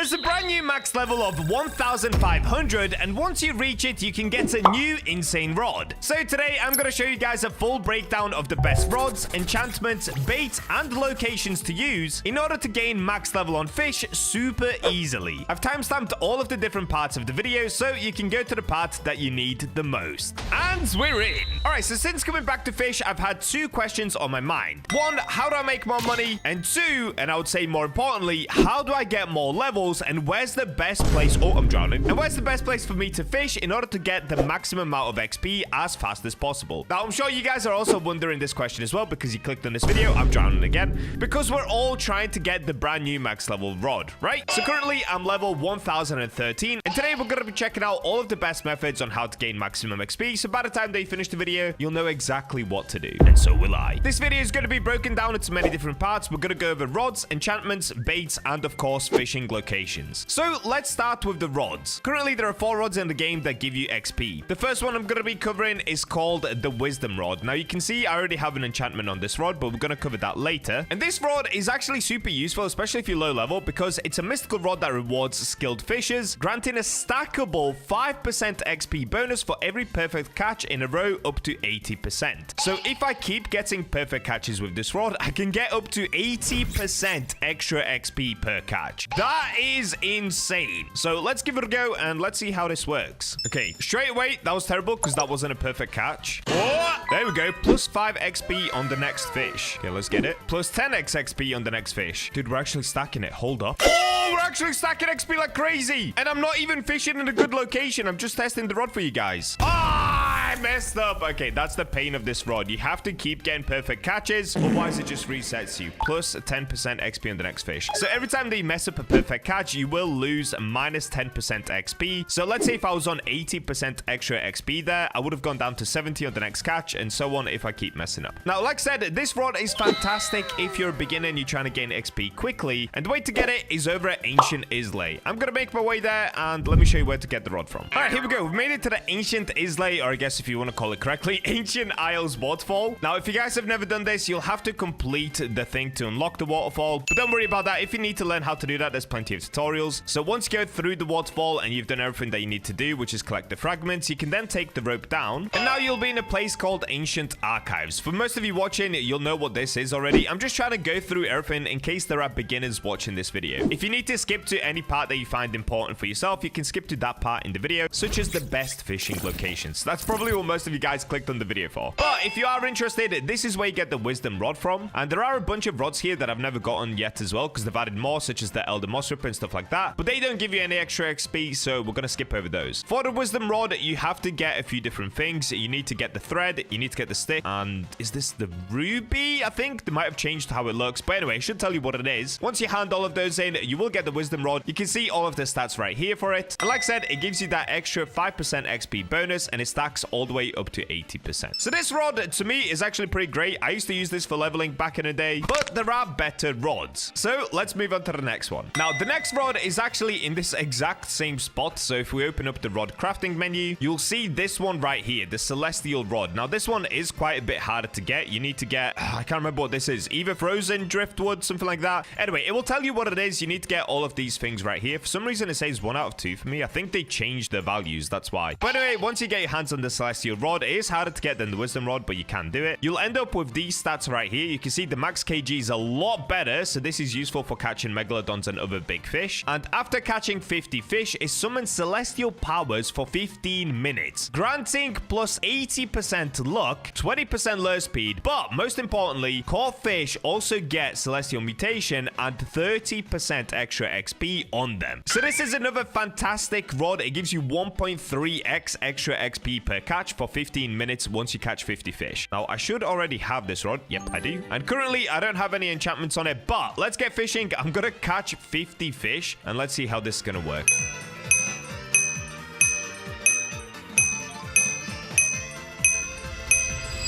there's a brand new max level of 1,500, and once you reach it, you can get a new insane rod. So today, I'm going to show you guys a full breakdown of the best rods, enchantments, baits, and locations to use in order to gain max level on fish super easily. I've timestamped all of the different parts of the video, so you can go to the part that you need the most. And we're in. All right, so since coming back to fish, I've had two questions on my mind. One, how do I make more money? And two, and I would say more importantly, how do I get more levels, and where's the best place? Oh, I'm drowning. And where's the best place for me to fish in order to get the maximum amount of XP as fast as possible? Now, I'm sure you guys are also wondering this question as well because you clicked on this video. I'm drowning again because we're all trying to get the brand new max level rod, right? So currently, I'm level 1013, and today we're going to be checking out all of the best methods on how to gain maximum XP. So by the time they finish the video, you'll know exactly what to do, and so will I. This video is going to be broken down into many different parts. We're going to go over rods, enchantments, baits, and of course, fishing locations. So let's start with the rods. Currently, there are 4 rods in the game that give you XP. The first one I'm going to be covering is called the Wisdom Rod. Now, you can see I already have an enchantment on this rod, but we're going to cover that later. And this rod is actually super useful, especially if you're low level, because it's a mystical rod that rewards skilled fishers, granting a stackable 5% XP bonus for every perfect catch in a row up to 80%. So if I keep getting perfect catches with this rod, I can get up to 80% extra XP per catch. That is insane. So let's give it a go and let's see how this works. Okay, straight away, that was terrible because that wasn't a perfect catch. Oh, there we go. Plus 5 XP on the next fish. Okay, let's get it. Plus 10x XP on the next fish. Dude, we're actually stacking it. Hold up. Oh, we're actually stacking XP like crazy. And I'm not even fishing in a good location. I'm just testing the rod for you guys. I messed up. Okay, that's the pain of this rod. You have to keep getting perfect catches, otherwise it just resets you. Plus 10% XP on the next fish. So every time that you mess up a perfect catch, you will lose minus 10% XP. So let's say if I was on 80% extra XP there, I would have gone down to 70 on the next catch, and so on if I keep messing up. Now, like I said, this rod is fantastic if you're a beginner and you're trying to gain XP quickly, and the way to get it is over at Ancient Islay. I'm gonna make my way there, and let me show you where to get the rod from. All right, here we go. We've made it to the Ancient Islay, or I guess if you want to call it correctly, Ancient Isles waterfall. Now, if you guys have never done this, you'll have to complete the thing to unlock the waterfall, but don't worry about that. If you need to learn how to do that, there's plenty of tutorials. So once you go through the waterfall and you've done everything that you need to do, which is collect the fragments, you can then take the rope down, and now you'll be in a place called Ancient Archives. For most of you watching, you'll know what this is already. I'm just trying to go through everything in case there are beginners watching this video. If you need to skip to any part that you find important for yourself, you can skip to that part in the video, such as the best fishing locations. That's probably what most of you guys clicked on the video for. But if you are interested, this is where you get the wisdom rod from, and there are a bunch of rods here that I've never gotten yet as well, because they've added more, such as the Elder Moss Ripper and stuff like that, but they don't give you any extra XP, so we're gonna skip over those. For the wisdom rod, you have to get a few different things. You need to get the thread, you need to get the stick, and is this the ruby? I think they might have changed how it looks, but anyway, it should tell you what it is. Once you hand all of those in, you will get the wisdom rod. You can see all of the stats right here for it, and like I said, it gives you that extra 5% XP bonus, and it stacks all the way up to 80%. So this rod, to me, is actually pretty great. I used to use this for leveling back in the day, but there are better rods. So let's move on to the next one. Now, the next rod is actually in this exact same spot. So if we open up the rod crafting menu, you'll see this one right here, the Celestial Rod. Now, this one is quite a bit harder to get. You need to get, I can't remember what this is, either frozen driftwood, something like that. Anyway, it will tell you what it is. You need to get all of these things right here. For some reason, it says 1 out of 2 for me. I think they changed the values, that's why. But anyway, once you get your hands on the Celestial Rod, it is harder to get than the Wisdom Rod, but you can do it. You'll end up with these stats right here. You can see the max kg is a lot better, so this is useful for catching megalodons and other big fish. And after catching 50 fish, it summons celestial powers for 15 minutes, granting plus 80% luck, 20% lure speed, but most importantly, core fish also get celestial mutation and 30% extra XP on them. So this is another fantastic rod. It gives you 1.3x extra XP per catch for 15 minutes once you catch 50 fish. Now, I should already have this rod. Yep, I do. And currently, I don't have any enchantments on it, but let's get fishing. I'm gonna catch 50 fish, and let's see how this is gonna work.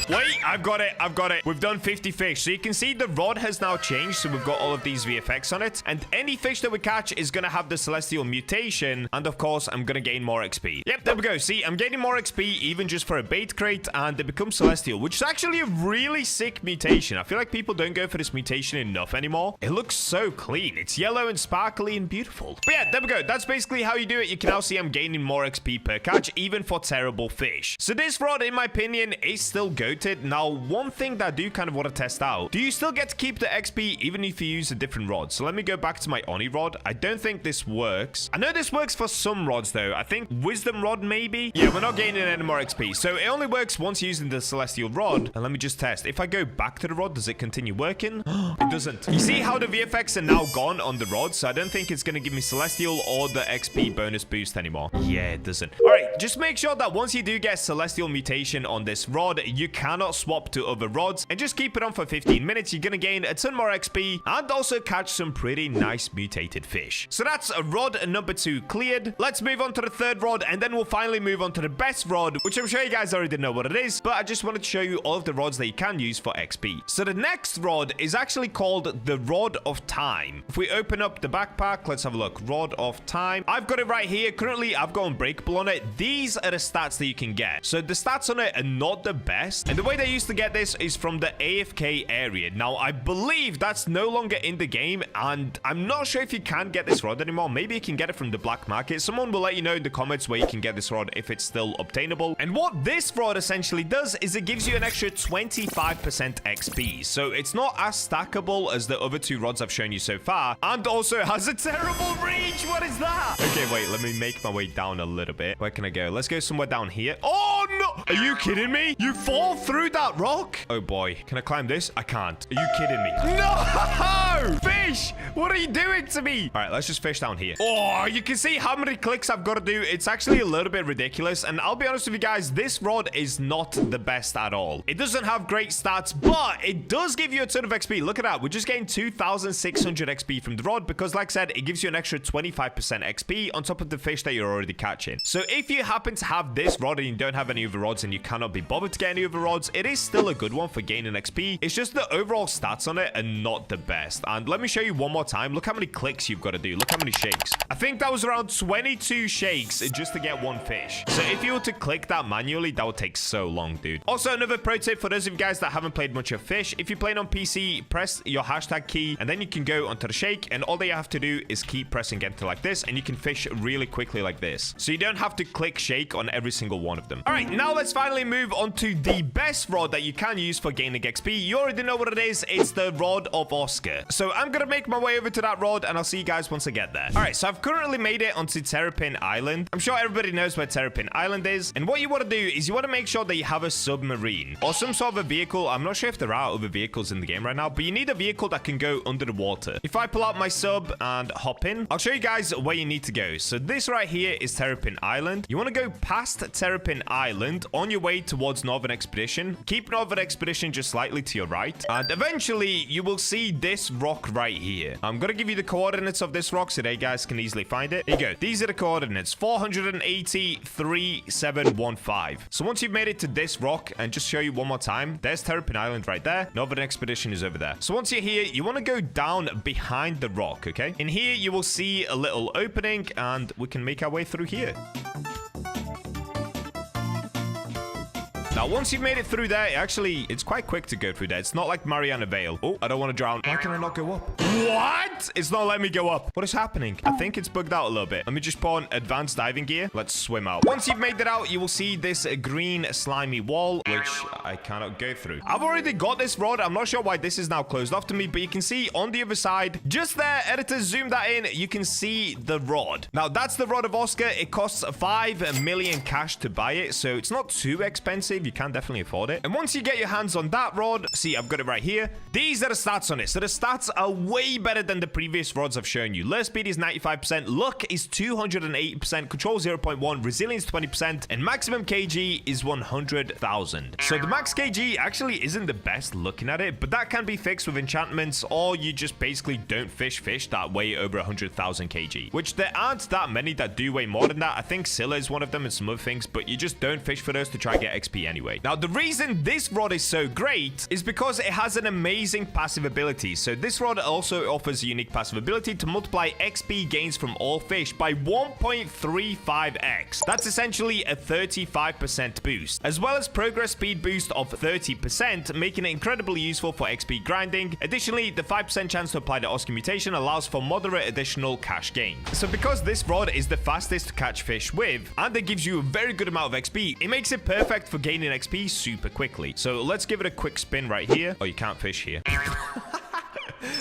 Wait, I've got it. I've got it. We've done 50 fish. So you can see the rod has now changed. So we've got all of these VFX on it. And any fish that we catch is going to have the celestial mutation. And of course, I'm going to gain more XP. Yep, there we go. See, I'm gaining more XP even just for a bait crate. And they become celestial, which is actually a really sick mutation. I feel like people don't go for this mutation enough anymore. It looks so clean. It's yellow and sparkly and beautiful. But yeah, there we go. That's basically how you do it. You can now see I'm gaining more XP per catch, even for terrible fish. So this rod, in my opinion, is still goated. Now, one thing that I do kind of want to test out, do you still get to keep the XP even if you use a different rod? So let me go back to my Oni rod. I don't think this works. I know this works for some rods though. I think Wisdom rod maybe. Yeah, we're not gaining any more XP. So it only works once using the celestial rod. And let me just test. If I go back to the rod, does it continue working? It doesn't. You see how the VFX are now gone on the rod? So I don't think it's going to give me celestial or the XP bonus boost anymore. Yeah, it doesn't. All right, just make sure that once you do get celestial mutation on this rod, you cannot swap to other rods and just keep it on for 15 minutes. You're going to gain a ton more XP and also catch some pretty nice mutated fish. So that's rod number 2 cleared. Let's move on to the third rod and then we'll finally move on to the best rod, which I'm sure you guys already know what it is, but I just wanted to show you all of the rods that you can use for XP. So the next rod is actually called the Rod of Time. If we open up the backpack, let's have a look. Rod of Time. I've got it right here. Currently, I've got Unbreakable on it. These are the stats that you can get. So the stats on it are not the best. And the way they used to get this is from the AFK area. Now, I believe that's no longer in the game. And I'm not sure if you can get this rod anymore. Maybe you can get it from the black market. Someone will let you know in the comments where you can get this rod if it's still obtainable. And what this rod essentially does is it gives you an extra 25% XP. So it's not as stackable as the other 2 rods I've shown you so far. And also has a terrible reach. What is that? Okay, wait. Let me make my way down a little bit. Where can I go? Let's go somewhere down here. Oh, no. Are you kidding me? You fall through that rock? Oh, boy. Can I climb this? I can't. Are you kidding me? No! Fish! What are you doing to me? All right, let's just fish down here. Oh, you can see how many clicks I've got to do. It's actually a little bit ridiculous. And I'll be honest with you guys, this rod is not the best at all. It doesn't have great stats, but it does give you a ton of XP. Look at that. We just gained 2,600 XP from the rod because, like I said, it gives you an extra 25% XP on top of the fish that you're already catching. So if you happen to have this rod and you don't have any other rods and you cannot be bothered to get any other rods, it is still a good one for gaining XP. It's just the overall stats on it are not the best. And let me show you one more time. Look how many clicks you've got to do. Look how many shakes. I think that was around 22 shakes just to get one fish. So if you were to click that manually, that would take so long, dude. Also, another pro tip for those of you guys that haven't played much of Fish, if you're playing on PC, press your hashtag key and then you can go onto the shake, and all that you have to do is keep pressing enter like this and you can fish really quickly like this. So you don't have to click shake on every single one of them. All right, now let's finally move on to the best rod that you can use for gaining XP. You already know what it is. It's the Rod of Oscar. So I'm gonna make my way over to that rod and I'll see you guys once I get there. All right, so I've currently made it onto Terrapin Island. I'm sure everybody knows where Terrapin Island is, and what you want to do is you want to make sure that you have a submarine or some sort of a vehicle. I'm not sure if there are other vehicles in the game right now, but you need a vehicle that can go under the water. If I pull out my sub and hop in, I'll show you guys where you need to go. So this right here is Terrapin Island. You want to go past Terrapin Island on your way towards Northern Expedition. Keep Northern Expedition just slightly to your right, and eventually you will see this rock right here. I'm gonna give you the coordinates of this rock so that you guys can easily find it. Here you go. These are the coordinates: 480.3715. So once you've made it to this rock, and just show you one more time, there's Terrapin Island right there. Northern Expedition is over there. So once you're here, you want to go down behind the rock, okay? In here, you will see a little opening, and we can make our way through here. Now, once you've made it through there, it's quite quick to go through there. It's not like Mariana Vale. Oh, I don't want to drown. Why can I not go up? What? It's not letting me go up. What is happening? I think it's bugged out a little bit. Let me just put on advanced diving gear. Let's swim out. Once you've made it out, you will see this green slimy wall, which I cannot go through. I've already got this rod. I'm not sure why this is now closed off to me, but you can see on the other side, just there, editor, zoom that in, you can see the rod. Now, that's the Rod of Oscar. It costs 5 million cash to buy it, so it's not too expensive. You can definitely afford it. And once you get your hands on that rod, see, I've got it right here. These are the stats on it. So the stats are way better than the previous rods I've shown you. Lure speed is 95%, luck is 280%, control 0.1, resilience 20%, and maximum kg is 100,000. So the max kg actually isn't the best looking at it, but that can be fixed with enchantments, or you just basically don't fish that weigh over 100,000 kg, which there aren't that many that do weigh more than that. I think Scylla is one of them and some other things, but you just don't fish for those to try and get XP anyway. Now, the reason this rod is so great is because it has an amazing passive ability. So this rod also offers a unique passive ability to multiply XP gains from all fish by 1.35x. That's essentially a 35% boost, as well as progress speed boost of 30%, making it incredibly useful for XP grinding. Additionally, the 5% chance to apply the Oscar mutation allows for moderate additional cash gain. So because this rod is the fastest to catch fish with, and it gives you a very good amount of XP, it makes it perfect for gaining XP super quickly. So let's give it a quick spin right here. Oh, you can't fish here.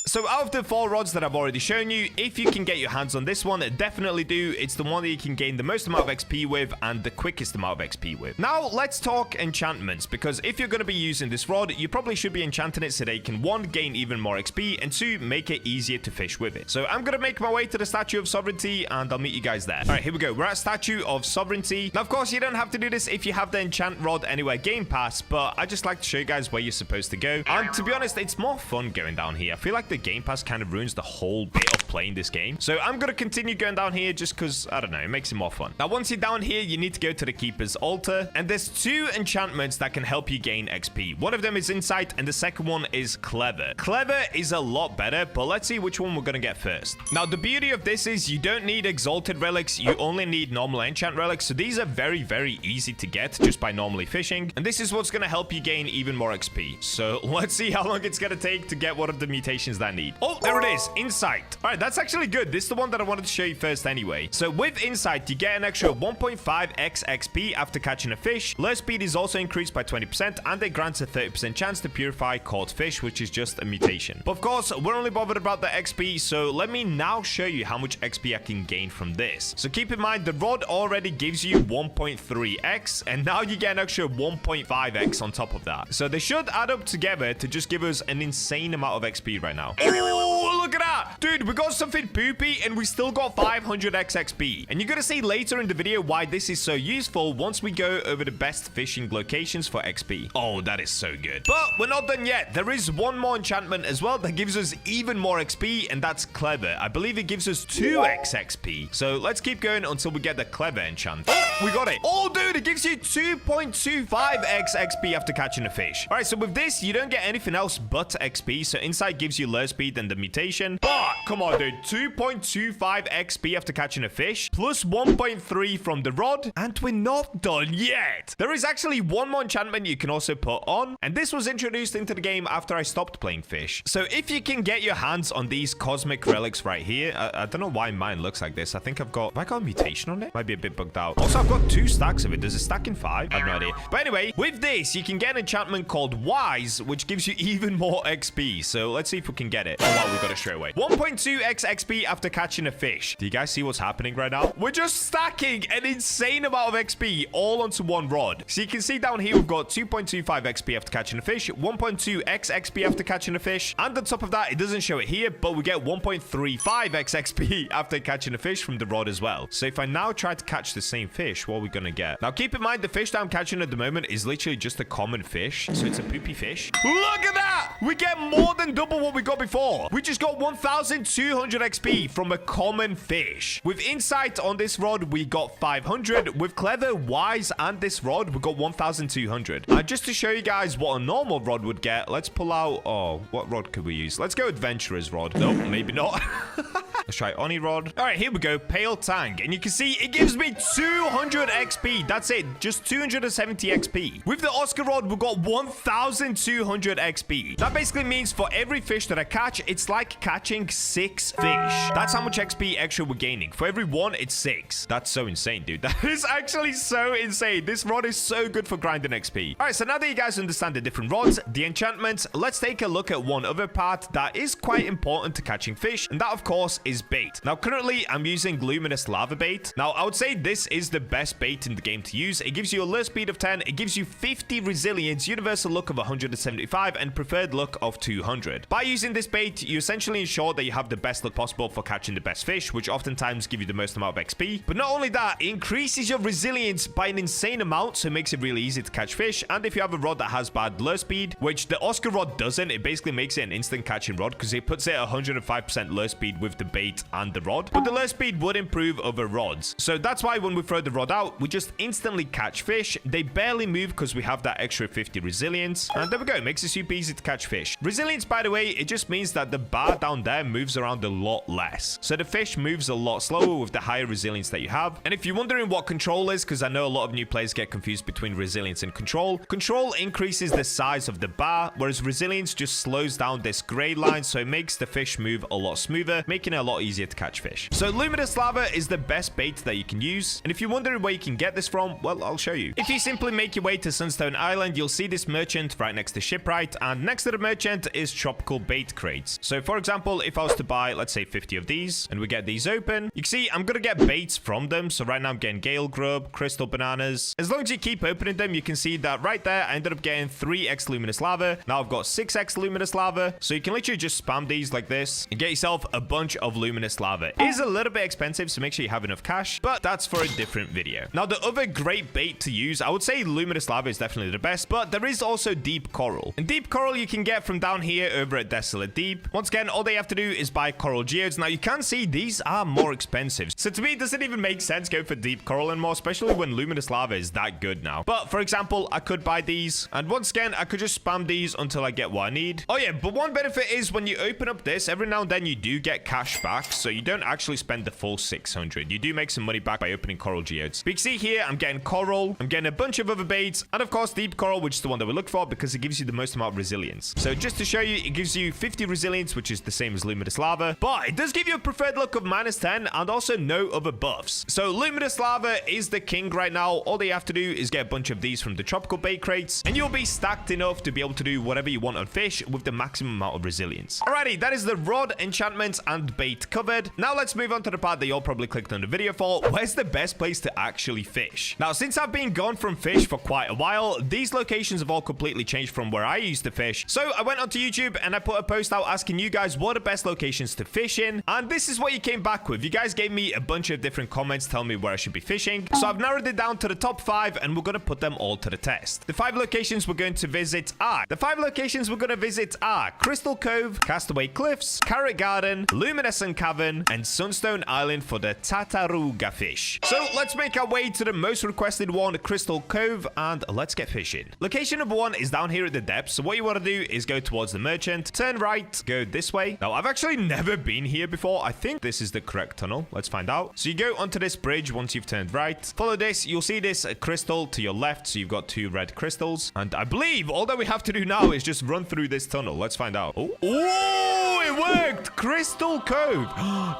So out of the 4 rods that I've already shown you, if you can get your hands on this one, definitely do. It's the one that you can gain the most amount of XP with and the quickest amount of XP with. Now, let's talk enchantments, because if you're going to be using this rod, you probably should be enchanting it so that you can 1, gain even more XP, and 2, make it easier to fish with it. So I'm going to make my way to the Statue of Sovereignty, and I'll meet you guys there. All right, here we go. We're at Statue of Sovereignty. Now, of course, you don't have to do this if you have the Enchant Rod Anywhere Game Pass, but I just like to show you guys where you're supposed to go. And to be honest, it's more fun going down here. I feel like the Game Pass kind of ruins the whole bit of playing this game. So I'm going to continue going down here just because, I don't know, it makes it more fun. Now, once you're down here, you need to go to the Keeper's Altar. And there's 2 enchantments that can help you gain XP. One of them is Insight, and the second one is Clever. Clever is a lot better, but let's see which one we're going to get first. Now, the beauty of this is you don't need Exalted Relics. You only need normal Enchant Relics. So these are very, very easy to get just by normally fishing. And this is what's going to help you gain even more XP. So let's see how long it's going to take to get one of the mutations that I need. Oh, there it is. Insight. All right, that's actually good. This is the one that I wanted to show you first anyway. So with Insight, you get an extra 1.5x XP after catching a fish. Lure speed is also increased by 20%, and it grants a 30% chance to purify caught fish, which is just a mutation. But of course, we're only bothered about the XP, so let me now show you how much XP I can gain from this. So keep in mind, the rod already gives you 1.3x, and now you get an extra 1.5x on top of that. So they should add up together to just give us an insane amount of XP right now. Oh, look at that. Dude, we got something poopy and we still got 500x XP. And you're going to see later in the video why this is so useful once we go over the best fishing locations for XP. Oh, that is so good. But we're not done yet. There is one more enchantment as well that gives us even more XP, and that's Clever. I believe it gives us 2x XP. So let's keep going until we get the Clever enchant. Oh, we got it. Oh, dude, it gives you 2.25x XP after catching a fish. All right, so with this, you don't get anything else but XP. So Insight gives you lure speed and the mutation. But come on, dude, 2.25 XP after catching a fish, plus 1.3 from the rod, and we're not done yet. There is actually one more enchantment you can also put on, and this was introduced into the game after I stopped playing Fish. So if you can get your hands on these cosmic relics right here, I don't know why mine looks like this. I think have I got a mutation on it? Might be a bit bugged out. Also, I've got 2 stacks of it. Does it stack in 5? I have no idea. But anyway, with this, you can get an enchantment called Wise, which gives you even more XP. So let's see if we can get it. Oh, wow, we got it straight away. 1.2x XP after catching a fish. Do you guys see what's happening right now? We're just stacking an insane amount of XP all onto one rod. So you can see down here, we've got 2.25 XP after catching a fish, 1.2x XP after catching a fish, and on top of that, it doesn't show it here, but we get 1.35x XP after catching a fish from the rod as well. So if I now try to catch the same fish, what are we gonna get? Now, keep in mind, the fish that I'm catching at the moment is literally just a common fish, so it's a poopy fish. Look at that! We get more than double what we got before. We just got 1,200 XP from a common fish. With Insight on this rod, we got 500. With Clever, Wise, and this rod, we got 1,200. And just to show you guys what a normal rod would get, let's pull out... Oh, what rod could we use? Let's go Adventurer's rod. No, maybe not. Let's try Oni rod. All right, here we go. Pale Tang. And you can see it gives me 200 XP. That's it. Just 270 XP. With the Oscar rod, we got 1,200 XP. That basically means for every fish that I catch, it's like catching 6 fish. That's how much XP extra we're gaining. For every 1, it's 6. That's so insane, dude. That is actually so insane. This rod is so good for grinding XP. All right, so now that you guys understand the different rods, the enchantments, let's take a look at one other part that is quite important to catching fish. And that, of course, is is bait. Now, currently, I'm using luminous lava bait. Now, I would say this is the best bait in the game to use. It gives you a lure speed of 10. It gives you 50 resilience, universal luck of 175, and preferred luck of 200. By using this bait, you essentially ensure that you have the best luck possible for catching the best fish, which oftentimes give you the most amount of XP. But not only that, it increases your resilience by an insane amount, so it makes it really easy to catch fish. And if you have a rod that has bad lure speed, which the Oscar rod doesn't, it basically makes it an instant catching rod because it puts it at 105% lure speed with the bait and the rod. But the lure speed would improve over rods. So that's why when we throw the rod out, we just instantly catch fish. They barely move because we have that extra 50 resilience. And there we go. It makes it super easy to catch fish. Resilience, by the way, it just means that the bar down there moves around a lot less. So the fish moves a lot slower with the higher resilience that you have. And if you're wondering what control is, because I know a lot of new players get confused between resilience and control. Control increases the size of the bar, whereas resilience just slows down this gray line, so it makes the fish move a lot smoother, making it a lot easier to catch fish. So luminous lava is the best bait that you can use. And if you're wondering where you can get this from, well, I'll show you. If you simply make your way to Sunstone Island, you'll see this merchant right next to Shipwright, and next to the merchant is tropical bait crates. So for example, if I was to buy, let's say 50 of these, and we get these open, you can see I'm gonna get baits from them. So right now I'm getting gale grub, crystal bananas. As long as you keep opening them, you can see that right there I ended up getting 3x luminous lava. Now I've got 6x luminous lava, so you can literally just spam these like this and get yourself a bunch of luminous lava. It is a little bit expensive, so make sure you have enough cash, but that's for a different video. Now the other great bait to use, I would say luminous lava is definitely the best, but there is also deep coral. And deep coral you can get from down here over at Desolate Deep. Once again, all they have to do is buy coral geodes. Now you can see these are more expensive, so to me it doesn't even make sense going for deep coral anymore, especially when luminous lava is that good now. But for example, I could buy these, and once again I could just spam these until I get what I need. Oh yeah, but one benefit is when you open up this, every now and then you do get cash back, so you don't actually spend the full 600. You do make some money back by opening coral geodes. But you can see here I'm getting coral, I'm getting a bunch of other baits, and of course deep coral, which is the one that we look for because it gives you the most amount of resilience. So just to show you, it gives you 50 resilience, which is the same as luminous lava, but it does give you a preferred luck of -10 and also no other buffs. So luminous lava is the king right now. All you have to do is get a bunch of these from the tropical bait crates, and you'll be stacked enough to be able to do whatever you want on fish with the maximum amount of resilience. Alrighty, that is the rod, enchantments, and bait covered. Now let's move on to the part that you'll probably clicked on the video for. Where's the best place to actually fish? Now, since I've been gone from fish for quite a while, these locations have all completely changed from where I used to fish. So I went onto YouTube and I put a post out asking you guys what are the best locations to fish in, and this is what you came back with. You guys gave me a bunch of different comments telling me where I should be fishing. So I've narrowed it down to the top 5, and we're going to put them all to the test. The 5 locations we're going to visit are Crystal Cove, Castaway Cliffs, Carrot Garden, Luminescent Cavern, and Sunstone Island for the Tartaruga fish. So let's make our way to the most requested one, Crystal Cove, and let's get fishing. Location number 1 is down here at the depths. So what you want to do is go towards the merchant, turn right, go this way. Now I've actually never been here before. I think this is the correct tunnel. Let's find out. So you go onto this bridge once you've turned right. Follow this. You'll see this crystal to your left. So you've got 2 red crystals. And I believe all that we have to do now is just run through this tunnel. Let's find out. Oh, it worked. Crystal Cove.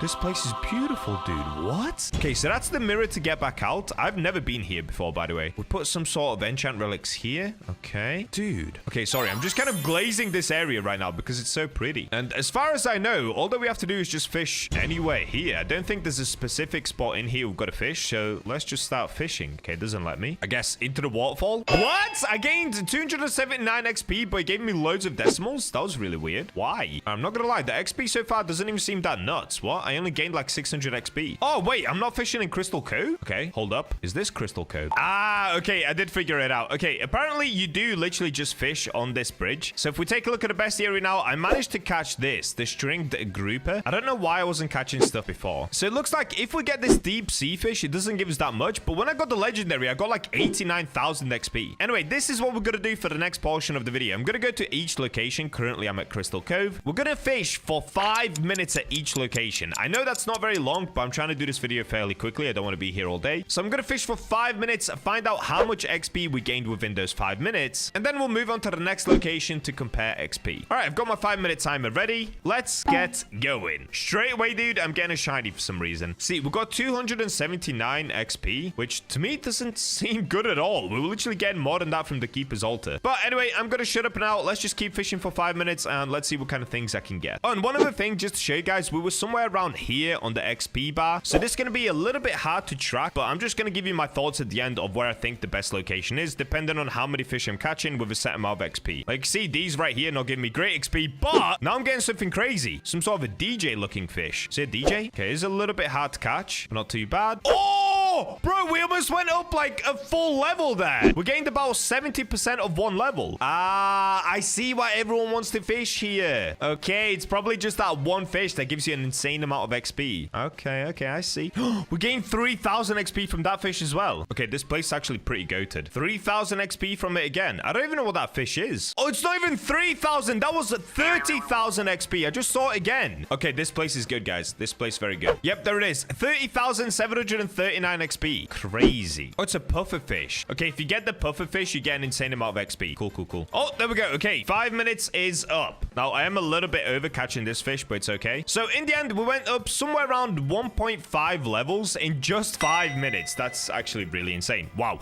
This place is beautiful, dude. What? Okay, so that's the mirror to get back out. I've never been here before, by the way. We put some sort of enchant relics here. Okay. Dude. Okay, sorry. I'm just kind of glazing this area right now because it's so pretty. And as far as I know, all that we have to do is just fish anywhere here. I don't think there's a specific spot in here we've got to fish, so let's just start fishing. Okay, it doesn't let me. I guess into the waterfall. What? I gained 279 XP, but it gave me loads of decimals? That was really weird. Why? I'm not gonna lie, the XP so far doesn't even seem that nuts. What? I only gained like 600 XP. Oh, wait, I'm not fishing in Crystal Cove? Okay, hold up. Is this Crystal Cove? Ah, okay, I did figure it out. Okay, apparently you do literally just fish on this bridge. So if we take a look at the best area now, I managed to catch this, the stringed grouper. I don't know why I wasn't catching stuff before. So it looks like if we get this deep sea fish, it doesn't give us that much. But when I got the legendary, I got like 89,000 XP. Anyway, this is what we're gonna do for the next portion of the video. I'm gonna go to each location. Currently, I'm at Crystal Cove. We're gonna fish for 5 minutes at each location. I know that's not very long, but I'm trying to do this video fairly quickly. I don't want to be here all day. So I'm gonna fish for 5 minutes, find out how much XP we gained within those 5 minutes, and then we'll move on to the next location to compare XP. All right, I've got my 5-minute timer ready. Let's get going. Straight away, dude, I'm getting a shiny for some reason. See, we've got 279 XP, which to me doesn't seem good at all. We're literally getting more than that from the Keeper's Altar. But anyway, I'm gonna shut up now. Let's just keep fishing for 5 minutes and let's see what kind of things I can get. Oh, and one other thing, just to show you guys, we were somewhere around here on the XP bar. So this is going to be a little bit hard to track, but I'm just going to give you my thoughts at the end of where I think the best location is, depending on how many fish I'm catching with a set amount of XP. Like, see, these right here not giving me great XP, but now I'm getting something crazy. Some sort of a DJ looking fish. Is it a DJ? Okay, it's a little bit hard to catch, but not too bad. Oh, bro, we almost went up like a full level there. We gained about 70% of one level. Ah, I see why everyone wants to fish here. Okay, it's probably just that one fish that gives you an insane amount of XP. Okay, I see. We gained 3,000 XP from that fish as well. Okay, this place is actually pretty goated. 3,000 XP from it again. I don't even know what that fish is. Oh, it's not even 3,000. That was 30,000 XP. I just saw it again. Okay, this place is good, guys. This place very good. Yep, there it is. 30,739 XP. Crazy. Oh, it's a puffer fish. Okay, if you get the puffer fish, you get an insane amount of XP. Cool. Oh, there we go. Okay, 5 minutes is up. Now, I am a little bit over catching this fish, but it's okay. So, in the end, we went up somewhere around 1.5 levels in just 5 minutes. That's actually really insane. Wow.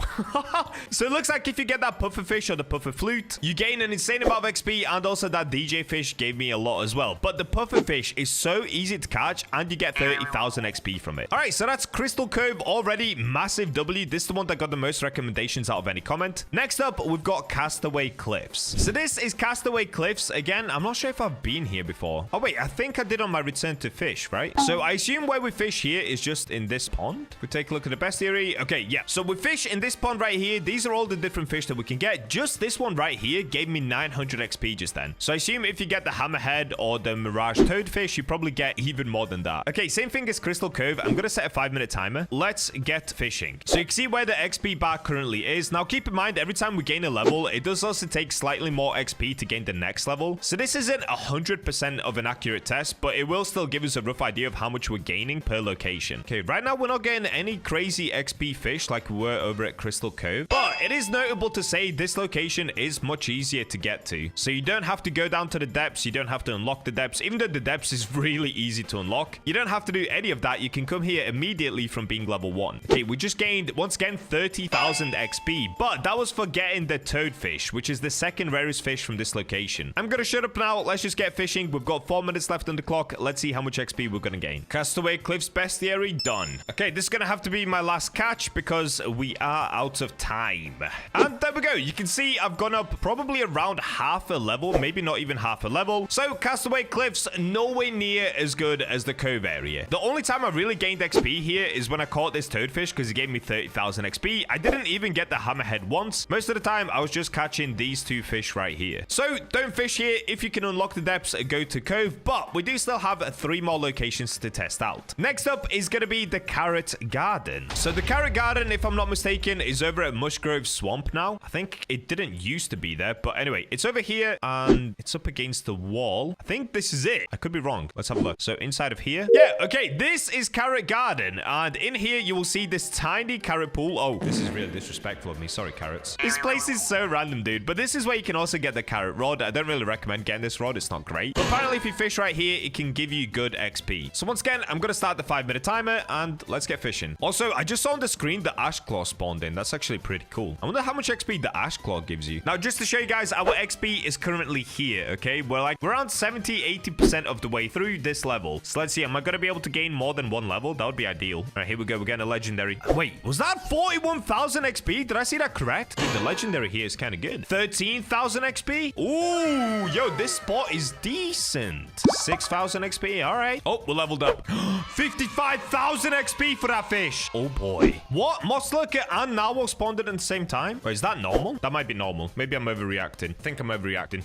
So, it looks like if you get that puffer fish or the puffer flute, you gain an insane amount of XP, and also that DJ fish gave me a lot as well. But the puffer fish is so easy to catch, and you get 30,000 XP from it. All right, so that's Crystal Cove already. Massive W. This is the one that got the most recommendations out of any comment. Next up, we've got Castaway Cliffs. So this is Castaway Cliffs. Again, I'm not sure if I've been here before. Oh, wait, I think I did on my return to fish, right? So I assume where we fish here is just in this pond. We take a look at the bestiary. Okay, yeah. So we fish in this pond right here. These are all the different fish that we can get. Just this one right here gave me 900 XP just then. So I assume if you get the hammerhead or the mirage toadfish, you probably get even more than that. Okay, same thing as Crystal Cove. I'm going to set a 5-minute timer. Let's get fishing. So you can see where the XP bar currently is. Now, keep in mind, every time we gain a level, it does also take slightly more XP to gain the next level. So this isn't 100% of an accurate test, but it will still give us a rough idea of how much we're gaining per location. Okay, right now, we're not getting any crazy XP fish like we were over at Crystal Cove, but it is notable to say this location is much easier to get to. So you don't have to go down to the depths. You don't have to unlock the depths. Even though the depths is really easy to unlock, you don't have to do any of that. You can come here immediately from being level 1. Okay, we just gained, once again, 30,000 XP, but that was for getting the toadfish, which is the second rarest fish from this location. I'm gonna shut up now. Let's just get fishing. We've got 4 minutes left on the clock. Let's see how much XP we're gonna gain. Castaway Cliffs bestiary done. Okay, this is gonna have to be my last catch because we are out of time. And there we go. You can see I've gone up probably around half a level, maybe not even half a level. So Castaway Cliffs, nowhere near as good as the Cove area. The only time I really gained XP here is when I caught this toadfish because it gave me 30,000 XP. I didn't even get the hammerhead once. Most of the time, I was just catching these two fish right here. So don't fish here. If you can unlock the depths, go to Cove, but we do still have 3 more locations to test out. Next up is going to be the Carrot Garden. So the Carrot Garden, if I'm not mistaken, is over at Mushgrove Swamp now. I think it didn't used to be there, but anyway, it's over here and it's up against the wall. I think this is it. I could be wrong. Let's have a look. So inside of here. Yeah, okay, this is Carrot Garden, and in here you will see this tiny carrot pool. Oh, this is really disrespectful of me. Sorry, carrots. This place is so random, dude, but this is where you can also get the carrot rod. I don't really recommend getting this rod. It's not great. But apparently, if you fish right here, it can give you good XP. So once again, I'm going to start the 5-minute timer, and let's get fishing. Also, I just saw on the screen the ash claw spawned in. That's actually pretty cool. I wonder how much XP the ash claw gives you. Now, just to show you guys, our XP is currently here, okay? We're around 70-80% of the way through this level. So let's see. Am I going to be able to gain more than 1 level? That would be ideal. All right, here we go. We're getting a legendary. Wait, was that 41,000 XP? Did I see that correct? Dude, the legendary here is kind of good. 13,000 XP? Ooh, yo, this spot is decent. 6,000 XP. All right. Oh, we're leveled up. 55,000 XP for that fish. Oh, boy. What? Moss Lurker and Narwhal spawned at the same time? Wait, is that normal? That might be normal. Maybe I'm overreacting. I think I'm overreacting.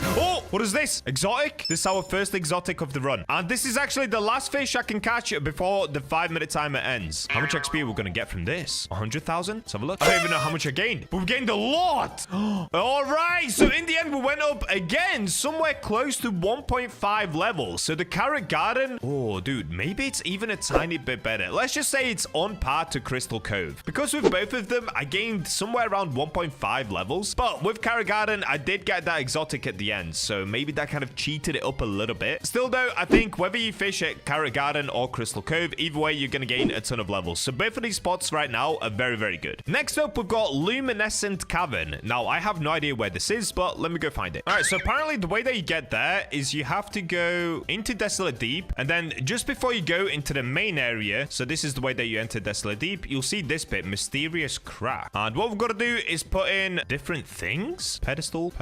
Oh, what is this? Exotic? This is our first exotic of the run. And this is actually the last fish I can catch before the 5-minute timer ends. How much XP are we going to get from this? 100,000? Let's have a look. I don't even know how much I gained, but we've gained a lot. All right. So in the end, we went up again, somewhere close to 1.5 levels. So the Carrot Garden. Oh, dude, maybe it's even a tiny bit better. Let's just say it's on par to Crystal Cove. Because with both of them, I gained somewhere around 1.5 levels. But with Carrot Garden, I did get that exotic at the end. end. So maybe that kind of cheated it up a little bit. Still, though, I think whether you fish at Carrot Garden or Crystal Cove, either way, you're going to gain a ton of levels. So both of these spots right now are very, very good. Next up, we've got Luminescent Cavern. Now, I have no idea where this is, but let me go find it. All right, so apparently the way that you get there is you have to go into Desolate Deep, and then just before you go into the main area, so this is the way that you enter Desolate Deep, you'll see this bit, Mysterious Crack. And what we've got to do is put in different things. Pedestal.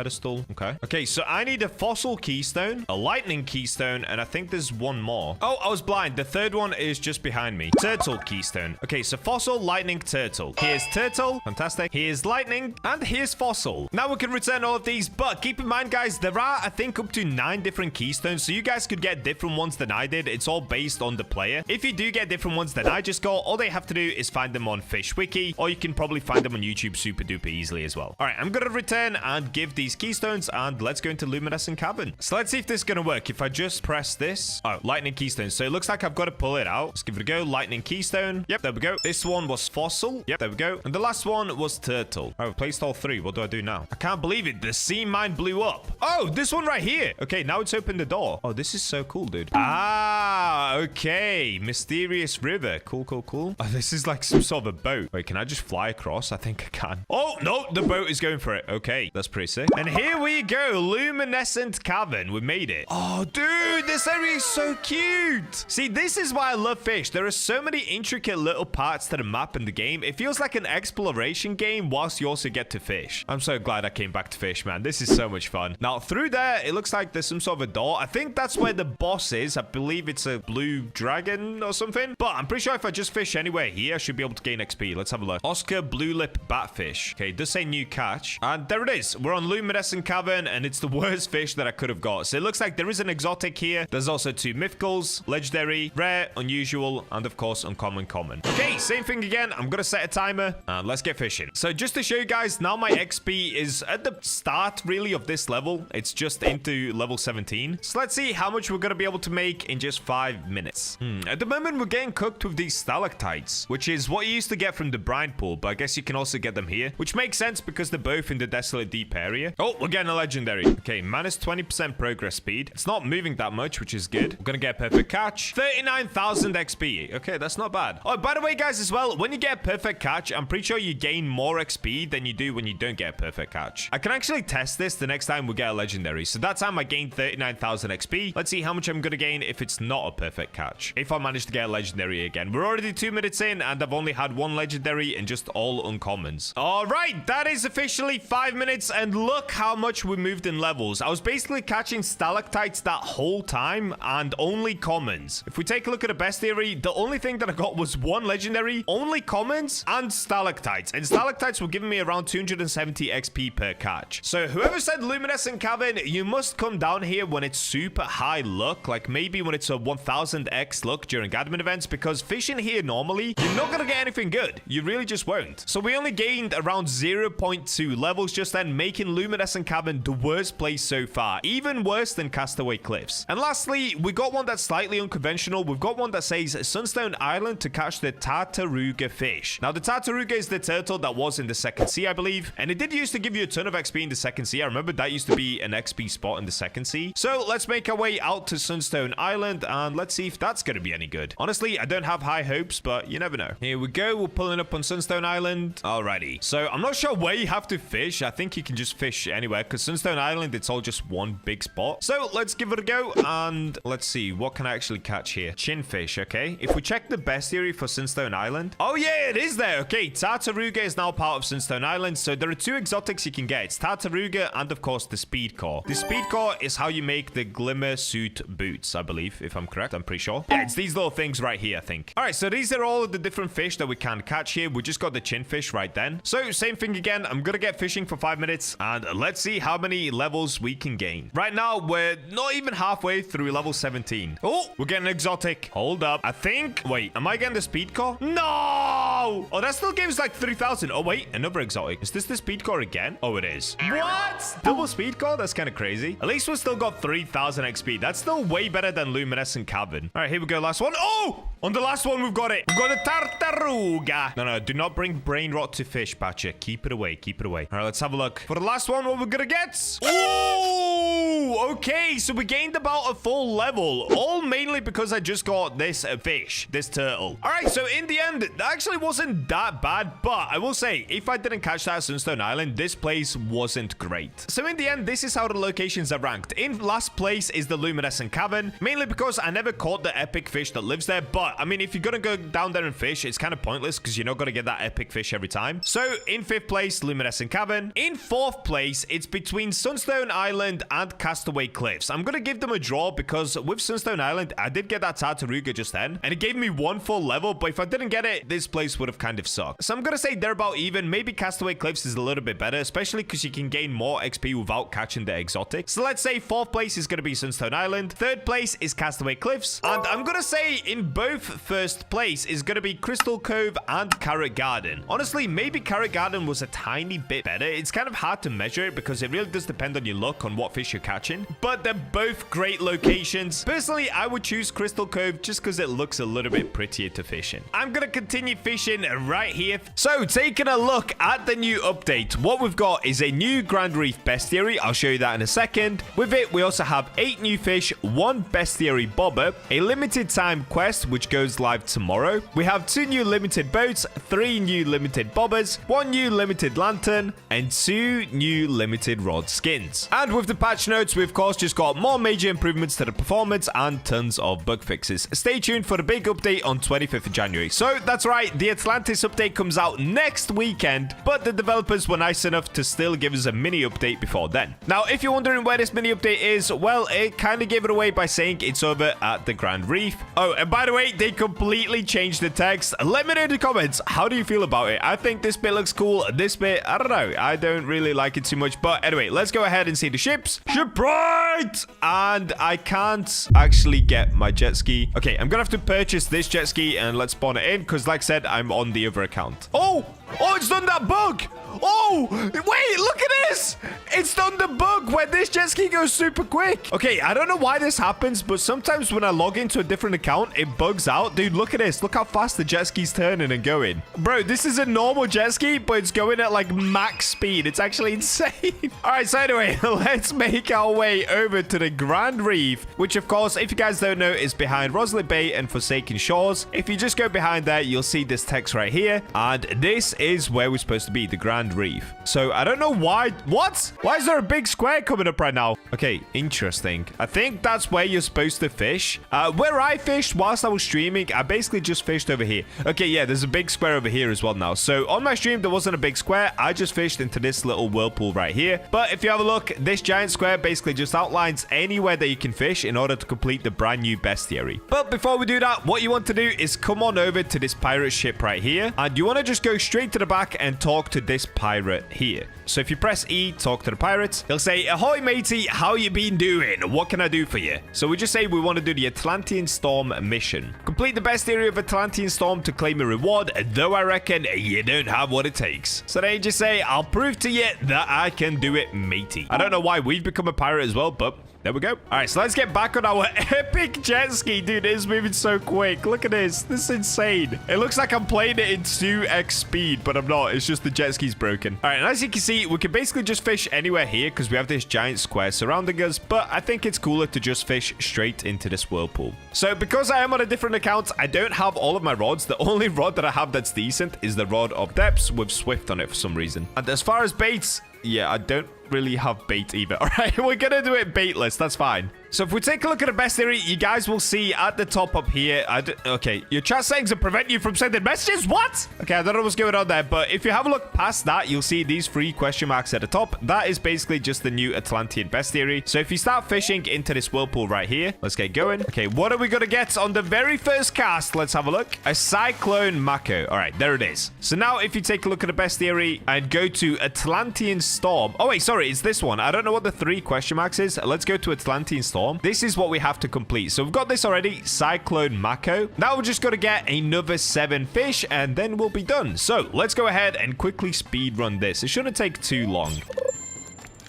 Okay, so I need a Fossil Keystone, a Lightning Keystone, and I think there's one more. Oh, I was blind. The third one is just behind me. Turtle Keystone. Okay, so Fossil, Lightning, Turtle. Here's Turtle. Fantastic. Here's Lightning, and here's Fossil. Now we can return all of these, but keep in mind, guys, there are, I think, up to 9 different keystones, so you guys could get different ones than I did. It's all based on the player. If you do get different ones than I just got, all they have to do is find them on Fisch Wiki, or you can probably find them on YouTube super duper easily as well. All right, I'm gonna return and give these keystones, and let's go into Luminescent Cavern. So let's see if this is gonna work. If I just press this, oh, Lightning Keystone. So it looks like I've got to pull it out. Let's give it a go. Lightning Keystone. Yep, there we go. This one was Fossil. Yep, there we go. And the last one was Turtle. I've placed all 3. What do I do now? I can't believe it. The sea mine blew up. Oh, this one right here. Okay, now it's opened the door. Oh, this is so cool, dude. Ah, okay. Mysterious river. Cool. Oh, this is like some sort of a boat. Wait, can I just fly across? I think I can. Oh, no, the boat is going for it. Okay, that's pretty sick. And here we go. Luminescent Cavern. We made it. Oh, dude, this area is so cute. See, this is why I love Fish. There are so many intricate little parts to the map in the game. It feels like an exploration game whilst you also get to fish. I'm so glad I came back to Fish, man. This is so much fun. Now, through there, it looks like there's some sort of a door. I think that's where the boss is. I believe it's a blue dragon or something. But I'm pretty sure if I just fish anywhere here, I should be able to gain XP. Let's have a look. Oscar Blue Lip Batfish. Okay, it does say new catch. And there it is. We're on Luminescent Cavern, and it's the worst fish that I could have got. So it looks like there is an exotic here. There's also 2 mythicals, legendary, rare, unusual, and of course, uncommon, common. Okay, same thing again. I'm gonna set a timer, and let's get fishing. So just to show you guys, now my XP is at the start, really, of this level. It's just into level 17. So let's see how much we're gonna be able to make in just 5 minutes. At the moment, we're getting cooked with these stalactites, which is what you used to get from the brine pool, but I guess you can also get them here, which makes sense because they're both in the Desolate Deep area. Oh, we're getting a legendary. Okay, minus 20% progress speed. It's not moving that much, which is good. We're gonna get a perfect catch. 39,000 XP. Okay, that's not bad. Oh, by the way, guys, as well, when you get a perfect catch, I'm pretty sure you gain more XP than you do when you don't get a perfect catch. I can actually test this the next time we get a legendary. So that time I gained 39,000 XP. Let's see how much I'm gonna gain if it's not a perfect catch. If I manage to get a legendary again. We're already 2 minutes in, and I've only had 1 legendary and just all uncommons. All right, that is officially 5 minutes, and look how much we moved in levels. I was basically catching stalactites that whole time and only commons. If we take a look at the bestiary, the only thing that I got was 1 legendary, only commons, and stalactites. And stalactites were giving me around 270 XP per catch. So whoever said Luminescent Cavern, you must come down here when it's super high luck, like maybe when it's a 1000x luck during admin events, because fishing here normally, you're not gonna get anything good. You really just won't. So we only gained around 0.2 levels just then, making Luminescent Cavern the worst place so far, even worse than Castaway Cliffs. And lastly, we got one that's slightly unconventional. We've got one that says Sunstone Island to catch the Tartaruga fish. Now, the Tartaruga is the turtle that was in the second sea, I believe, and it did used to give you a ton of XP in the second sea. I remember that used to be an XP spot in the second sea. So let's make our way out to Sunstone Island, and let's see if that's going to be any good. Honestly, I don't have high hopes, but you never know. Here we go. We're pulling up on Sunstone Island. Alrighty. So I'm not sure where you have to fish. I think you can just fish anywhere, because Sunstone Island, it's all just one big spot. So let's give it a go, and let's see. What can I actually catch here? Chinfish, okay. If we check the bestiary for Sunstone Island. Oh, yeah, it is there. Okay, Tartaruga is now part of Sunstone Island, so there are 2 exotics you can get. It's Tartaruga and, of course, the Speed Core. The Speed Core is how you make the Glimmer Suit boots, I believe, if I'm correct. I'm pretty sure. Yeah, it's these little things right here, I think. All right, so these are all of the different fish that we can catch here. We just got the chinfish right then. So same thing again. I'm gonna get fishing for 5 minutes, and let's see how many levels we can gain. Right now, we're not even halfway through level 17. Oh, we're getting exotic. Hold up. I think... Wait, am I getting the Speed Core? No! Oh, that still gives like 3,000. Oh, wait, another exotic. Is this the Speed Core again? Oh, it is. What? Double Speed Core? That's kind of crazy. At least we still got 3,000 XP. That's still way better than Luminescent Cavern. All right, here we go. Last one. Oh! On the last one, we've got it. We've got a Tartaruga. No, do not bring brain rot to fish, Bacha. Keep it away. Keep it away. All right, let's have a look. For the last one, what we're gonna get? Oh! Whoa, okay, so we gained about a full level, all mainly because I just got this fish, this turtle. All right, so in the end, that actually wasn't that bad, but I will say, if I didn't catch that Sunstone Island, this place wasn't great. So in the end, this is how the locations are ranked. In last place is the Luminescent cavern, mainly because I never caught the epic fish that lives there, but I mean, if you're gonna go down there and fish, it's kind of pointless because you're not gonna get that epic fish every time. So in 5th place, Luminescent cavern. In 4th place, it's between Sunstone Island and Castaway Cliffs. I'm gonna give them a draw because with Sunstone Island, I did get that Tartaruga just then, and it gave me 1 full level, but if I didn't get it, this place would have kind of sucked. So I'm gonna say they're about even. Maybe Castaway Cliffs is a little bit better, especially because you can gain more XP without catching the exotic. So let's say 4th place is gonna be Sunstone Island, 3rd place is Castaway Cliffs, and I'm gonna say in both 1st place is gonna be Crystal Cove and Carrot Garden. Honestly, maybe Carrot Garden was a tiny bit better. It's kind of hard to measure it because it really does depend on your luck on what fish you're catching, but they're both great locations. Personally, I would choose Crystal Cove just because it looks a little bit prettier to fish in. I'm gonna continue fishing right here. So taking a look at the new update, what we've got is a new Grand Reef bestiary. I'll show you that in a second. With it, we also have 8 new fish, 1 bestiary bobber, a limited time quest which goes live tomorrow. We have 2 new limited boats, 3 new limited bobbers, 1 new limited lantern, and 2 new limited rod skins. And with the patch notes, we of course just got more major improvements to the performance and tons of bug fixes. Stay tuned for the big update on 25th of January. So that's right, the Atlantis update comes out next weekend, but the developers were nice enough to still give us a mini update before then. Now, if you're wondering where this mini update is, well, it kind of gave it away by saying it's over at the Grand Reef. Oh, and by the way, they completely changed the text. Let me know in the comments, how do you feel about it? I think this bit looks cool. This bit, I don't know. I don't really like it too much, but anyway, let's go ahead and see the ships. Shipwright! And I can't actually get my jet ski. Okay, I'm gonna have to purchase this jet ski and let's spawn it in because like I said, I'm on the other account. Oh, it's done that bug. Oh, wait, look at this. It's done the bug where this jet ski goes super quick. Okay, I don't know why this happens, but sometimes when I log into a different account, it bugs out. Dude, look at this. Look how fast the jet ski's turning and going. Bro, this is a normal jet ski, but it's going at like max speed. It's actually insane. All right, so anyway, let's make our way over to the Grand Reef, which of course, if you guys don't know, is behind Roslyn Bay and Forsaken Shores. If you just go behind there, you'll see this text right here. And this is where we're supposed to be, the Grand Reef. So I don't know why. What? Why is there a big square coming up right now? Okay, interesting. I think that's where you're supposed to fish. Where I fished whilst I was streaming, I basically just fished over here. Okay, yeah, there's a big square over here as well now. So on my stream, there wasn't a big square. I just fished into this little whirlpool right here. But if you have a look, this giant square basically just outlines anywhere that you can fish in order to complete the brand new bestiary. But before we do that, what you want to do is come on over to this pirate ship right here. And you want to just go straight to the back and talk to this pirate here. So if you press E, talk to the pirates, he'll say, "Ahoy, matey, how you been doing? What can I do for you?" So we just say we want to do the Atlantean Storm mission. Complete the bestiary of Atlantean Storm to claim a reward, though I reckon you don't have what it takes. So then you just say, "I'll prove to you that I can do it, matey." I don't know why we've become a pirate as well, but there we go. All right, so let's get back on our epic jet ski. Dude, it is moving so quick. Look at this. This is insane. It looks like I'm playing it in 2x speed, but I'm not. It's just the jet ski's broken. All right, and as you can see, we can basically just fish anywhere here because we have this giant square surrounding us, but I think it's cooler to just fish straight into this whirlpool. So because I am on a different account, I don't have all of my rods. The only rod that I have that's decent is the Rod of Depths with Swift on it for some reason. And as far as baits, yeah, I don't really have bait either. All right, we're gonna do it baitless. That's fine. So if we take a look at the bestiary, you guys will see at the top up here. Okay, your chat settings will prevent you from sending messages. What? Okay, I don't know what's going on there, but if you have a look past that, you'll see these 3 question marks at the top. That is basically just the new Atlantean bestiary. So if you start fishing into this whirlpool right here, let's get going. Okay, what are we gonna get on the very first cast? Let's have a look. A Cyclone Mako. All right, there it is. So now if you take a look at the bestiary and go to Atlantean Storm. Oh wait, sorry, it's this one. I don't know what the 3 question marks is. Let's go to Atlantean Storm. This is what we have to complete. So we've got this already, Cyclone Mako. Now we're just going to get another 7 fish and then we'll be done. So let's go ahead and quickly speed run this. It shouldn't take too long.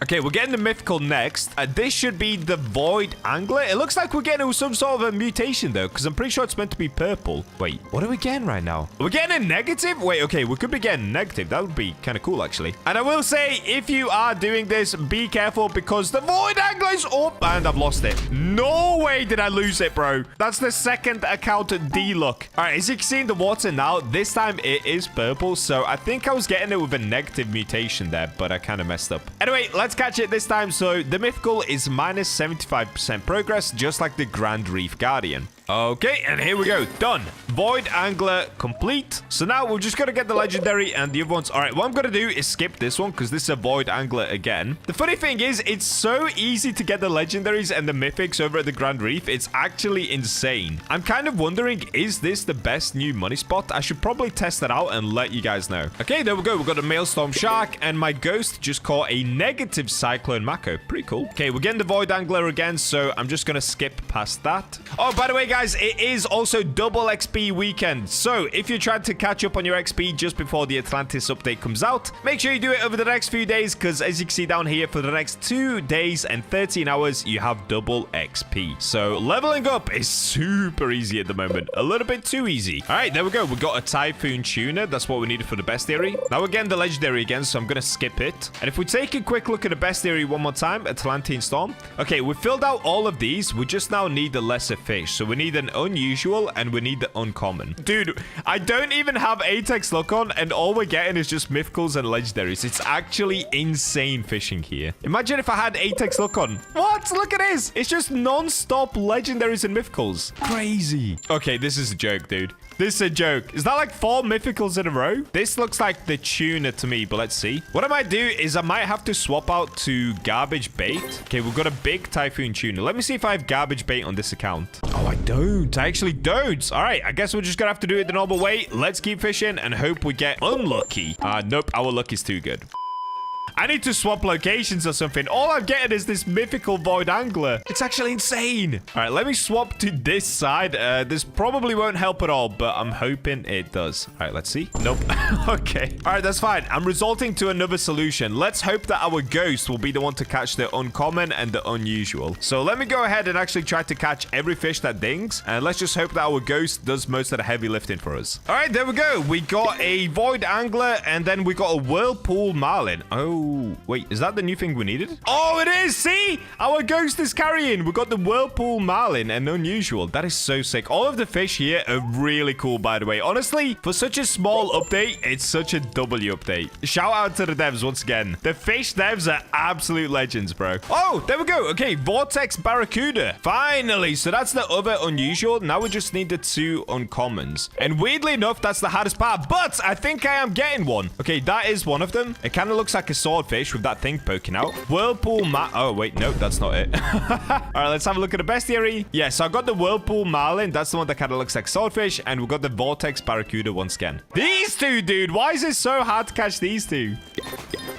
Okay, we're getting the mythical next. This should be the void angler. It looks like we're getting some sort of a mutation, though, because I'm pretty sure it's meant to be purple. Wait, what are we getting right now? Are we getting a negative? Wait, okay, we could be getting negative. That would be kind of cool, actually. And I will say, if you are doing this, be careful because the void angler is up. And I've lost it. No way did I lose it, bro. That's the second account D-look. All right, as you can see in the water now, this time it is purple. So I think I was getting it with a negative mutation there, but I kind of messed up. Anyway, let's catch it this time. So the mythical is minus 75% progress, just like the Grand Reef Guardian. Okay, and here we go. Done. Void Angler complete. So now we're just going to get the legendary and the other ones. All right, what I'm going to do is skip this one because this is a Void Angler again. The funny thing is, it's so easy to get the legendaries and the mythics over at the Grand Reef. It's actually insane. I'm kind of wondering, is this the best new money spot? I should probably test that out and let you guys know. Okay, there we go. We've got a Maelstrom Shark and my ghost just caught a negative Cyclone Mako. Pretty cool. Okay, we're getting the Void Angler again, so I'm just going to skip past that. Oh, by the way, guys, it is also double XP weekend. So if you're trying to catch up on your XP just before the Atlantis update comes out, make sure you do it over the next few days because as you can see down here, for the next 2 days and 13 hours, you have double XP. So leveling up is super easy at the moment. A little bit too easy. All right, there we go. We got a Typhoon Tuna. That's what we needed for the bestiary. Now we're getting the legendary again, so I'm going to skip it. And if we take a quick look at the bestiary one more time, Atlantean Storm. Okay, we filled out all of these. We just now need the lesser fish. So we need an unusual and we need the uncommon. Dude, I don't even have Apex look on and all we're getting is just mythicals and legendaries. It's actually insane fishing here. Imagine if I had Apex look on. What? Look at this. It's just non-stop legendaries and mythicals. Crazy. Okay, this is a joke, dude. This is a joke. Is that like 4 mythicals in a row? This looks like the tuna to me, but let's see. What I might do is I might have to swap out to garbage bait. Okay, we've got a big Typhoon Tuna. Let me see if I have garbage bait on this account. Oh, I don't. I actually don't. All right, I guess we're just gonna have to do it the normal way. Let's keep fishing and hope we get unlucky. Nope, our luck is too good. I need to swap locations or something. All I'm getting is this mythical Void Angler. It's actually insane. All right, let me swap to this side. This probably won't help at all, but I'm hoping it does. All right, let's see. Nope. Okay. All right, that's fine. I'm resorting to another solution. Let's hope that our ghost will be the one to catch the uncommon and the unusual. So let me go ahead and actually try to catch every fish that dings. And let's just hope that our ghost does most of the heavy lifting for us. All right, there we go. We got a Void Angler and then we got a Whirlpool Marlin. Oh, wait, is that the new thing we needed? Oh, it is. See, our ghost is carrying. We got the Whirlpool Marlin and unusual. That is so sick. All of the fish here are really cool, by the way. Honestly, for such a small update, it's such a W update. Shout out to the devs once again. The fish devs are absolute legends, bro. Oh, there we go. Okay, Vortex Barracuda. Finally. So that's the other unusual. Now we just need the 2 uncommons. And weirdly enough, that's the hardest part. But I think I am getting one. Okay, that is one of them. It kind of looks like a swordfish with that thing poking out. Whirlpool Oh, wait, no, that's not it. All right, let's have a look at the bestiary. Yeah, so I got the Whirlpool Marlin. That's the one that kind of looks like swordfish. And we've got the Vortex Barracuda once again. These 2, dude. Why is it so hard to catch these 2?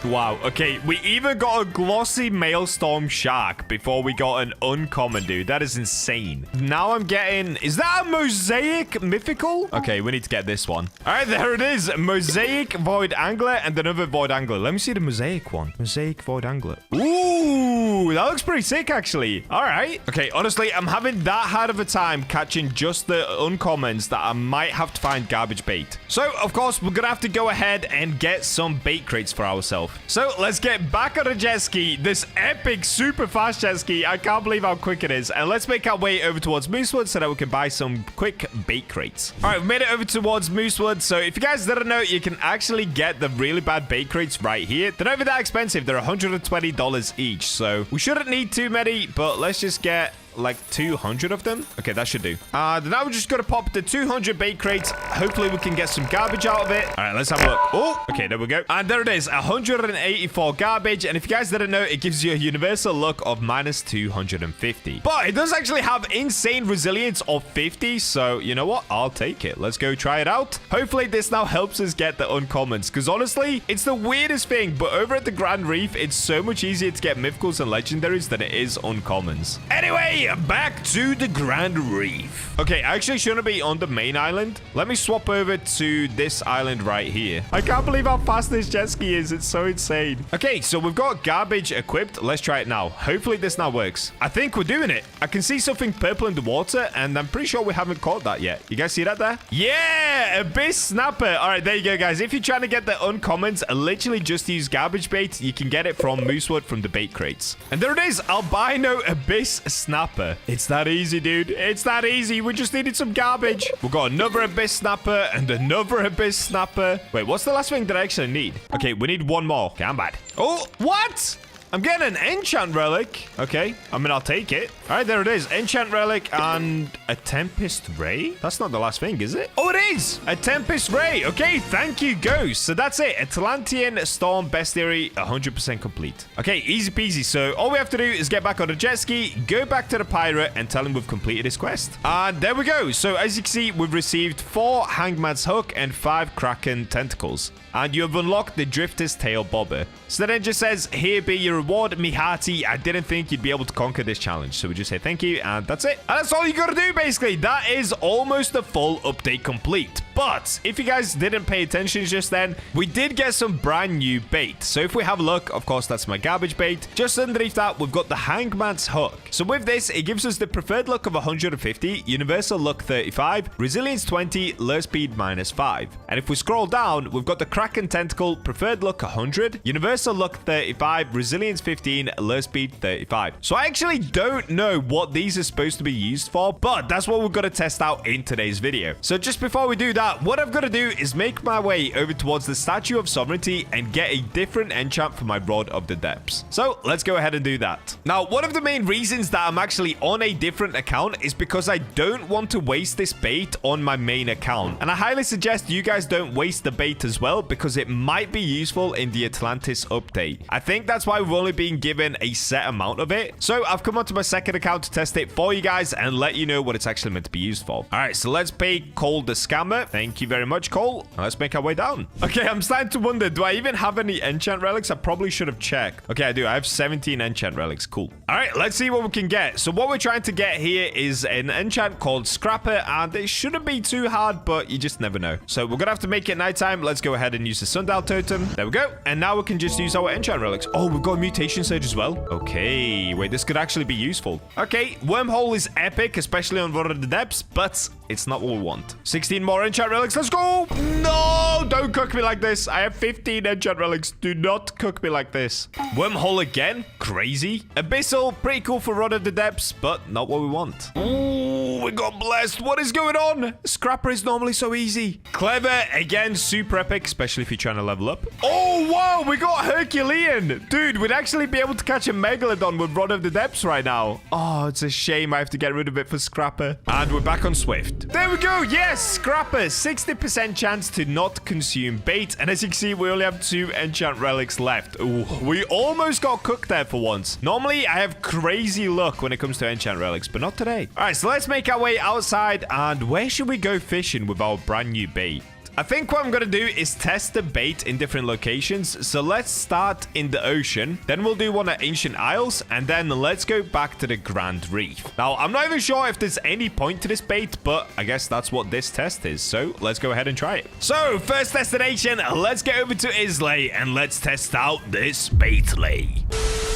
Wow. Okay, we even got a glossy Maelstrom Shark before we got an uncommon, dude. That is insane. Now I'm getting... Is that a Mosaic Mythical? Okay, we need to get this one. All right, there it is. Mosaic Void Angler and another Void Angler. Let me see the Mosaic one. Mosaic Void Angler. Ooh, that looks pretty sick, actually. All right. Okay, honestly, I'm having that hard of a time catching just the uncommons that I might have to find garbage bait. So, of course, we're going to have to go ahead and get some bait crates for ourselves. So, let's get back on a jet ski. This epic, super fast jet ski. I can't believe how quick it is. And let's make our way over towards Moosewood so that we can buy some quick bait crates. All right, we've made it over towards Moosewood. So, if you guys didn't know, you can actually get the really bad bait crates right here. They're not even that expensive. They're $120 each. So, we shouldn't need too many, but let's just get like 200 of them. Okay, that should do. Now we're just gonna pop the 200 bait crates. Hopefully we can get some garbage out of it. All right, let's have a look. Oh, okay, there we go. And there it is, 184 garbage. And if you guys didn't know, it gives you a universal luck of minus 250. But it does actually have insane resilience of 50. So you know what? I'll take it. Let's go try it out. Hopefully this now helps us get the uncommons, because honestly, it's the weirdest thing, but over at the Grand Reef, it's so much easier to get mythicals and legendaries than it is uncommons. Anyway, Okay, back to the Grand Reef. Okay, I actually shouldn't be on the main island. Let me swap over to this island right here. I can't believe how fast this jet ski is. It's so insane. Okay, so we've got garbage equipped. Let's try it now. Hopefully this now works. I think we're doing it. I can see something purple in the water, and I'm pretty sure we haven't caught that yet. You guys see that there? Yeah, Abyss Snapper. All right, there you go, guys. If you're trying to get the uncommons, literally just use garbage bait. You can get it from Moosewood from the bait crates. And there it is, Albino Abyss Snapper. It's that easy, dude. It's that easy. We just needed some garbage. We've got another Abyss Snapper and another Abyss Snapper. Wait, what's the last thing that I actually need? Okay, we need one more. Okay, I'm bad. Oh, what? I'm getting an enchant relic. Okay, I mean, I'll take it. All right, there it is. Enchant relic and a Tempest Ray. That's not the last thing, is it? Oh, it is. A Tempest Ray. Okay, thank you, Ghost. So that's it. Atlantean Storm Bestiary, 100% complete. Okay, easy peasy. So all we have to do is get back on the jet ski, go back to the pirate, and tell him we've completed his quest. And there we go. So as you can see, we've received 4 Hangman's Hook and 5 Kraken Tentacles. And you have unlocked the Drifter's Tail Bobber. So then it just says, here be your reward, me hearty. I didn't think you'd be able to conquer this challenge. So we just say thank you, and that's it. And that's all you gotta do, basically. That is almost the full update complete. But if you guys didn't pay attention just then, we did get some brand new bait. So if we have a look, of course, that's my garbage bait. Just underneath that, we've got the Hangman's Hook. So with this, it gives us the preferred luck of 150, universal luck 35, resilience 20, lure speed -5. And if we scroll down, we've got the Kraken Tentacle, preferred luck 100, universal luck 35, resilience 15, lure speed 35. So I actually don't know what these are supposed to be used for, but that's what we're going to test out in today's video. So just before we do that, what I've got to do is make my way over towards the Statue of Sovereignty and get a different enchant for my Rod of the Depths. So let's go ahead and do that. Now, one of the main reasons that I'm actually on a different account is because I don't want to waste this bait on my main account. And I highly suggest you guys don't waste the bait as well, because it might be useful in the Atlantis update. I think that's why we've only been given a set amount of it. So I've come onto my second account to test it for you guys and let you know what it's actually meant to be used for. All right, so let's pay Cole the Scammer. Thank you very much, Cole. And let's make our way down. Okay, I'm starting to wonder, do I even have any enchant relics? I probably should have checked. Okay, I do. I have 17 enchant relics. Cool. All right, let's see what we can get. So what we're trying to get here is an enchant called Scrapper, and it shouldn't be too hard, but you just never know. So we're gonna have to make it nighttime. Let's go ahead and use the Sundial Totem. There we go. And now we can just use our enchant relics. Oh, we've got a mutation surge as well. Okay, wait, this could actually be useful. Okay, Wormhole is epic, especially on Rod of the Depths, but it's not what we want. 16 more enchant relics. Let's go. No, don't cook me like this. I have 15 enchant relics. Do not cook me like this. Wormhole again. Crazy. Abyssal, pretty cool for Rod of the Depths, but not what we want. Ooh, we got blessed. What is going on? Scrapper is normally so easy. Clever, again, super epic, especially if you're trying to level up. Oh, wow, we got Herculean. Dude, we'd actually be able to catch a Megalodon with Rod of the Depths right now. Oh, it's a shame I have to get rid of it for Scrapper. And we're back on Swift. There we go. Yes, Scrapper. 60% chance to not consume bait. And as you can see, we only have 2 enchant relics left. Ooh, we almost got cooked there for once. Normally, I have crazy luck when it comes to enchant relics, but not today. All right, so let's make our way outside. And where should we go fishing with our brand new bait? I think what I'm going to do is test the bait in different locations. So let's start in the ocean. Then we'll do one at Ancient Isles. And then let's go back to the Grand Reef. Now, I'm not even sure if there's any point to this bait, but I guess that's what this test is. So let's go ahead and try it. So first destination, let's get over to Islay and let's test out this bait lay.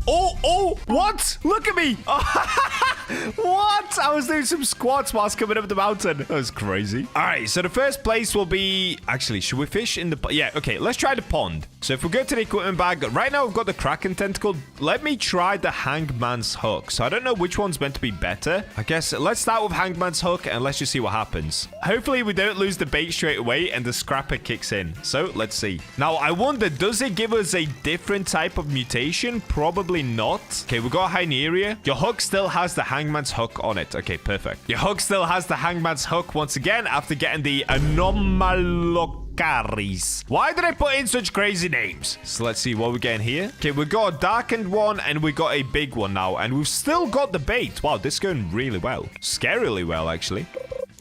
Oh, what? Look at me. What? I was doing some squats whilst coming up the mountain. That was crazy. All right, so the first place will be... Actually, should we fish in the... Yeah, okay, let's try the pond. So if we go to the equipment bag, right now we've got the Kraken Tentacle. Let me try the Hangman's Hook. So I don't know which one's meant to be better. I guess let's start with Hangman's Hook and let's just see what happens. Hopefully we don't lose the bait straight away and the Scrapper kicks in. So let's see. Now, I wonder, does it give us a different type of mutation? Probably not. Okay, we got Hyneria. Your hook still has the Hangman's Hook on it. Okay, perfect. Your hook still has the Hangman's Hook once again after getting the Anomalocaris. Why did I put in such crazy names? So let's see what we're getting here. Okay, we got a darkened one and we got a big one now. And we've still got the bait. Wow, this is going really well. Scarily well, actually.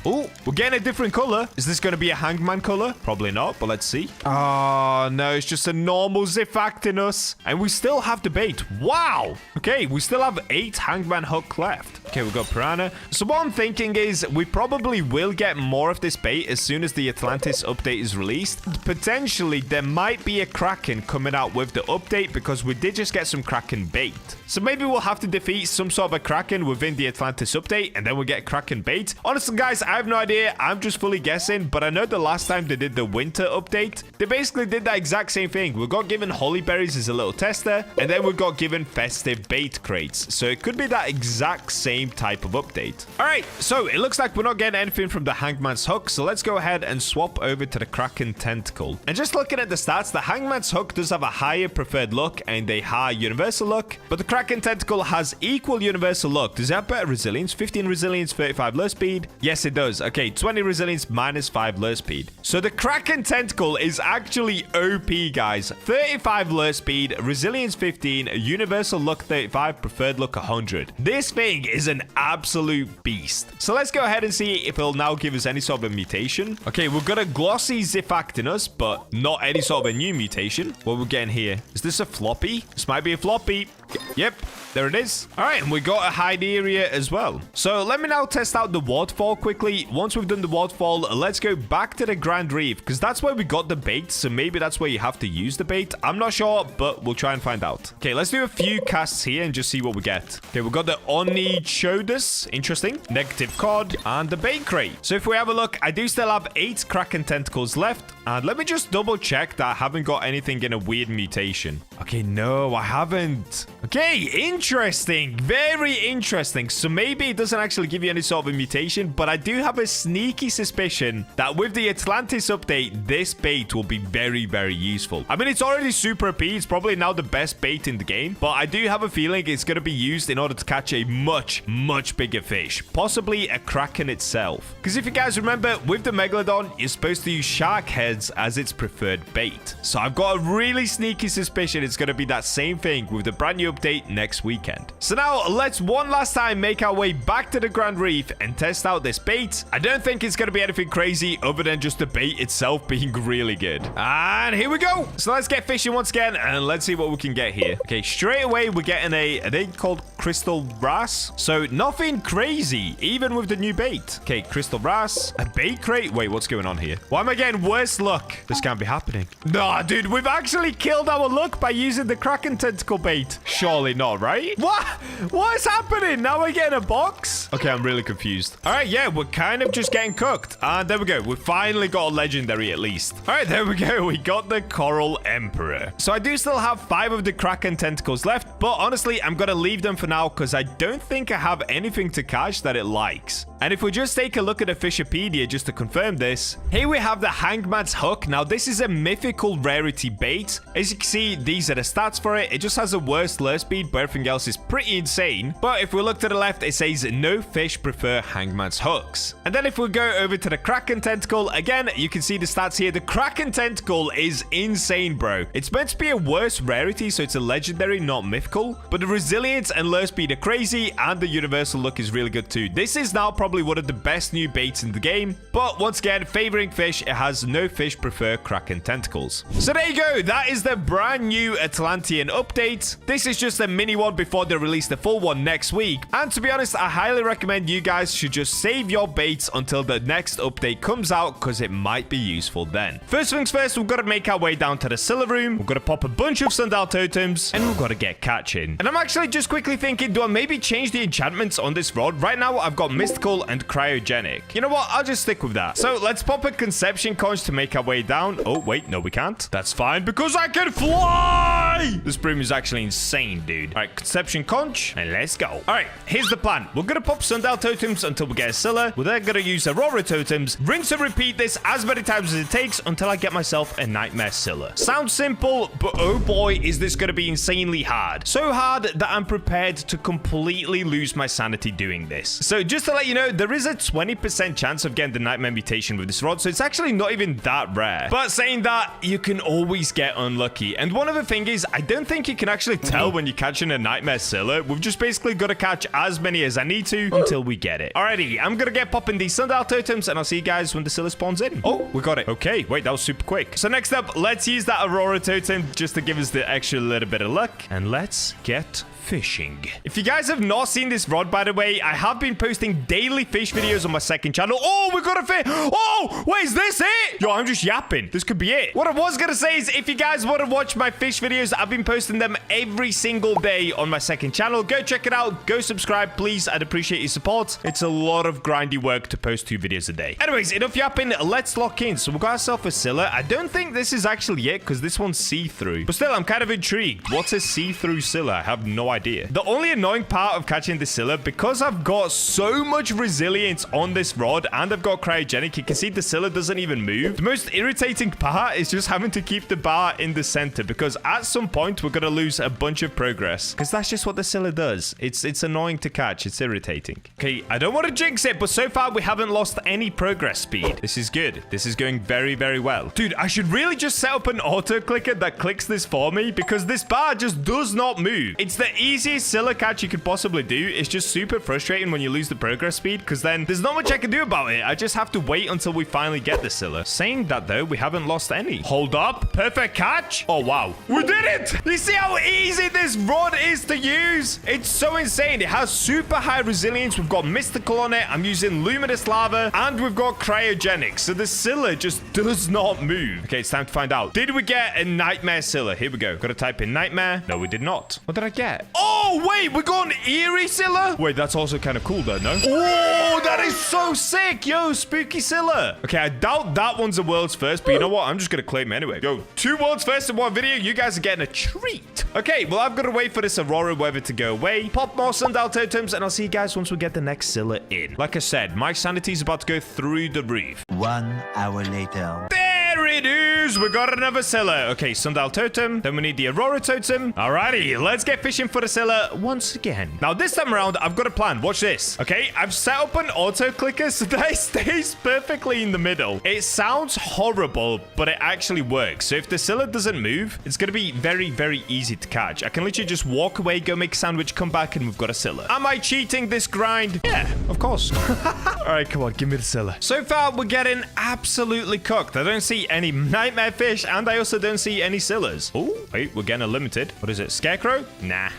Oh, we're getting a different color. Is this going to be a hangman color? Probably not, but let's see. Oh, no, it's just a normal Zifactinus. And we still have the bait. Wow. Okay, we still have 8 hangman hook left. Okay, we've got piranha. So what I'm thinking is we probably will get more of this bait as soon as the Atlantis update is released. Potentially, there might be a kraken coming out with the update because we did just get some kraken bait. So maybe we'll have to defeat some sort of a kraken within the Atlantis update and then we'll get kraken bait. Honestly, guys, I have no idea. I'm just fully guessing, but I know the last time they did the winter update, they basically did that exact same thing. We got given holly berries as a little tester, and then we got given festive bait crates. So it could be that exact same type of update. All right, so it looks like we're not getting anything from the hangman's hook, so let's go ahead and swap over to the kraken tentacle. And just looking at the stats, the hangman's hook does have a higher preferred look and a high universal look, but the kraken tentacle has equal universal look. Does it have better resilience? 15 resilience, 35 lure speed? Yes, it does. Okay, 20 resilience, -5 lure speed. So the kraken tentacle is actually OP, guys. 35 lure speed, resilience 15, universal look 35, preferred look 100. This thing is an absolute beast. So let's go ahead and see if it'll now give us any sort of a mutation. Okay, we've got a glossy Zifactinus, but not any sort of a new mutation. What we're getting here? Is this a floppy? This might be a floppy. Yep, there it is. All right, and we got a hide area as well. So let me now test out the waterfall quickly. Once we've done the waterfall, let's go back to the Grand Reef because that's where we got the bait. So maybe that's where you have to use the bait. I'm not sure, but we'll try and find out. Okay, let's do a few casts here and just see what we get. Okay, we've got the Onichodus. Interesting. Negative cod and the bait crate. So if we have a look, I do still have 8 kraken tentacles left. And let me just double check that I haven't got anything in a weird mutation. Okay, no, I haven't. Okay, interesting. Very interesting. So maybe it doesn't actually give you any sort of a mutation, but I do have a sneaky suspicion that with the Atlantis update, this bait will be very, very useful. I mean, it's already super OP. It's probably now the best bait in the game, but I do have a feeling it's going to be used in order to catch a much, much bigger fish, possibly a kraken itself. Because if you guys remember, with the Megalodon, you're supposed to use shark heads as its preferred bait. So I've got a really sneaky suspicion it's going to be that same thing with the brand new update next weekend. So now let's one last time make our way back to the Grand Reef and test out this bait. I don't think it's going to be anything crazy other than just the bait itself being really good. And here we go. So let's get fishing once again and let's see what we can get here. Okay, straight away we're getting are they called crystal brass? So nothing crazy, even with the new bait. Okay, crystal brass, a bait crate. Wait, what's going on here? Why am I getting worse luck? This can't be happening. Nah, dude, we've actually killed our luck by using the kraken tentacle bait. Surely not, right? What is happening? Now we're getting a box? Okay, I'm really confused. All right, yeah, we're kind of just getting cooked. And there we go. We finally got a legendary at least. All right, there we go. We got the Coral Emperor. So I do still have 5 of the kraken tentacles left, but honestly, I'm going to leave them for now because I don't think I have anything to catch that it likes. And if we just take a look at the Fishopedia just to confirm this, here we have the Hangman's Hook. Now, this is a mythical rarity bait. As you can see, these are the stats for it. It just has a worse lure speed, but everything else is pretty insane. But if we look to the left, it says no fish prefer Hangman's Hooks. And then if we go over to the Kraken Tentacle, again, you can see the stats here. The Kraken Tentacle is insane, bro. It's meant to be a worse rarity, so it's a legendary, not mythical. But the resilience and lure speed are crazy, and the universal look is really good too. This is now probably one of the best new baits in the game. But once again, favoring fish, it has no fish prefer Kraken Tentacles. So there you go. That is the brand new Atlantean update. This is just a mini one before they release the full one next week. And to be honest, I highly recommend you guys should just save your baits until the next update comes out because it might be useful then. First things first, we've got to make our way down to the cellar room. We've got to pop a bunch of sundial totems and we've got to get catching. And I'm actually just quickly thinking, do I maybe change the enchantments on this rod? Right now, I've got mystical and cryogenic. You know what? I'll just stick with that. So let's pop a conception conch to make our way down. Oh, wait, no, we can't. That's fine because I can fly. This broom is actually insane, dude. All right, conception conch, and let's go. All right, here's the plan. We're going to pop sundial totems until we get a Scylla. We're then going to use Aurora totems, rinse and repeat this as many times as it takes until I get myself a nightmare Scylla. Sounds simple, but oh boy, is this going to be insanely hard. So hard that I'm prepared to completely lose my sanity doing this. So just to let you know, there is a 20% chance of getting the nightmare mutation with this rod, so it's actually not even that rare. But saying that, you can always get unlucky. And one other thing is, I don't think you can actually tell when you're catching a nightmare Scylla. We've just basically got to catch as many as I need to until we get it. Alrighty, I'm going to get popping these sundial totems, and I'll see you guys when the Scylla spawns in. Oh, we got it. Okay, wait, that was super quick. So next up, let's use that Aurora totem just to give us the extra little bit of luck. And let's get fishing. If you guys have not seen this rod, by the way, I have been posting daily fish videos on my second channel. Oh, we got a fish. Oh, wait, is this it? Yo, I'm just yapping. This could be it. What I was gonna say is, if you guys want to watch my fish videos, I've been posting them every single day on my second channel. Go check it out. Go subscribe, please. I'd appreciate your support. It's a lot of grindy work to post 2 videos a day. Anyways, enough yapping. Let's lock in. So we got ourselves a Scylla. I don't think this is actually it, because this one's see-through. But still, I'm kind of intrigued. What's a see-through Scylla? I have no idea. The only annoying part of catching the Scylla, because I've got so much resilience on this rod and I've got cryogenic, you can see the Scylla doesn't even move. The most irritating part is just having to keep the bar in the center, because at some point we're going to lose a bunch of progress, because that's just what the Scylla does. It's annoying to catch. It's irritating. Okay, I don't want to jinx it, but so far we haven't lost any progress speed. This is good. This is going very, very well. Dude, I should really just set up an auto clicker that clicks this for me, because this bar just does not move. It's the easiest Scylla catch you could possibly do. It's just super frustrating when you lose the progress speed, because then there's not much I can do about it. I just have to wait until we finally get the Scylla. Saying that though, we haven't lost any. Hold up. Perfect catch. Oh, wow. We did it. You see how easy this rod is to use? It's so insane. It has super high resilience. We've got mystical on it. I'm using luminous lava, and we've got cryogenic. So the Scylla just does not move. Okay, it's time to find out. Did we get a nightmare Scylla? Here we go. Gotta type in nightmare. No, we did not. What did I get? Oh, wait. We got an eerie Scylla? Wait, that's also kind of cool though, no? Oh, that is so sick. Yo, spooky Scylla. Okay, I doubt that one's a world's first, but you know what? I'm just gonna claim it anyway. Yo, 2 world's first in one video. You guys are getting a treat. Okay, well, I've got to wait for this Aurora weather to go away. Pop more sundial totems, and I'll see you guys once we get the next Scylla in. Like I said, my sanity's about to go through the roof. 1 hour later. There it is. We got another Scylla. Okay, sundial totem. Then we need the Aurora totem. Alrighty, let's get fishing for the Scylla once again. Now, this time around, I've got a plan. Watch this. Okay, I've set up an auto clicker so that it stays perfectly in the middle. It sounds horrible, but it actually works. So if the Scylla doesn't move, it's going to be very, very easy to catch. I can literally just walk away, go make a sandwich, come back, and we've got a Scylla. Am I cheating this grind? Yeah, of course. All right, come on, give me the Scylla. So far, we're getting absolutely cooked. I don't see any nightmare fish, and I also don't see any Scyllas. Oh, wait, we're getting a limited. What is it? Scarecrow? Nah.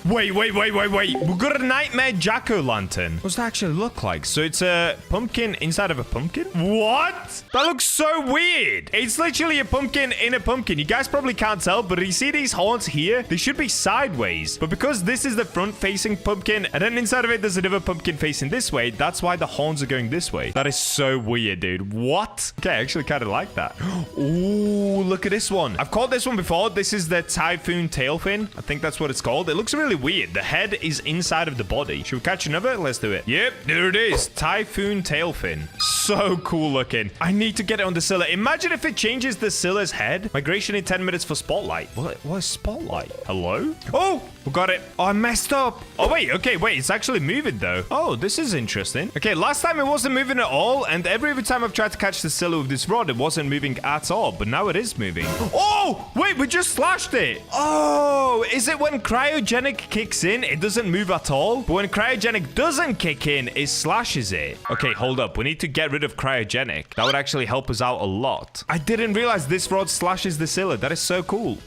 Wait. We've got a nightmare jack-o'-lantern. What does that actually look like? So it's a pumpkin inside of a pumpkin? What? That looks so weird. It's literally a pumpkin in a pumpkin. You guys probably can't tell, but you see these horns here? They should be sideways. But because this is the front-facing pumpkin, and then inside of it, there's another pumpkin facing this way, that's why the horns are going this way. That is so weird, dude. What? Okay, I actually kind of like that. Ooh, look at this one. I've caught this one before. This is the typhoon tail fin. I think that's what it's called. It looks really weird. The head is inside of the body. Should we catch another? Let's do it. Yep, there it is. Typhoon tail fin. So cool looking. I need to get it on the Scylla. Imagine if it changes the Scylla's head. Migration in 10 minutes for spotlight. What is spotlight? Hello? Oh, we got it. Oh, I messed up. Oh, wait. Okay, wait. It's actually moving, though. Oh, this is interesting. Okay, last time it wasn't moving at all, and every time I've tried to catch the Scylla with this rod, it wasn't moving at all, but now it is moving. Oh, wait, we just slashed it. Oh, is it when cryogenic kicks in, it doesn't move at all? But when cryogenic doesn't kick in, it slashes it. Okay, hold up. We need to get rid of cryogenic. That would actually help us out a lot. I didn't realize this rod slashes the Scylla. That is so cool.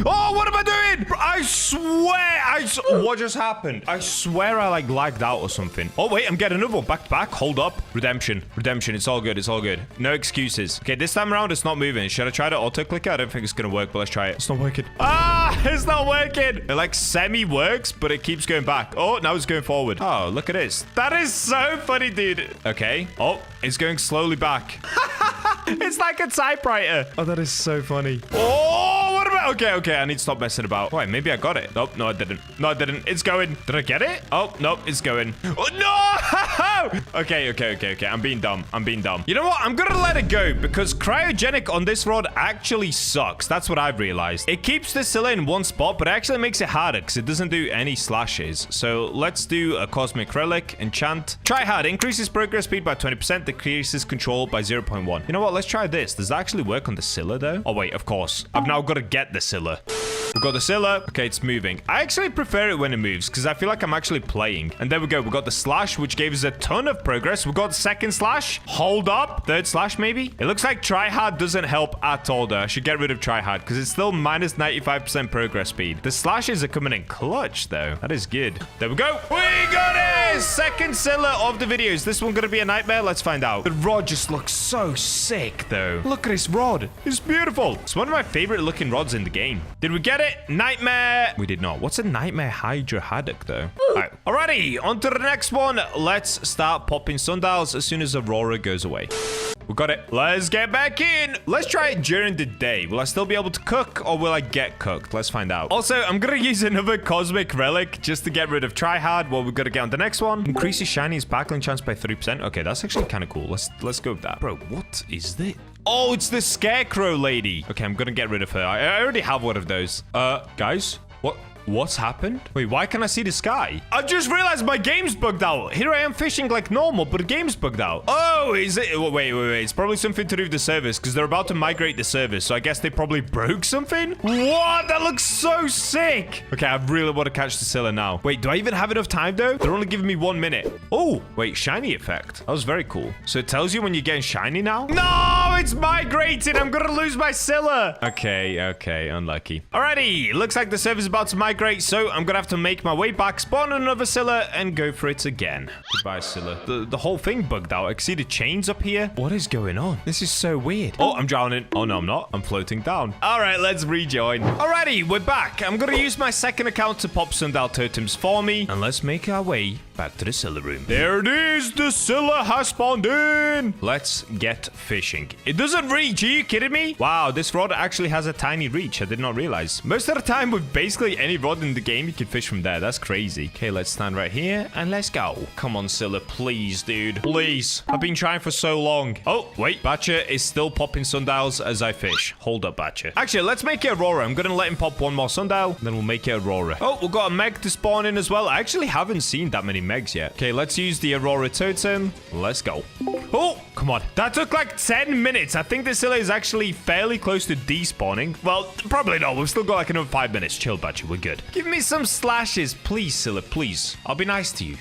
Oh, what am I doing? I swear, what just happened? I swear I like lagged out or something. Oh, wait, I'm getting another one. Back. Hold up. Redemption. It's all good. It's all good. No excuses. Okay, this time around, it's not moving. Should I try to auto clicker? I don't think it's going to work, but let's try it. It's not working. Ah, it's not working. It like semi-works, but it keeps going back. Oh, now it's going forward. Oh, look at this. That is so funny, dude. Okay. Oh, it's going slowly back. It's like a typewriter. Oh, that is so funny. Oh, what about... Okay, I need to stop messing about. Wait, maybe I got it. Nope, no, I didn't. It's going. Did I get it? Oh, nope, it's going. Oh, no! Okay. I'm being dumb. You know what? I'm gonna let it go because cryogenic on this rod actually sucks. That's what I've realized. It keeps the Scylla in one spot, but it actually makes it harder because it doesn't do any slashes. So let's do a cosmic relic, enchant. Try hard. Increases progress speed by 20%. Decreases control by 0.1. You know what? Let's try this. Does that actually work on the Scylla though? Oh, wait, of course. I've now got to get the Scylla. We've got the Scylla. Okay, it's moving. I actually prefer it when it moves because I feel like I'm actually playing. And there we go. We got the slash, which gave us a ton of progress. We got second slash. Hold up. Third slash, maybe. It looks like tryhard doesn't help at all, though. I should get rid of tryhard because it's still minus 95% progress speed. The slashes are coming in clutch, though. That is good. There we go. We got it. Second Scylla of the video. Is this one going to be a nightmare? Let's find out. The rod just looks so sick, though. Look at this rod. It's beautiful. It's one of my favorite looking rods in the game. Did we get it? Nightmare. We did not. What's a nightmare hydra haddock, though? All right. Alrighty. On to the next one. Let's start popping sundials as soon as Aurora goes away. We got it. Let's get back in. Let's try it during the day. Will I still be able to cook or will I get cooked? Let's find out. Also, I'm going to use another cosmic relic just to get rid of tryhard. Well, we've got to get on the next one. Increases shiny sparkling chance by 3%. Okay, that's actually kind of cool. Let's go with that. Bro, what is this? Oh, it's the scarecrow lady. Okay, I'm going to get rid of her. I already have one of those. Guys, what's happened? Wait, why can't I see the sky? I've just realized my game's bugged out. Here I am fishing like normal, but the game's bugged out. Oh, is it? Wait. It's probably something to do with the service because they're about to migrate the service. So I guess they probably broke something. What? That looks so sick. Okay, I really want to catch the Scylla now. Wait, do I even have enough time though? They're only giving me 1 minute. Oh, wait, shiny effect. That was very cool. So it tells you when you're getting shiny now? No, it's migrated. I'm going to lose my Scylla. Okay, unlucky. Alrighty, looks like the server's about to migrate. So I'm gonna have to make my way back, spawn another Scylla, and go for it again. Goodbye, Scylla. The whole thing bugged out. I can see the chains up here. What is going on? This is so weird. Oh, I'm drowning. Oh, no, I'm not. I'm floating down. All right, let's rejoin. Alrighty, we're back. I'm gonna use my second account to pop sundial totems for me, and let's make our way back to the Scylla room. There it is. The Scylla has spawned in. Let's get fishing. It doesn't reach. Are you kidding me? Wow, this rod actually has a tiny reach. I did not realize. Most of the time with basically any rod in the game, you can fish from there. That's crazy. Okay, let's stand right here and let's go. Come on, Scylla, please, dude. Please. I've been trying for so long. Oh, wait. Bacha is still popping sundials as I fish. Hold up, Bacha. Actually, let's make it Aurora. I'm gonna let him pop one more sundial, then we'll make it Aurora. Oh, we've got a Meg to spawn in as well. I actually haven't seen that many Megs yet. Okay, let's use the Aurora totem. Let's go. Oh, come on. That took like 10 minutes. I think the Scylla is actually fairly close to despawning. Well, probably not. We've still got like another 5 minutes. Chill, Bacha. We're good. Give me some slashes, please, Scylla, please. I'll be nice to you.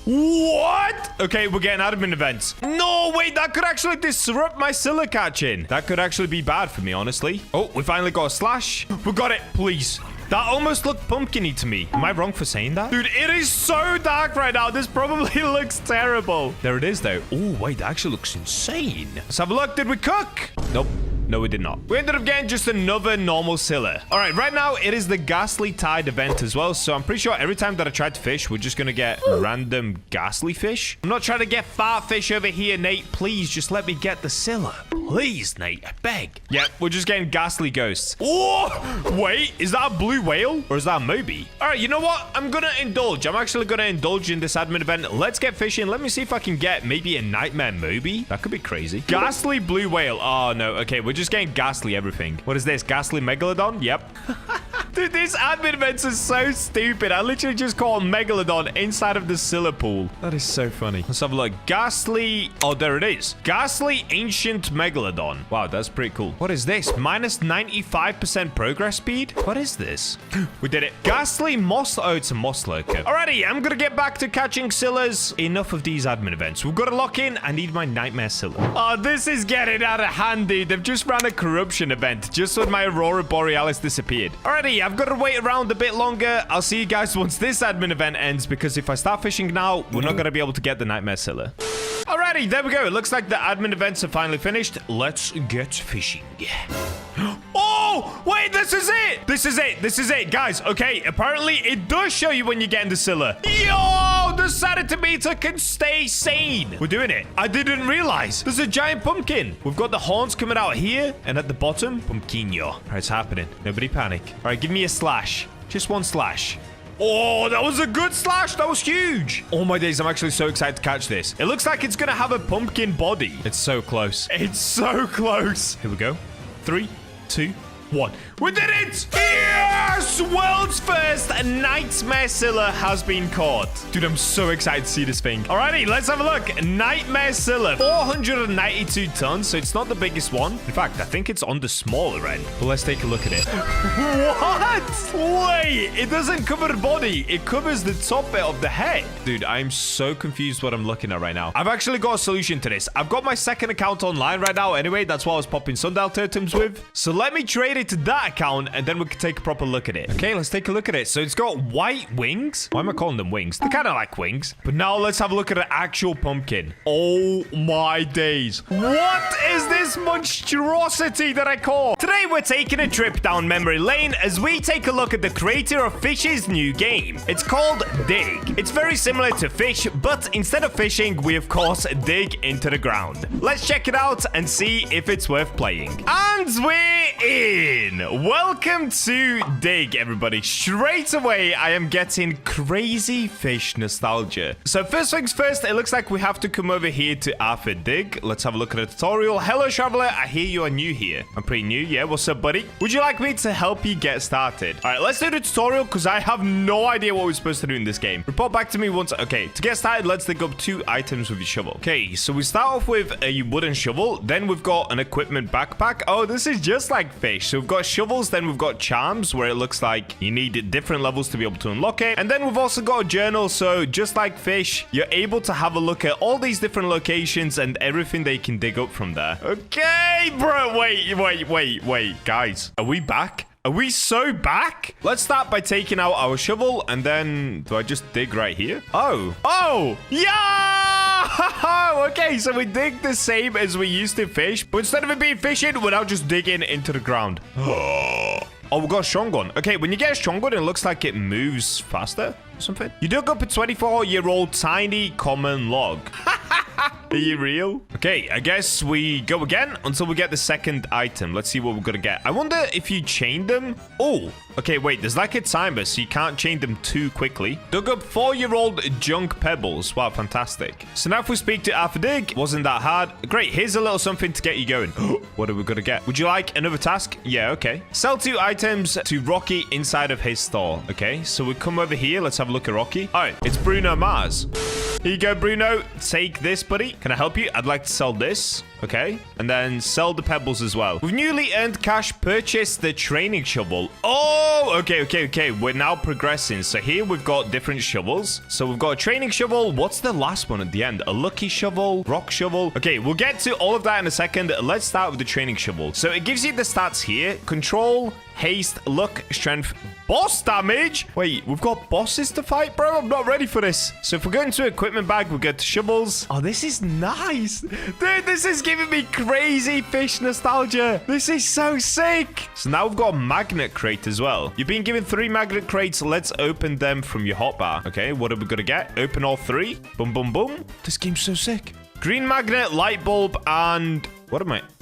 What? Okay, we're getting admin events. No, wait, that could actually disrupt my Scylla catching. That could actually be bad for me, honestly. Oh, we finally got a slash. We got it, please. That almost looked pumpkin-y to me. Am I wrong for saying that? Dude, it is so dark right now. This probably looks terrible. There it is, though. Oh, wait, that actually looks insane. Let's have a look. Did we cook? Nope. No, we did not. We ended up getting just another normal Scylla. All right, right now, it is the Ghastly Tide event as well. So I'm pretty sure every time that I try to fish, we're just going to get random ghastly fish. I'm not trying to get fart fish over here, Nate. Please, just let me get the Scylla. Please, Nate, I beg. Yeah, we're just getting ghastly ghosts. Oh, wait, is that a blue whale or is that a Moby? All right, you know what? I'm going to indulge. I'm actually going to indulge in this admin event. Let's get fishing. Let me see if I can get maybe a nightmare Moby. That could be crazy. Ghastly blue whale. Oh, no. Okay, we're just getting ghastly everything. What is this? Ghastly megalodon? Yep. Dude, this admin events is so stupid. I literally just caught a megalodon inside of the Scylla pool. That is so funny. Let's have a look. Ghastly. Oh, there it is. Ghastly ancient megalodon. Wow, that's pretty cool. What is this? Minus 95% progress speed? What is this? We did it. Ghastly moss. Oh, it's a moss lurker. Alrighty, I'm gonna get back to catching Scyllas. Enough of these admin events. We've got to lock in. I need my nightmare Scylla. Oh, this is getting out of hand, dude. They've just ran a corruption event just when my Aurora Borealis disappeared. Alrighty, I've got to wait around a bit longer. I'll see you guys once this admin event ends, because if I start fishing now, we're not going to be able to get the nightmare Scylla. Alrighty, there we go. It looks like the admin events are finally finished. Let's get fishing. Oh, wait, this is it. This is it. This is it, guys. Okay, apparently it does show you when you're getting the Scylla. Yo, the centimeter can stay sane. We're doing it. I didn't realize. There's a giant pumpkin. We've got the horns coming out here, and at the bottom, pumpkinio. All right, it's happening. Nobody panic. All right, give me a slash. Just one slash. Oh, that was a good slash. That was huge. Oh my days, I'm actually so excited to catch this. It looks like it's going to have a pumpkin body. It's so close. It's so close. Here we go. 3, 2, 1. We did it! Yes! Yes! World's first nightmare Scylla has been caught. Dude, I'm so excited to see this thing. Alrighty, let's have a look. Nightmare Scylla, 492 tons, so it's not the biggest one. In fact, I think it's on the smaller end. But let's take a look at it. What? Wait, it doesn't cover the body. It covers the top bit of the head. Dude, I'm so confused what I'm looking at right now. I've actually got a solution to this. I've got my second account online right now anyway. That's what I was popping sundial totems with. So let me trade it to that account and then we can take a proper look at it. Okay, let's take a look at it. So it's got white wings. Why am I calling them wings? They're kind of like wings. But now let's have a look at an actual pumpkin. Oh my days. What is this monstrosity that I caught? Today we're taking a trip down memory lane as we take a look at the creator of Fisch's new game. It's called Dig. It's very similar to Fisch, but instead of fishing, we of course dig into the ground. Let's check it out and see if it's worth playing. And we're in. Welcome to Dig, everybody. Straight away, I am getting crazy fish nostalgia. So first things first, it looks like we have to come over here to Alpha Dig. Let's have a look at the tutorial. Hello, traveler. I hear you are new here. I'm pretty new. Yeah, what's up, buddy? Would you like me to help you get started? All right, let's do the tutorial because I have no idea what we're supposed to do in this game. Report back to me once. Okay, to get started, let's dig up 2 items with your shovel. Okay, so we start off with a wooden shovel. Then we've got an equipment backpack. Oh, this is just like Fish. So we've got shovels. Then we've got charms where it looks like you need different levels to be able to unlock it. And then we've also got a journal. So just like Fish, you're able to have a look at all these different locations and everything they can dig up from there. Okay, bro. Wait. Guys, are we back? Are we so back? Let's start by taking out our shovel and then do I just dig right here? Oh, yeah! Okay, so we dig the same as we used to fish, but instead of it being fishing, we're now just digging into the ground. Oh, we got a strong one. Okay, when you get a strong one, it looks like it moves faster or something. You dug up a 24-year-old tiny common log. Are you real? Okay, I guess we go again until we get the second item. Let's see what we're gonna get. I wonder if you chain them. Oh, okay, wait, there's like a timer, so you can't chain them too quickly. Dug up 4-year-old junk pebbles. Wow, fantastic. So now if we speak to Alpha Dig, wasn't that hard. Great, here's a little something to get you going. What are we gonna get? Would you like another task? Yeah, okay. Sell 2 items to Rocky inside of his store. Okay, so we come over here. Let's have a look at Rocky. All right, it's Bruno Mars. Here you go, Bruno. Take this, buddy. Can I help you? I'd like to sell this. Okay. And then sell the pebbles as well. We've newly earned cash. Purchase the training shovel. Oh, okay. We're now progressing. So here we've got different shovels. So we've got a training shovel. What's the last one at the end? A lucky shovel, rock shovel. Okay, we'll get to all of that in a second. Let's start with the training shovel. So it gives you the stats here. Control, haste, luck, strength, boss damage. Wait, we've got bosses to fight, bro? I'm not ready for this. So if we go into equipment bag, we'll get to shovels. Oh, this is nice. Dude, this is giving me crazy fish nostalgia. This is so sick. So now we've got a magnet crate as well. You've been given 3 magnet crates. Let's open them from your hotbar. Okay, what are we gonna get? Open all 3. Boom, boom, boom. This game's so sick. Green magnet, light bulb, and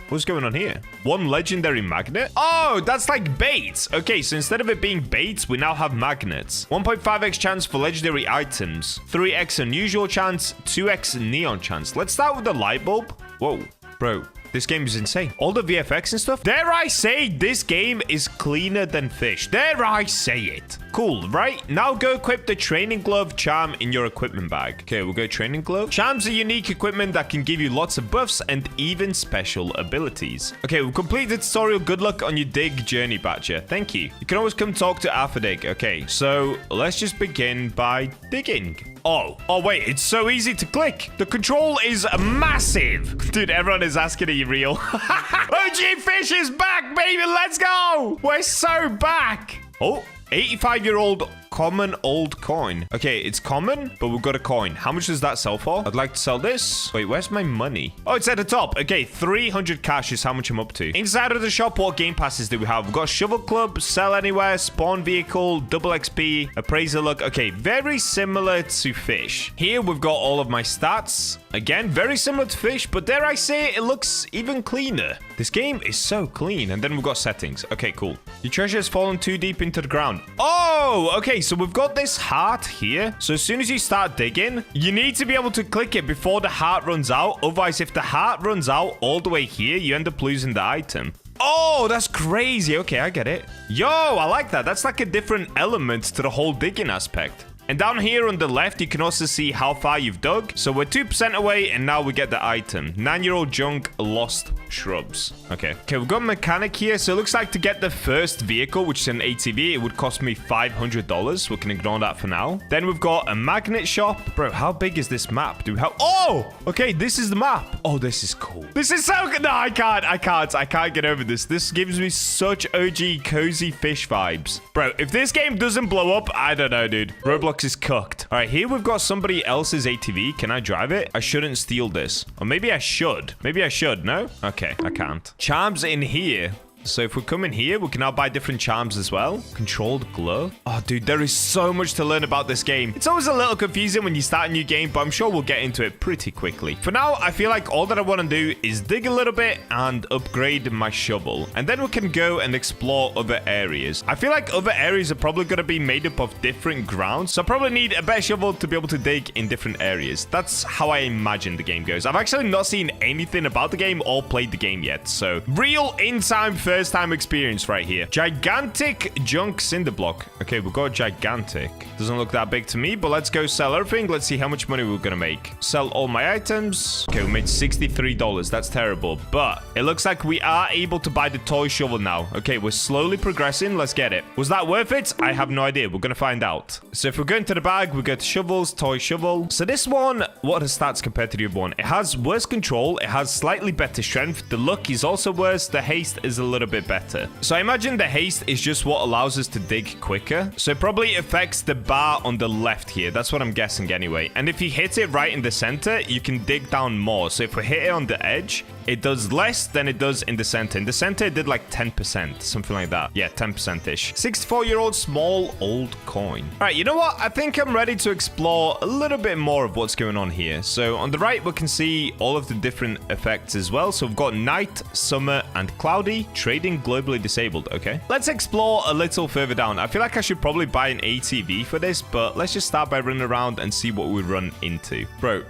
what's going on here? 1 legendary magnet? Oh, that's like baits. Okay, so instead of it being baits, we now have magnets. 1.5x chance for legendary items. 3x unusual chance. 2x neon chance. Let's start with the light bulb. Whoa, bro. This game is insane. All the VFX and stuff. Dare I say this game is cleaner than Fish. Dare I say it. Cool, right? Now go equip the training glove charm in your equipment bag. Okay, we'll go training glove. Charms are unique equipment that can give you lots of buffs and even special abilities. Okay, we've completed the tutorial. Good luck on your dig journey, Bacha. Thank you. You can always come talk to Alpha Dig. Okay, so let's just begin by digging. Oh, wait, it's so easy to click. The control is massive. Dude, everyone is asking, are you real? OG Fish is back, baby. Let's go. We're so back. Oh, 85-year-old common old coin. Okay, it's common, but we've got a coin. How much does that sell for? I'd like to sell this. Wait, where's my money? Oh, it's at the top. Okay, 300 cash is how much I'm up to. Inside of the shop, what game passes do we have? We've got Shovel Club, Sell Anywhere, Spawn Vehicle, Double XP, Appraiser Luck. Okay, very similar to Fish. Here, we've got all of my stats. Again, very similar to Fish, but dare I say, it looks even cleaner. This game is so clean. And then we've got settings. Okay, cool. Your treasure has fallen too deep into the ground. Oh, okay. So we've got this heart here. So as soon as you start digging, you need to be able to click it before the heart runs out. Otherwise, if the heart runs out all the way here, you end up losing the item. Oh, that's crazy. Okay, I get it. Yo, I like that. That's like a different element to the whole digging aspect. And down here on the left, you can also see how far you've dug. So we're 2% away, and now we get the item. 9-year-old junk, lost shrubs. Okay, we've got a mechanic here. So it looks like to get the first vehicle, which is an ATV, it would cost me $500. We can ignore that for now. Then we've got a magnet shop. Bro, how big is this map? Do we have... Oh, okay, this is the map. Oh, this is cool. This is so good. No, I can't get over this. This gives me such OG cozy fish vibes. Bro, if this game doesn't blow up, I don't know, dude. Roblox is cooked. All right, here we've got somebody else's ATV. Can I drive it? I shouldn't steal this. Or maybe I should. Maybe I should. No? Okay, I can't. Charms in here. So if we come in here, we can now buy different charms as well. Controlled glow. Oh, dude, there is so much to learn about this game. It's always a little confusing when you start a new game, but I'm sure we'll get into it pretty quickly. For now, I feel like all that I want to do is dig a little bit and upgrade my shovel. And then we can go and explore other areas. I feel like other areas are probably going to be made up of different grounds. So I probably need a better shovel to be able to dig in different areas. That's how I imagine the game goes. I've actually not seen anything about the game or played the game yet. So real in-time first time experience right here. Gigantic junk cinder block. Okay, we've got gigantic. Doesn't look that big to me, but let's go sell everything. Let's see how much money we're gonna make. Sell all my items. Okay, we made $63. That's terrible, but it looks like we are able to buy the toy shovel now. Okay, we're slowly progressing. Let's get it. Was that worth it? I have no idea. We're gonna find out. So if we go into the bag, we go to shovels, toy shovel. So this one, what are the stats compared to the other one? It has worse control. It has slightly better strength. The luck is also worse. The haste is a little bit better. So I imagine the haste is just what allows us to dig quicker. So it probably affects the bar on the left here. That's what I'm guessing anyway. And if you hit it right in the center, you can dig down more. So if we hit it on the edge, it does less than it does in the center. In the center, it did like 10%, something like that. Yeah, 10%-ish. 64-year-old small old coin. All right, you know what? I think I'm ready to explore a little bit more of what's going on here. So on the right, we can see all of the different effects as well. So we've got night, summer, and cloudy. Trading globally disabled. Okay. Let's explore a little further down. I feel like I should probably buy an ATV for this, but let's just start by running around and see what we run into. Bro.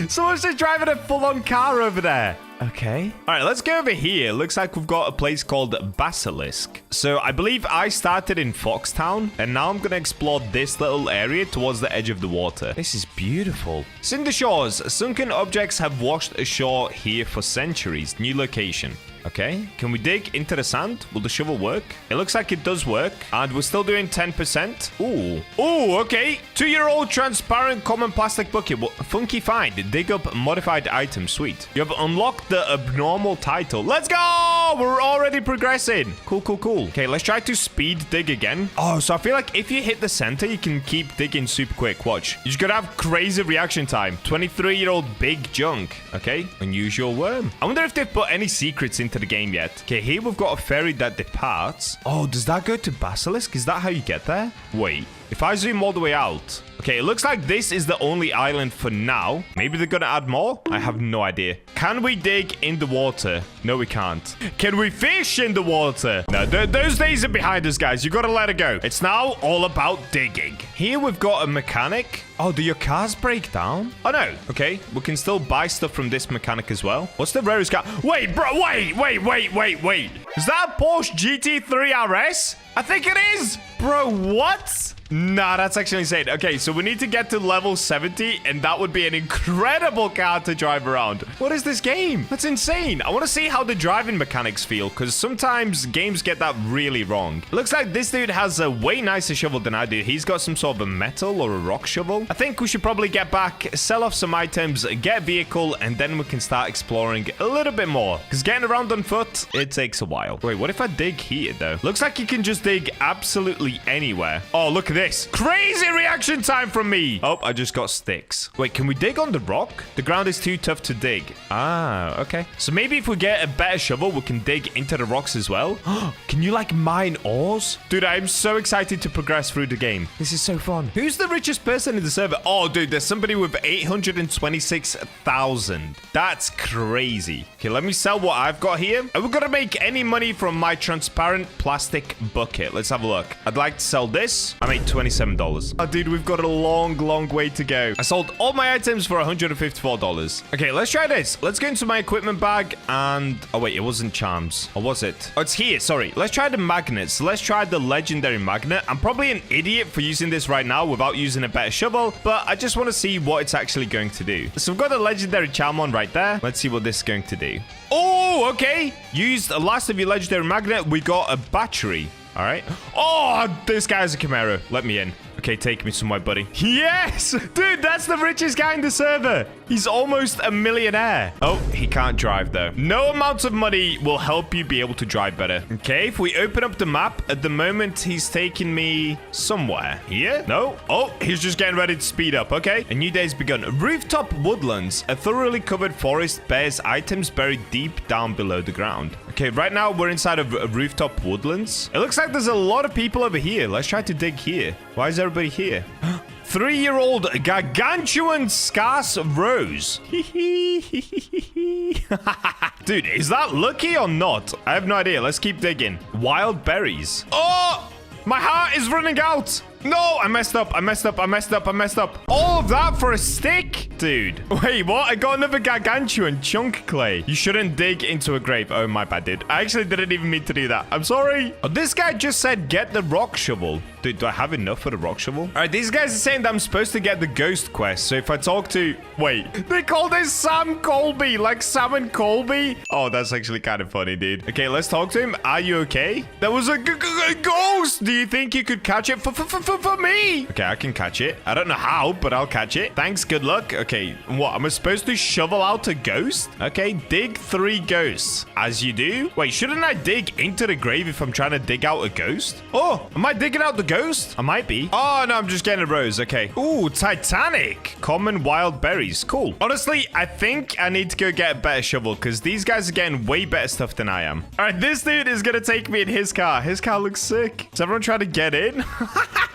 Someone's just driving a full-on car over there. Okay. All right, let's go over here. Looks like we've got a place called Basilisk. So I believe I started in Foxtown, and now I'm going to explore this little area towards the edge of the water. This is beautiful. Cinder shores. Sunken objects have washed ashore here for centuries. New location. Okay, can we dig into the sand? Will the shovel work? It looks like it does work. And we're still doing 10%. Ooh. Ooh, okay. 2-year-old transparent common plastic bucket. Funky find. Dig up modified item. Sweet. You have unlocked the abnormal title. Let's go! We're already progressing. Cool, cool, cool. Okay, let's try to speed dig again. Oh, so I feel like if you hit the center, you can keep digging super quick. Watch. You just gotta have crazy reaction time. 23-year-old big junk. Okay, unusual worm. I wonder if they've put any secrets into the game yet. Okay, here we've got a ferry that departs. Oh, does that go to Basilisk? Is that how you get there? Wait, if I zoom all the way out. Okay, it looks like this is the only island for now. Maybe they're gonna add more? I have no idea. Can we dig in the water? No, we can't. Can we fish in the water? No, those days are behind us, guys. You gotta let it go. It's now all about digging. Here we've got a mechanic. Oh, do your cars break down? Oh, no. Okay, we can still buy stuff from this mechanic as well. What's the rarest car? Wait, bro, wait. Is that a Porsche GT3 RS? I think it is. Bro, what? Nah, that's actually insane. Okay, so we need to get to level 70, and that would be an incredible car to drive around. What is this game? That's insane. I want to see how the driving mechanics feel, because sometimes games get that really wrong. It looks like this dude has a way nicer shovel than I do. He's got some sort of a metal or a rock shovel. I think we should probably get back, sell off some items, get a vehicle, and then we can start exploring a little bit more, because getting around on foot, it takes a while. Wait, what if I dig here, though? Looks like you can just dig absolutely anywhere. Oh, look at this. Crazy reaction time from me. Oh, I just got sticks. Wait, can we dig on the rock? The ground is too tough to dig. Ah, okay. So maybe if we get a better shovel, we can dig into the rocks as well. Can you like mine ores? Dude, I'm so excited to progress through the game. This is so fun. Who's the richest person in the server? Oh, dude, there's somebody with 826,000. That's crazy. Okay, let me sell what I've got here. Are we gonna make any money from my transparent plastic bucket? Let's have a look. I'd like to sell this. I made $27. Oh, dude, we've got a long way to go. I sold all my items for $154. Okay, let's try this. Let's go into my equipment bag and... Oh, wait, it wasn't charms. Or was it? Oh, it's here. Sorry. Let's try the magnets. Let's try the legendary magnet. I'm probably an idiot for using this right now without using a better shovel, but I just want to see what it's actually going to do. So we've got a legendary charm on right there. Let's see what this is going to do. Oh, okay. Used the last of your legendary magnet. We got a battery. All right. Oh, this guy's a Camaro. Let me in. Okay, take me somewhere, buddy. Yes! Dude, that's the richest guy in the server. He's almost a millionaire. Oh, he can't drive, though. No amount of money will help you be able to drive better. Okay, if we open up the map, at the moment, he's taking me somewhere. Here? No? Oh, he's just getting ready to speed up. Okay. A new day's begun. Rooftop woodlands. A thoroughly covered forest bears items buried deep down below the ground. Okay, right now, we're inside of rooftop woodlands. It looks like there's a lot of people over here. Let's try to dig here. Why is everybody here? 3-year-old gargantuan scarce rose. Dude, is that lucky or not? I have no idea. Let's keep digging. Wild berries. Oh, my heart is running out. No, I messed up. All of that for a stick? Dude. Wait, what? I got another gargantuan chunk clay. You shouldn't dig into a grave. Oh, my bad, dude. I actually didn't even mean to do that. I'm sorry. Oh, this guy just said get the rock shovel. Dude, do I have enough for the rock shovel? All right, these guys are saying that I'm supposed to get the ghost quest. So if I talk to... Wait, they call this Sam Colby. Like Sam and Colby? Oh, that's actually kind of funny, dude. Okay, let's talk to him. Are you okay? There was a ghost. Do you think you could catch it for me? Okay, I can catch it. I don't know how, but I'll catch it. Thanks, good luck. Okay, what? Am I supposed to shovel out a ghost? Okay, dig 3 ghosts. As you do. Wait, shouldn't I dig into the grave if I'm trying to dig out a ghost? Oh, am I digging out the ghost? I might be. Oh, no, I'm just getting a rose. Okay. Ooh, Titanic. Common wild berries. Cool. Honestly, I think I need to go get a better shovel because these guys are getting way better stuff than I am. All right, this dude is going to take me in his car. His car looks sick. Is everyone trying to get in?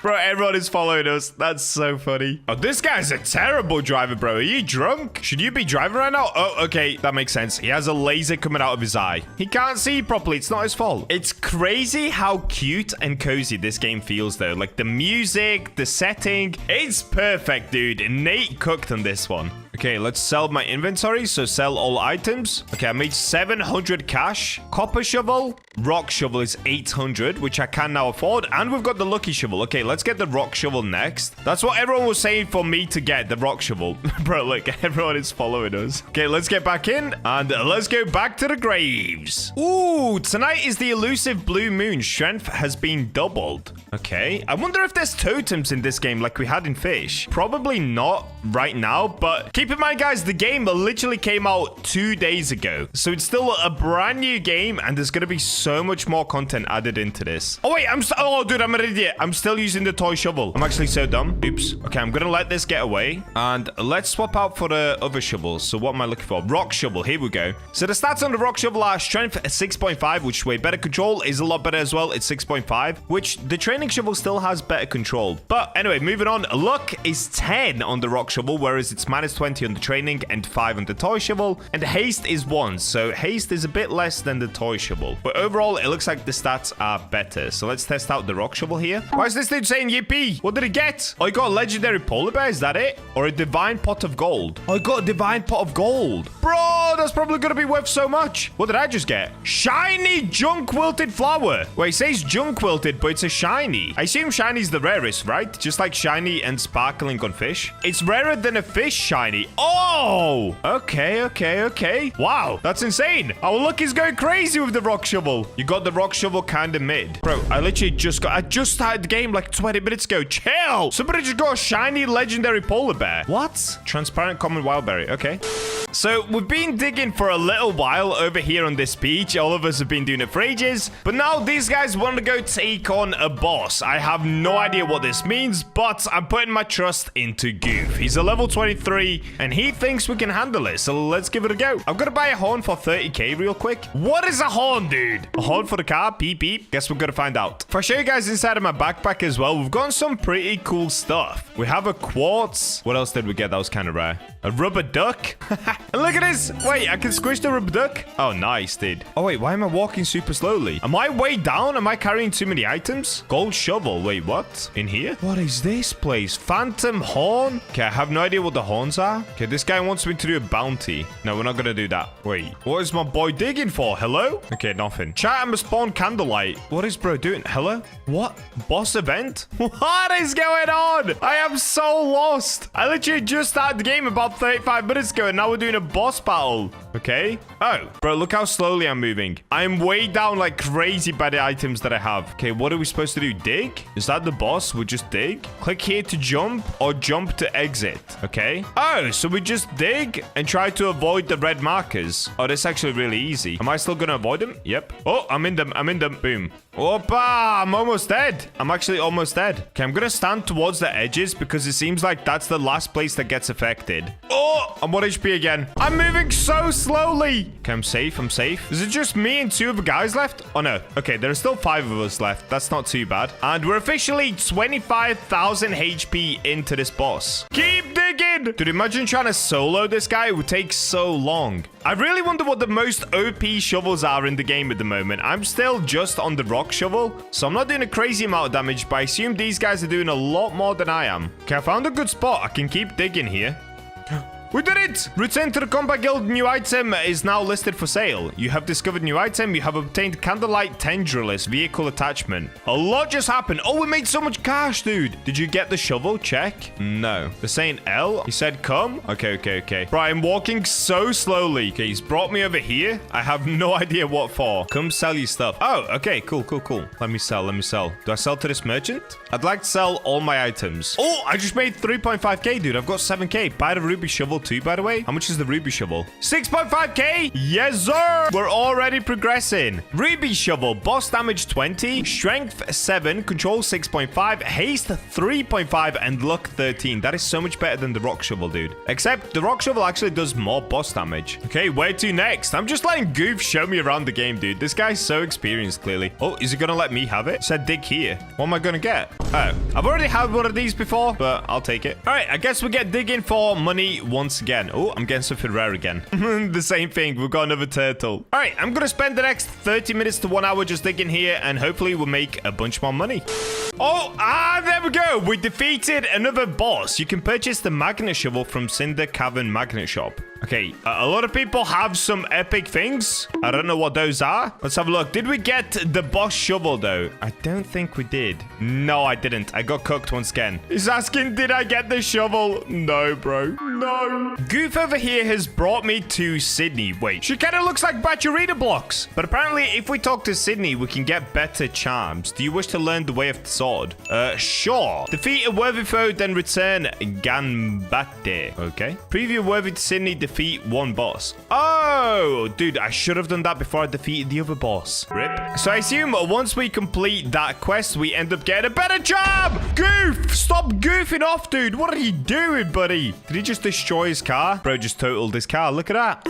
Bro, everyone is following us. That's so funny. Oh, this guy's a terrible driver, bro. Are you drunk? Should you be driving right now? Oh, okay. That makes sense. He has a laser coming out of his eye. He can't see properly. It's not his fault. It's crazy how cute and cozy this game feels, though. Like the music, the setting. It's perfect, dude. Nate cooked on this one. Okay, let's sell my inventory. So sell all items. Okay, I made 700 cash. Copper shovel. Rock shovel is 800, which I can now afford. And we've got the lucky shovel. Okay, let's get the rock shovel next. That's what everyone was saying for me to get, the rock shovel. Bro, look, everyone is following us. Okay, let's get back in and let's go back to the graves. Ooh, tonight is the elusive blue moon. Strength has been doubled. Okay, I wonder if there's totems in this game like we had in Fish. Probably not right now, but keep in mind, guys, the game literally came out 2 days ago. So it's still a brand new game and there's going to be so much more content added into this. Oh, wait, oh, dude, I'm an idiot. I'm still using the toy shovel. I'm actually so dumb. Oops. Okay, I'm going to let this get away and let's swap out for the other shovels. So what am I looking for? Rock shovel. Here we go. So the stats on the rock shovel are strength 6.5, which is way better. Control is a lot better as well. It's 6.5, which the training shovel still has better control. But anyway, moving on. Luck is 10 on the rock shovel, whereas it's minus 20 on the training and 5 on the toy shovel. And haste is 1. So haste is a bit less than the toy shovel. But overall, it looks like the stats are better. So let's test out the rock shovel here. Why is this dude saying yippee? What did he get? Oh, he got a legendary polar bear. Is that it? Or a divine pot of gold? Oh, I got a divine pot of gold. Bro, that's probably going to be worth so much. What did I just get? Shiny junk wilted flower. Well, it says junk wilted, but it's a shiny. I assume shiny's the rarest, right? Just like shiny and sparkling on fish. It's rarer than a fish shiny. Oh, okay. Wow, that's insane. Our luck is going crazy with the rock shovel. You got the rock shovel kind of mid. Bro, I just started the game like 20 minutes ago. Chill. Somebody just got a shiny legendary polar bear. What? Transparent common wild berry. Okay. So we've been digging for a little while over here on this beach. All of us have been doing it for ages. But now these guys want to go take on a boss. I have no idea what this means, but I'm putting my trust into Goof. He's a level 23 And he thinks we can handle it, so let's give it a go. I've got to buy a horn for 30k real quick. What is a horn, dude? A horn for the car? Beep, beep. Guess we're going to find out. If I show you guys inside of my backpack as well, we've got some pretty cool stuff. We have a quartz. What else did we get that was kind of rare? A rubber duck. And look at this. Wait, I can squish the rubber duck. Oh, nice, dude. Oh, wait, why am I walking super slowly? Am I way down? Am I carrying too many items? Gold shovel. Wait, what? In here? What is this place? Phantom horn? Okay, I have no idea what the horns are. Okay, this guy wants me to do a bounty. No, we're not going to do that. Wait, what is my boy digging for? Hello? Okay, nothing. Chat, I'm a spawn candlelight. What is bro doing? Hello? What? Boss event? What is going on? I am so lost. I literally just started the game about 35 minutes ago and now we're doing a boss battle. Okay. Oh, bro, look how slowly I'm moving. I'm way down like crazy by the items that I have. Okay, what are we supposed to do? Dig? Is that the boss? We just dig? Click here to jump or jump to exit. Okay. Oh, so we just dig and try to avoid the red markers. Oh, that's actually really easy. Am I still going to avoid them? Yep. Oh, I'm in them. I'm in them. Boom. Opa, I'm almost dead. I'm actually almost dead. Okay, I'm going to stand towards the edges because it seems like that's the last place that gets affected. Oh, I'm 1 HP again. I'm moving so slowly. Okay, I'm safe. I'm safe. Is it just me and 2 other guys left? Oh, no. Okay, there are still 5 of us left. That's not too bad. And we're officially 25,000 HP into this boss. Keep digging. Dude, imagine trying to solo this guy. It would take so long. I really wonder what the most OP shovels are in the game at the moment. I'm still just on the rock shovel, so I'm not doing a crazy amount of damage, but I assume these guys are doing a lot more than I am. Okay, I found a good spot. I can keep digging here. We did it! Return to the Combat Guild. New item is now listed for sale. You have discovered new item. You have obtained Candlelight Tendrillus vehicle attachment. A lot just happened. Oh, we made so much cash, dude. Did you get the shovel? Check. No. They're saying L. He said come. Okay. Bro, I'm walking so slowly. Okay, he's brought me over here. I have no idea what for. Come sell your stuff. Oh, okay. Cool. Let me sell. Do I sell to this merchant? I'd like to sell all my items. Oh, I just made 3.5k, dude. I've got 7k. Buy the ruby shovel too, by the way. How much is the ruby shovel? 6.5k. Yes, sir. We're already progressing. Ruby shovel, boss damage 20, strength 7, control 6.5, haste 3.5, and luck 13. That is so much better than the rock shovel, dude. Except the rock shovel actually does more boss damage. Okay, where to next? I'm just letting Goof show me around the game, dude. This guy's so experienced, clearly. Oh, is he gonna let me have it? It said dig here. What am I gonna get? Oh, I've already had one of these before, but I'll take it. All right, I guess we get digging for money once again. Oh, I'm getting something rare again. The same thing. We've got another turtle. All right, I'm going to spend the next 30 minutes to 1 hour just digging here, and hopefully we'll make a bunch more money. Oh, there we go. We defeated another boss. You can purchase the magnet shovel from Cinder Cavern Magnet Shop. Okay, a lot of people have some epic things. I don't know what those are. Let's have a look. Did we get the boss shovel, though? I don't think we did. No, I didn't. I got cooked once again. He's asking, did I get the shovel? No, bro. No. Goof over here has brought me to Sydney. Wait, she kind of looks like BachaBlox. But apparently, if we talk to Sydney, we can get better charms. Do you wish to learn the way of the sword? Sure. Defeat a worthy foe, then return Ganbate. Okay. Preview worthy to Sydney, defeat 1 boss. Oh, dude, I should have done that before I defeated the other boss. Rip. So I assume once we complete that quest, we end up getting a better job. Goof, stop goofing off, dude. What are you doing, buddy? Did he just destroy his car? Bro just totaled his car. Look at that.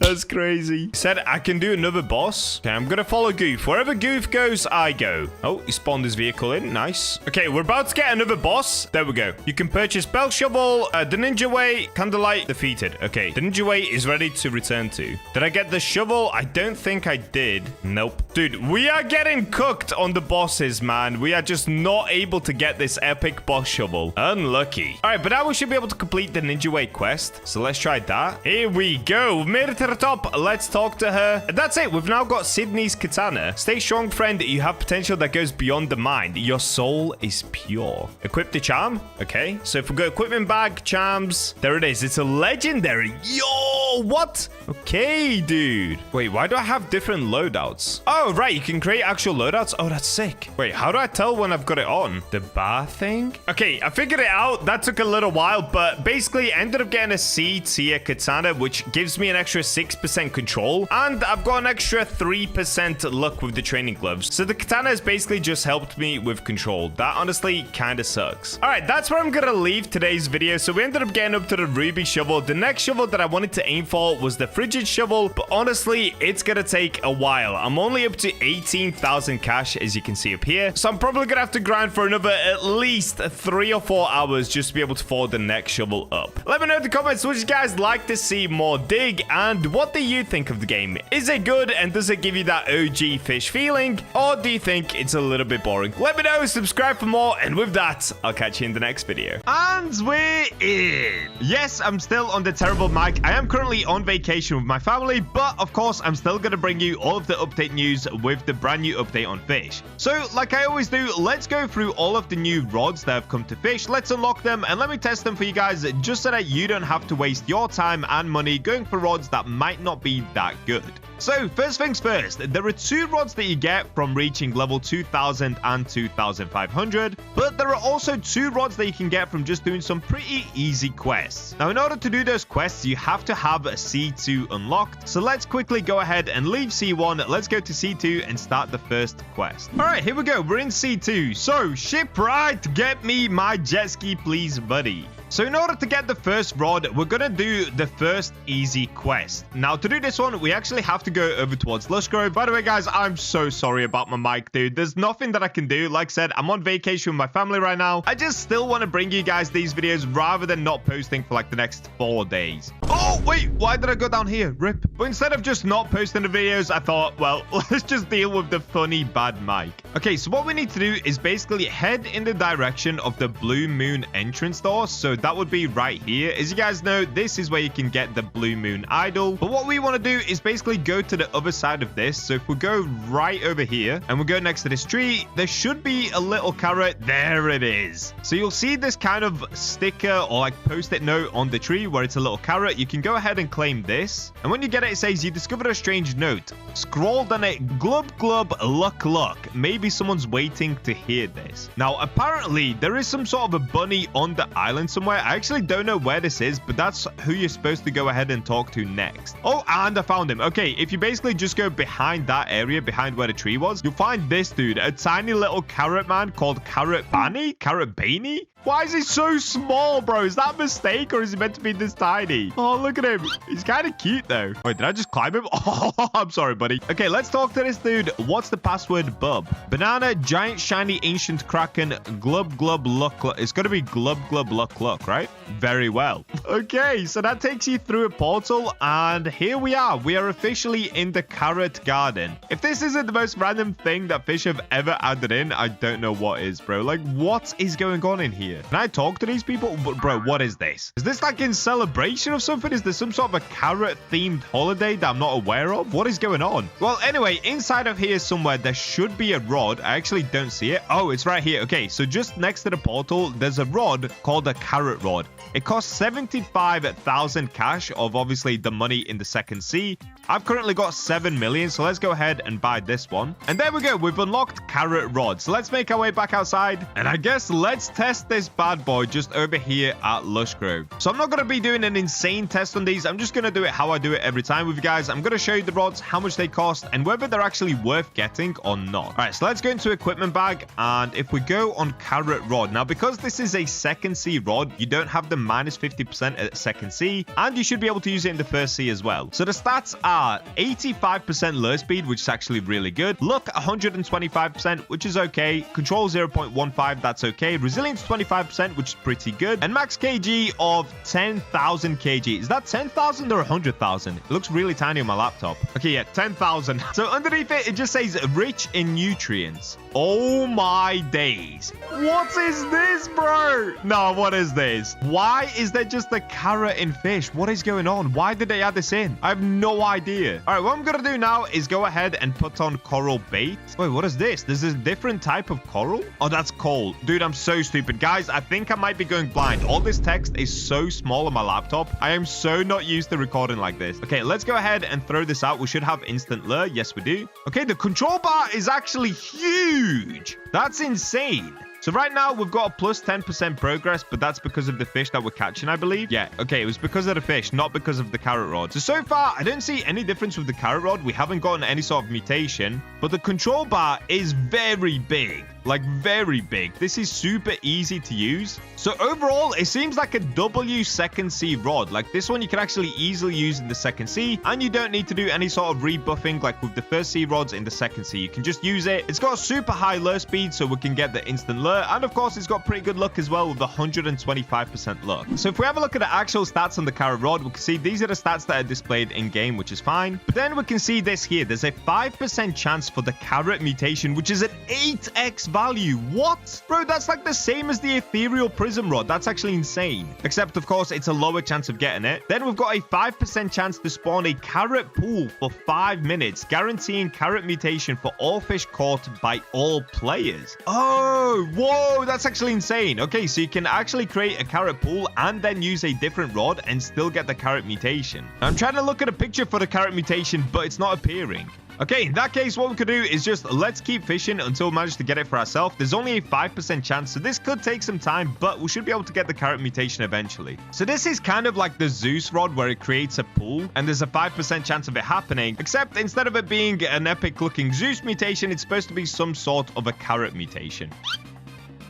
That's crazy. He said I can do another boss. Okay, I'm gonna follow Goof. Wherever Goof goes, I go. Oh, he spawned his vehicle in. Nice. Okay, we're about to get another boss. There we go. You can purchase Bell Shovel, the Ninja Way, Candlelight, defeated. Okay, the Ninja Way is ready to return to. Did I get the shovel? I don't think I did. Nope. Dude, we are getting cooked on the bosses, man. We are just not able to get this epic boss shovel. Unlucky. All right, but now we should be able to complete the Ninja Way quest. So let's try that. Here we go. We've made it to the top. Let's talk to her. That's it. We've now got Sydney's katana. Stay strong, friend. You have potential that goes beyond the mind. Your soul is pure. Equip the charm. Okay. So if we go equipment bag, charms, there it is. It's a legendary. Yo, Oh, what? Okay, dude. Wait, why do I have different loadouts? Oh, right. You can create actual loadouts. Oh, that's sick. Wait, how do I tell when I've got it on? The bar thing? Okay, I figured it out. That took a little while, but basically ended up getting a C tier katana, which gives me an extra 6% control. And I've got an extra 3% luck with the training gloves. So the katana has basically just helped me with control. That honestly kind of sucks. All right, that's where I'm going to leave today's video. So we ended up getting up to the ruby shovel. The next shovel that I wanted to aim for was the frigid shovel, but honestly, it's going to take a while. I'm only up to 18,000 cash, as you can see up here. So I'm probably going to have to grind for another at least 3 or 4 hours just to be able to forward the next shovel up. Let me know in the comments, would you guys like to see more dig, and what do you think of the game? Is it good, and does it give you that OG Fish feeling, or do you think it's a little bit boring? Let me know, subscribe for more, and with that, I'll catch you in the next video. And we're in. Yes, I'm still on the terrible mic. I am currently on vacation with my family, but of course, I'm still going to bring you all of the update news with the brand new update on Fish. So, like I always do, let's go through all of the new rods that have come to Fish. Let's unlock them, and let me test them for you guys, just so that you don't have to waste your time and money going for rods that might not be that good. So, first things first, there are 2 rods that you get from reaching level 2000 and 2500, but there are also 2 rods that you can get from just doing some pretty easy quests. Now, in order to do those quests, you have to have a C2 unlocked, so let's quickly go ahead and leave C1, let's go to C2 and start the first quest. Alright, here we go, we're in C2, so shipwright, get me my jet ski please, buddy. So in order to get the first rod, we're going to do the first easy quest. Now, to do this one, we actually have to go over towards Lush Grove. By the way, guys, I'm so sorry about my mic, dude. There's nothing that I can do. Like I said, I'm on vacation with my family right now. I just still want to bring you guys these videos rather than not posting for like the next 4 days. Oh, wait, why did I go down here? Rip. But instead of just not posting the videos, I thought, well, let's just deal with the funny bad mic. Okay, so what we need to do is basically head in the direction of the Blue Moon entrance door. So that would be right here. As you guys know, this is where you can get the Blue Moon idol. But what we want to do is basically go to the other side of this. So if we go right over here and we go next to this tree, there should be a little carrot. There it is. So you'll see this kind of sticker or like post-it note on the tree where it's a little carrot. You can go ahead and claim this. And when you get it, it says you discovered a strange note. Scrawled on it, glub glub, luck luck. Maybe someone's waiting to hear this. Now, apparently, there is some sort of a bunny on the island somewhere. I actually don't know where this is, but that's who you're supposed to go ahead and talk to next. Oh, and I found him. Okay, if you basically just go behind that area, behind where the tree was, you'll find this dude, a tiny little carrot man called Carrot Bunny? Carrot Beanie? Why is he so small, bro? Is that a mistake, or is he meant to be this tiny? Oh, look at him. He's kind of cute, though. Wait, did I just climb him? Oh, I'm sorry, buddy. Okay, let's talk to this dude. What's the password, bub? Banana, giant, shiny, ancient kraken, glub, glub, luck, luck. It's going to be glub, glub, luck, luck, right? Very well. Okay, so that takes you through a portal, and here we are. We are officially in the carrot garden. If this isn't the most random thing that Fish have ever added in, I don't know what is, bro. Like, what is going on in here? Can I talk to these people? Bro, what is this? Is this like in celebration of something? Is there some sort of a carrot-themed holiday that I'm not aware of? What is going on? Well, anyway, inside of here somewhere, there should be a rod. I actually don't see it. Oh, it's right here. Okay, so just next to the portal, there's a rod called a carrot rod. It costs 75,000 cash of obviously the money in the second sea. I've currently got 7 million, so let's go ahead and buy this one. And there we go. We've unlocked carrot rod. So let's make our way back outside. And I guess let's test this bad boy just over here at Lush Grove. So I'm not going to be doing an insane test on these. I'm just going to do it how I do it every time with you guys. I'm going to show you the rods, how much they cost, and whether they're actually worth getting or not. All right, so let's go into equipment bag. And if we go on carrot rod, now because this is a second sea rod, you don't have the minus 50% at second sea, and you should be able to use it in the first sea as well. So the stats are 85% lure speed, which is actually really good. Luck 125%, which is okay. Control 0.15, that's okay. Resilience 25%, which is pretty good. And max kg of 10,000 kg. Is that 10,000 or 100,000? It looks really tiny on my laptop. Okay, yeah, 10,000. So underneath it, it just says rich in nutrients. Oh my days. What is this, bro? No, what is this? Why is there just a carrot in Fish? What is going on? Why did they add this in? I have no idea. All right, what I'm going to do now is go ahead and put on coral bait. Wait, what is this? This is a different type of coral? Oh, that's coal. Dude, I'm so stupid. Guys, guys, I think I might be going blind. All this text is so small on my laptop. I am so not used to recording like this. Okay, let's go ahead and throw this out. We should have instant lure. Yes, we do. Okay, the control bar is actually huge. That's insane. So right now, we've got a plus 10% progress, but that's because of the fish that we're catching, I believe. Yeah, okay, it was because of the fish, not because of the carrot rod. So far, I don't see any difference with the carrot rod. We haven't gotten any sort of mutation, but the control bar is very big. Like, very big. This is super easy to use. So overall, it seems like a W second C rod. Like, this one you can actually easily use in the second C, and you don't need to do any sort of rebuffing like with the first C rods in the second C. You can just use it. It's got a super high lure speed, so we can get the instant lure. And of course, it's got pretty good luck as well with 125% luck. So if we have a look at the actual stats on the carrot rod, we can see these are the stats that are displayed in game, which is fine. But then we can see this here. There's a 5% chance for the carrot mutation, which is an 8x value. What? Bro, that's like the same as the ethereal prism rod. That's actually insane. Except, of course, it's a lower chance of getting it. Then we've got a 5% chance to spawn a carrot pool for 5 minutes, guaranteeing carrot mutation for all fish caught by all players. Oh, whoa, that's actually insane. Okay, so you can actually create a carrot pool and then use a different rod and still get the carrot mutation. I'm trying to look at a picture for the carrot mutation, but it's not appearing. Okay, in that case, what we could do is just let's keep fishing until we manage to get it for ourselves. There's only a 5% chance, so this could take some time, but we should be able to get the carrot mutation eventually. So this is kind of like the Zeus rod where it creates a pool, and there's a 5% chance of it happening, except instead of it being an epic-looking Zeus mutation, it's supposed to be some sort of a carrot mutation.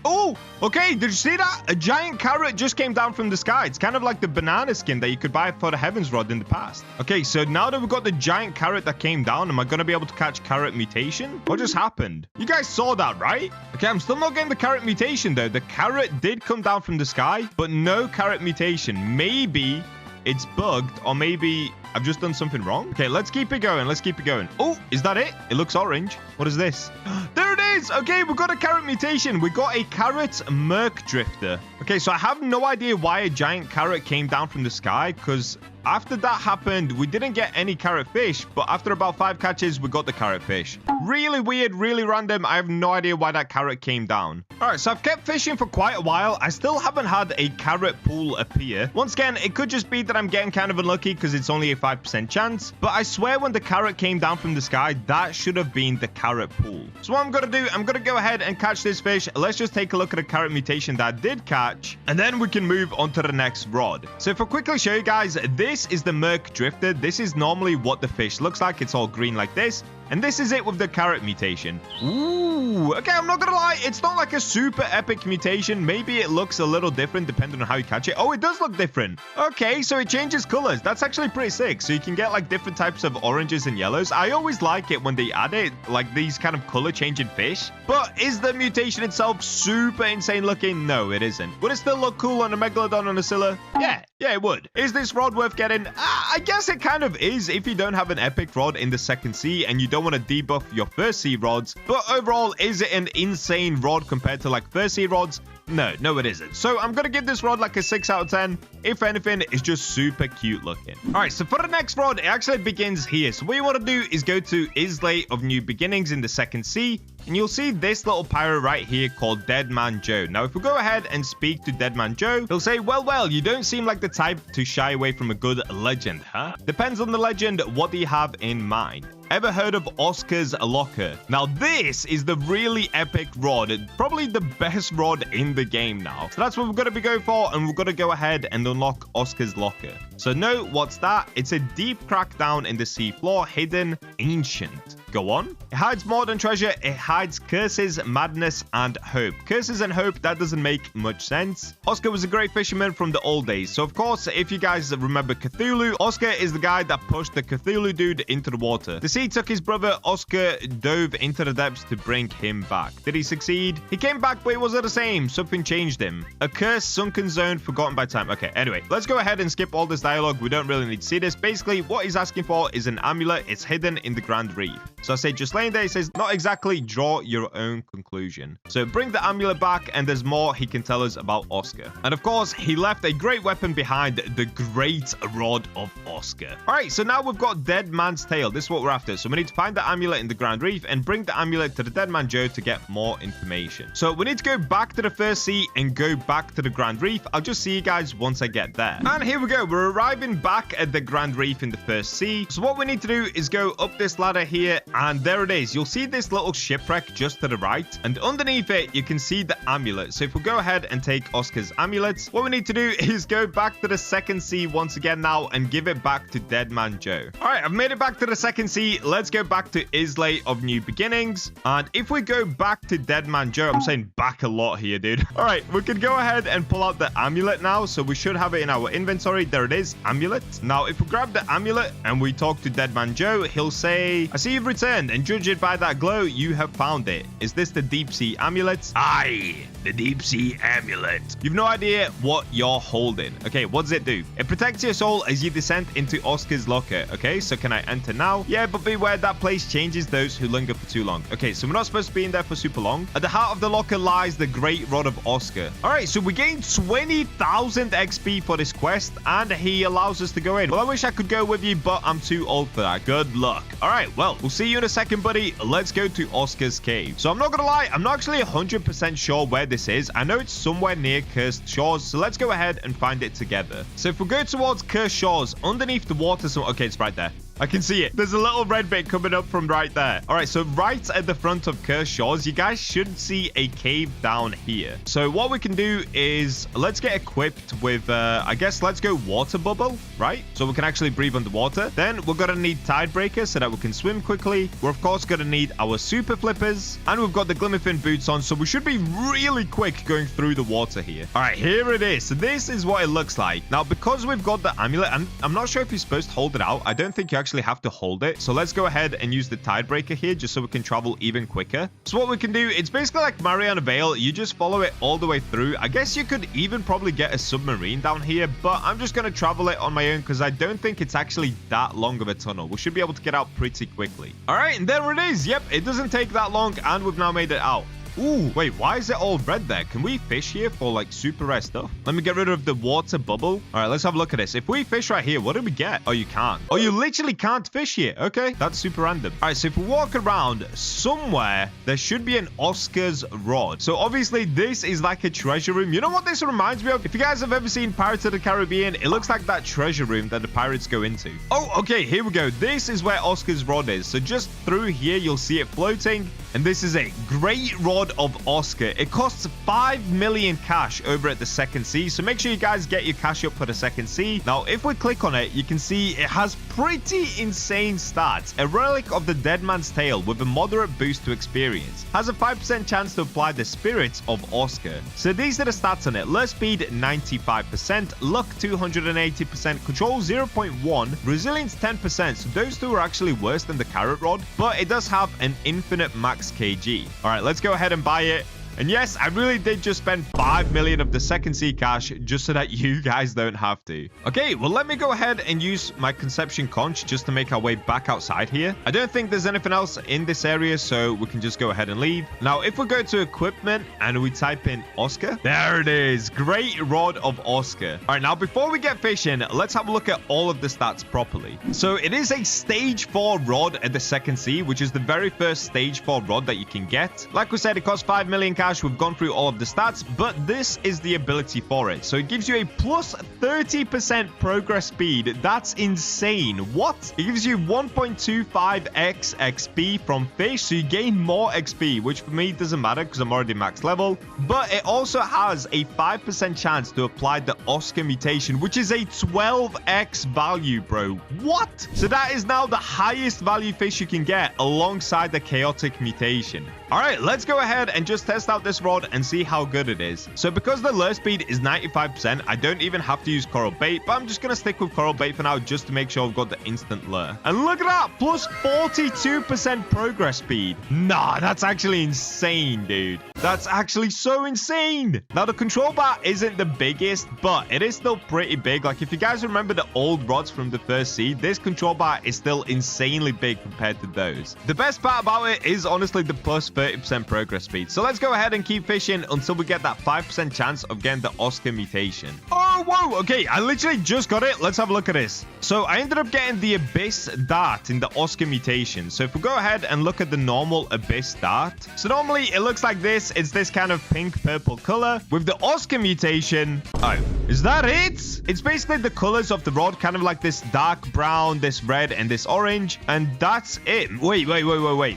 Oh, okay. Did you see that? A giant carrot just came down from the sky. It's kind of like the banana skin that you could buy for the Heavens Rod in the past. Okay, so now that we've got the giant carrot that came down, am I going to be able to catch carrot mutation? What just happened? You guys saw that, right? Okay, I'm still not getting the carrot mutation, though. The carrot did come down from the sky, but no carrot mutation. Maybe it's bugged, or maybe I've just done something wrong. Okay, let's keep it going. Let's keep it going. Oh, is that it? It looks orange. What is this? There it is. Okay, we got a carrot mutation. We got a carrot merc drifter. Okay, so I have no idea why a giant carrot came down from the sky, because after that happened, we didn't get any carrot fish, but after about 5 catches, we got the carrot fish. Really weird, really random. I have no idea why that carrot came down. All right, so I've kept fishing for quite a while. I still haven't had a carrot pool appear. Once again, it could just be that I'm getting kind of unlucky because it's only a 5% chance, but I swear when the carrot came down from the sky, that should have been the carrot pool. So what I'm going to do, I'm going to go ahead and catch this fish. Let's just take a look at the carrot mutation that I did catch, and then we can move on to the next rod. So if I quickly show you guys, this is the merc drifter. This is normally what the fish looks like. It's all green like this. And this is it with the carrot mutation. Ooh, okay, I'm not gonna lie. It's not like a super epic mutation. Maybe it looks a little different depending on how you catch it. Oh, it does look different. Okay, so it changes colors. That's actually pretty sick. So you can get like different types of oranges and yellows. I always like it when they add it, like these kind of color changing fish. But is the mutation itself super insane looking? No, it isn't. Would it still look cool on a Megalodon and a Scylla? Yeah, it would. Is this rod worth getting? I guess it kind of is if you don't have an epic rod in the second sea and you don't want to debuff your first sea rods. But overall, is it an insane rod compared to like first sea rods? No, it isn't. So I'm going to give this rod like a 6 out of 10. If anything, it's just super cute looking. All right, so for the next rod, it actually begins here. So what you want to do is go to Islay of New Beginnings in the second sea, and you'll see this little pirate right here called Dead Man Joe. Now, if we go ahead and speak to Dead Man Joe, he'll say, well, you don't seem like the type to shy away from a good legend, huh? Depends on the legend. What do you have in mind? Ever heard of Oscar's Locker? Now, this is the really epic rod. Probably the best rod in the game now. So that's what we're going to be going for, and we're going to go ahead and unlock Oscar's Locker. So no, what's that? It's a deep crack down in the seafloor, hidden ancient. Go on. It hides more than treasure. It hides curses, madness, and hope. Curses and hope, that doesn't make much sense. Oscar was a great fisherman from the old days. So of course, if you guys remember Cthulhu, Oscar is the guy that pushed the Cthulhu dude into the water. The sea took his brother. Oscar dove into the depths to bring him back. Did he succeed? He came back, but it wasn't the same. Something changed him. A curse, sunken zone, forgotten by time. Okay, anyway, let's go ahead and skip all this dialogue. We don't really need to see this. Basically, what he's asking for is an amulet. It's hidden in the Grand Reef. So I say just laying there. He says, not exactly. Draw your own conclusion. So bring the amulet back, and there's more he can tell us about Oscar. And of course, he left a great weapon behind, the Great Rod of Oscar. All right, so now we've got Dead Man's Tail. This is what we're after. So we need to find the amulet in the Grand Reef and bring the amulet to the Dead Man Joe to get more information. So we need to go back to the first sea and go back to the Grand Reef. I'll just see you guys once I get there. And here we go. We're arriving back at the Grand Reef in the first sea. So what we need to do is go up this ladder here, and there it is. You'll see this little shipwreck just to the right, and underneath it you can see the amulet. So if we go ahead and take Oscar's amulet, what we need to do is go back to the second sea once again now and give it back to Dead Man Joe. All right, I've made it back to the second sea. Let's go back to Islay of New Beginnings, and if we go back to Dead Man Joe, I'm saying back a lot here, dude. All right, we can go ahead and pull out the amulet now. So we should have it in our inventory. There it is, amulet. Now if we grab the amulet and we talk to Dead Man Joe, he'll say, I see you've returned, and judging by that glow, you have found it. Is this the deep sea amulet? Aye, the deep sea amulet. You've no idea what you're holding. Okay, what does it do? It protects your soul as you descend into Oscar's locker. Okay, so can I enter now? Yeah, but beware, that place changes those who linger for too long. Okay, so we're not supposed to be in there for super long. At the heart of the locker lies the Great Rod of Oscar. All right, so we gained 20,000 XP for this quest, and he allows us to go in. Well, I wish I could go with you, but I'm too old for that. Good luck. All right, well, we'll see you in a second, buddy. Let's go to Oscar's cave. So I'm not gonna lie, I'm not actually 100% sure where this is. I know it's somewhere near Cursed Shores, so let's go ahead and find it together. So if we go towards Cursed Shores, underneath the water, so okay, it's right there. I can see it. There's a little red bit coming up from right there. All right, so right at the front of Cursed Shores, you guys should see a cave down here. So what we can do is let's get equipped with, I guess let's go water bubble, right? So we can actually breathe underwater. Then we're going to need Tidebreaker so that we can swim quickly. We're, of course, going to need our super flippers. And we've got the Glimmerfin boots on, so we should be really quick going through the water here. All right, here it is. So this is what it looks like. Now, because we've got the amulet, I'm not sure if you're supposed to hold it out. I don't think you actually have to hold it. So let's go ahead and use the Tidebreaker here just so we can travel even quicker. So what we can do, it's basically like Mariana Vale. You just follow it all the way through. I guess you could even probably get a submarine down here, but I'm just going to travel it on my own because I don't think it's actually that long of a tunnel. We should be able to get out pretty quickly. All right, and there it is. Yep, it doesn't take that long, and we've now made it out. Ooh, wait, why is it all red there? Can we fish here for like super rare stuff? Let me get rid of the water bubble. All right, let's have a look at this. If we fish right here, what do we get? Oh, you can't. Oh, you literally can't fish here. Okay, that's super random. All right, so if we walk around somewhere, there should be an Oscar's rod. So obviously this is like a treasure room. You know what this reminds me of? If you guys have ever seen Pirates of the Caribbean, it looks like that treasure room that the pirates go into. Oh, okay, here we go. This is where Oscar's rod is. So just through here, you'll see it floating. And this is a Great Rod of Oscar. It costs 5 million cash over at the second sea. So make sure you guys get your cash up for the second sea. Now, if we click on it, you can see it has pretty insane stats. A relic of the Dead Man's Tail with a moderate boost to experience. Has a 5% chance to apply the spirits of Oscar. So these are the stats on it. Lure speed 95%, luck 280%, control 0.1, resilience 10%. So those two are actually worse than the Carrot Rod, but it does have an infinite max kg. All right, let's go ahead and buy it. And yes, I really did just spend 5 million of the second sea cash just so that you guys don't have to. Okay, well, let me go ahead and use my conception conch just to make our way back outside here. I don't think there's anything else in this area, so we can just go ahead and leave. Now, if we go to equipment and we type in Oscar, there it is. Great Rod of Oscar. All right, now before we get fishing, let's have a look at all of the stats properly. So it is a stage 4 rod at the second sea, which is the very first stage 4 rod that you can get. Like we said, it costs 5 million cash. We've gone through all of the stats, but this is the ability for it. So it gives you a plus 30% progress speed. That's insane. What? It gives you 1.25x XP from fish, so you gain more XP, which for me doesn't matter because I'm already max level. But it also has a 5% chance to apply the Oscar mutation, which is a 12x value, bro. What? So that is now the highest value fish you can get alongside the chaotic mutation. All right, let's go ahead and just test out out this rod and see how good it is. So because the lure speed is 95%, I don't even have to use coral bait, but I'm just going to stick with coral bait for now just to make sure I've got the instant lure. And look at that, plus 42% progress speed. Nah, that's actually insane, dude. That's actually so insane. Now, the control bar isn't the biggest, but it is still pretty big. Like, if you guys remember the old rods from the first seed, this control bar is still insanely big compared to those. The best part about it is honestly the plus 30% progress speed. So let's go ahead and keep fishing until we get that 5% chance of getting the Oscar mutation. Oh, whoa. Okay, I literally just got it. Let's have a look at this. So I ended up getting the Abyss Dart in the Oscar mutation. So if we go ahead and look at the normal Abyss Dart. So normally it looks like this. It's this kind of pink-purple color. With the Oscar mutation... Oh, is that it? It's basically the colors of the rod, kind of like this dark brown, this red, and this orange. And that's it. Wait.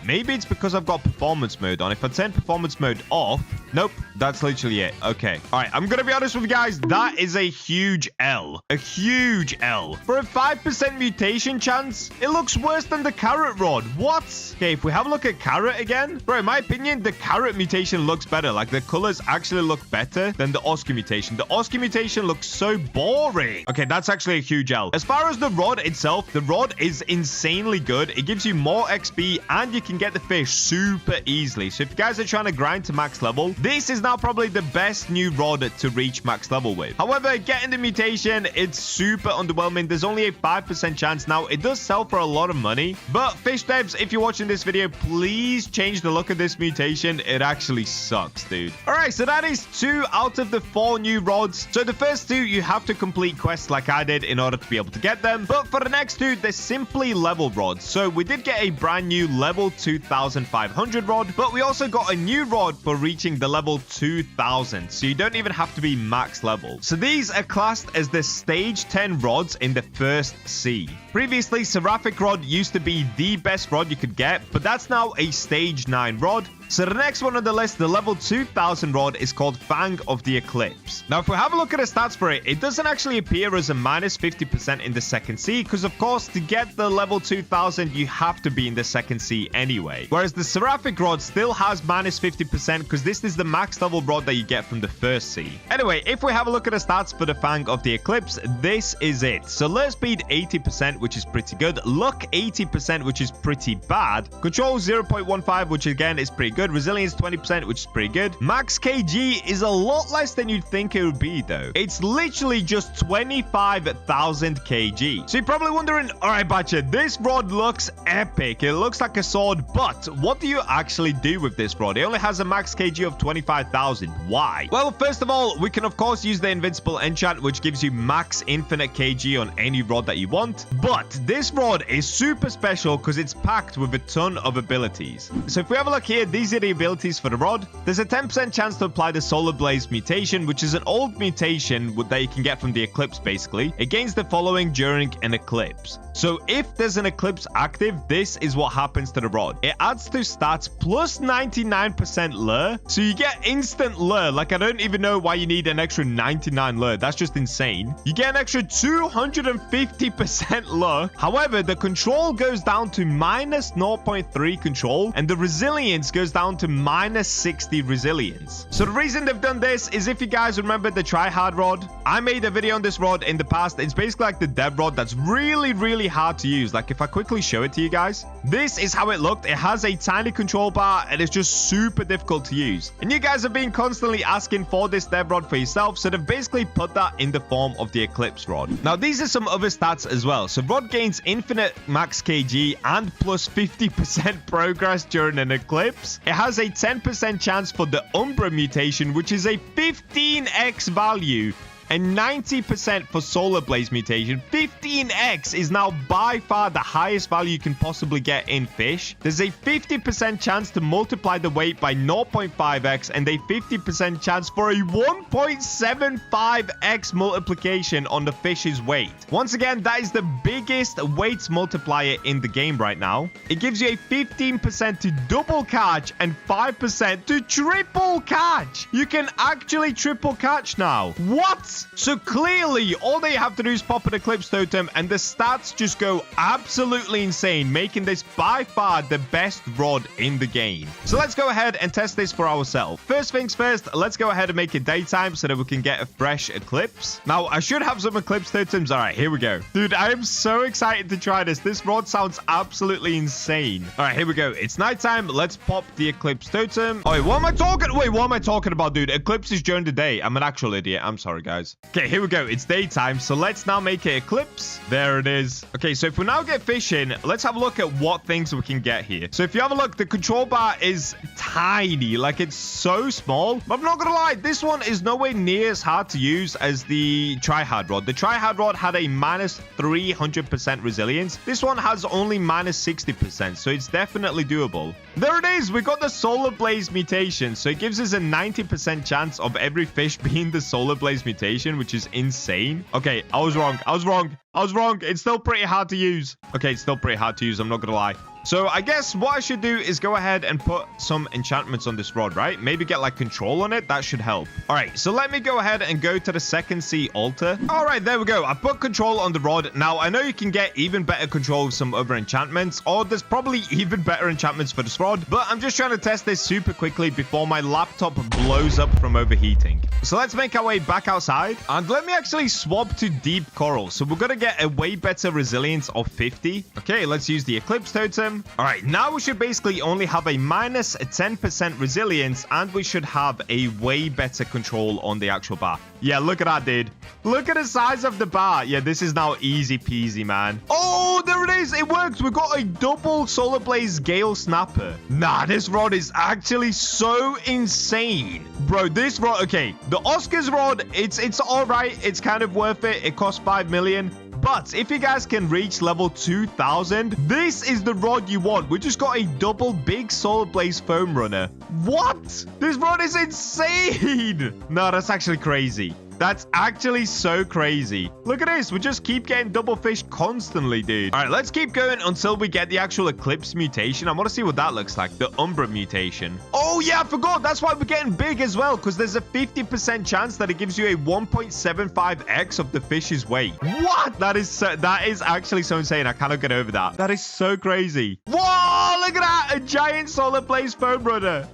Maybe it's because I've got performance mode on. If I turn performance mode off... Nope, that's literally it. Okay. All right, I'm going to be honest with you guys. That is a huge L. A huge L. For a 5% mutation chance, it looks worse than the carrot rod. What? Okay, if we have a look at carrot again. Bro, in my opinion, the carrot mutation looks better. Like, the colors actually look better than the Oscar mutation. The Oscar mutation looks so boring. Okay, that's actually a huge L. As far as the rod itself, the rod is insanely good. It gives you more XP, and you can get the fish super easily. So if you guys are trying to grind to max level, this is now probably the best new rod to reach max level with. However, getting the mutation, it's super underwhelming. There's only a 5% chance. Now, it does sell for a lot of money, but fish devs, if you're watching this video, please change the look of this mutation. It actually sucks, dude. All right, so that is 2 out of the 4 new rods. So the first 2, you have to complete quests like I did in order to be able to get them. But for the next 2, they're simply level rods. So we did get a brand new level 2500 rod, but we also got a new rod for reaching the level 2000. So you don't even have to be max level. So these are classed as the stage 10 rods in the first sea. Previously, Seraphic rod used to be the best rod you could get, but that's now a stage 9 rod. So the next one on the list, the level 2000 rod, is called Fang of the Eclipse. Now, if we have a look at the stats for it, it doesn't actually appear as a minus 50% in the second sea, because of course, to get the level 2000, you have to be in the second sea anyway. Whereas the Seraphic rod still has minus 50%, because this is the max level rod that you get from the first sea. Anyway, if we have a look at the stats for the Fang of the Eclipse, this is it. So lure speed 80%, which is pretty good. Luck 80%, which is pretty bad. Control 0.15, which again is pretty good. Resilience 20%, which is pretty good. Max kg is a lot less than you'd think it would be, though. It's literally just 25,000 kg. So you're probably wondering, all right, Bacha, this rod looks epic. It looks like a sword, but what do you actually do with this rod? It only has a max kg of 25,000. Why? Well, first of all, we can, of course, use the invincible enchant, which gives you max infinite kg on any rod that you want. But this rod is super special because it's packed with a ton of abilities. So if we have a look here, these are the abilities for the rod. There's a 10% chance to apply the Solar Blaze mutation, which is an old mutation that you can get from the eclipse, basically. It gains the following during an eclipse. So if there's an eclipse active, this is what happens to the rod. It adds to stats plus 99% lure. So you get instant lure. Like, I don't even know why you need an extra 99 lure. That's just insane. You get an extra 250% lure. However, the control goes down to minus 0.3 control, and the resilience goes down to minus 60 resilience. So the reason they've done this is, if you guys remember the tryhard rod, I made a video on this rod in the past. It's basically like the dev rod that's really hard to use. Like, if I quickly show it to you guys, this is how it looked. It has a tiny control bar and it's just super difficult to use. And you guys have been constantly asking for this dev rod for yourself, so they've basically put that in the form of the Eclipse rod. Now, these are some other stats as well. So rod gains infinite max kg and plus 50% progress during an eclipse. It has a 10% chance for the Umbra mutation, which is a 15x value, and 90% for Solar Blaze mutation. 15x is now by far the highest value you can possibly get in fish. There's a 50% chance to multiply the weight by 0.5x and a 50% chance for a 1.75x multiplication on the fish's weight. Once again, that is the biggest weight multiplier in the game right now. It gives you a 15% to double catch and 5% to triple catch. You can actually triple catch now. What? So clearly, all they have to do is pop an eclipse totem and the stats just go absolutely insane, making this by far the best rod in the game. So let's go ahead and test this for ourselves. First things first, let's go ahead and make it daytime so that we can get a fresh eclipse. Now, I should have some eclipse totems. All right, here we go. Dude, I am so excited to try this. This rod sounds absolutely insane. All right, here we go. It's nighttime. Let's pop the eclipse totem. Oh, wait, what am I talking? Wait, what am I talking about, dude? Eclipse is during the day. I'm an actual idiot. I'm sorry, guys. Okay, here we go. It's daytime. So let's now make an eclipse. There it is. Okay, so if we now get fish in, let's have a look at what things we can get here. So if you have a look, the control bar is tiny. Like, it's so small. But I'm not gonna lie, this one is nowhere near as hard to use as the tryhard rod. The tryhard rod had a minus 300% resilience. This one has only minus 60%, so it's definitely doable. There it is. We got the solar blaze mutation. So it gives us a 90% chance of every fish being the solar blaze mutation, which is insane. Okay, I was wrong. I was wrong. I was wrong. It's still pretty hard to use. Okay, it's still pretty hard to use. I'm not gonna lie. So I guess what I should do is go ahead and put some enchantments on this rod, right? Maybe get like control on it. That should help. All right, so let me go ahead and go to the second sea altar. All right, there we go. I put control on the rod. Now, I know you can get even better control with some other enchantments, or there's probably even better enchantments for this rod, but I'm just trying to test this super quickly before my laptop blows up from overheating. So let's make our way back outside, and let me actually swap to deep coral. So we're going to get a way better resilience of 50. Okay, let's use the eclipse totem. All right, now we should basically only have a minus 10% resilience, and we should have a way better control on the actual bar. Yeah, look at that, dude. Look at the size of the bar. Yeah, this is now easy peasy, man. Oh, there it is. It works. We got a double solar blaze gale snapper. Nah, this rod is actually so insane. Bro, this rod, okay, the Oscar's rod, it's all right. It's kind of worth it. It costs 5 million. But if you guys can reach level 2000, this is the rod you want. We just got a double big solar blaze foam runner. What? This rod is insane. No, that's actually crazy. That's actually so crazy. Look at this. We just keep getting double fish constantly, dude. All right, let's keep going until we get the actual eclipse mutation. I want to see what that looks like. The Umbra mutation. Oh, yeah, I forgot. That's why we're getting big as well, because there's a 50% chance that it gives you a 1.75x of the fish's weight. What? That is actually so insane. I cannot get over that. That is so crazy. Whoa, look at that. A giant solar blaze foam runner.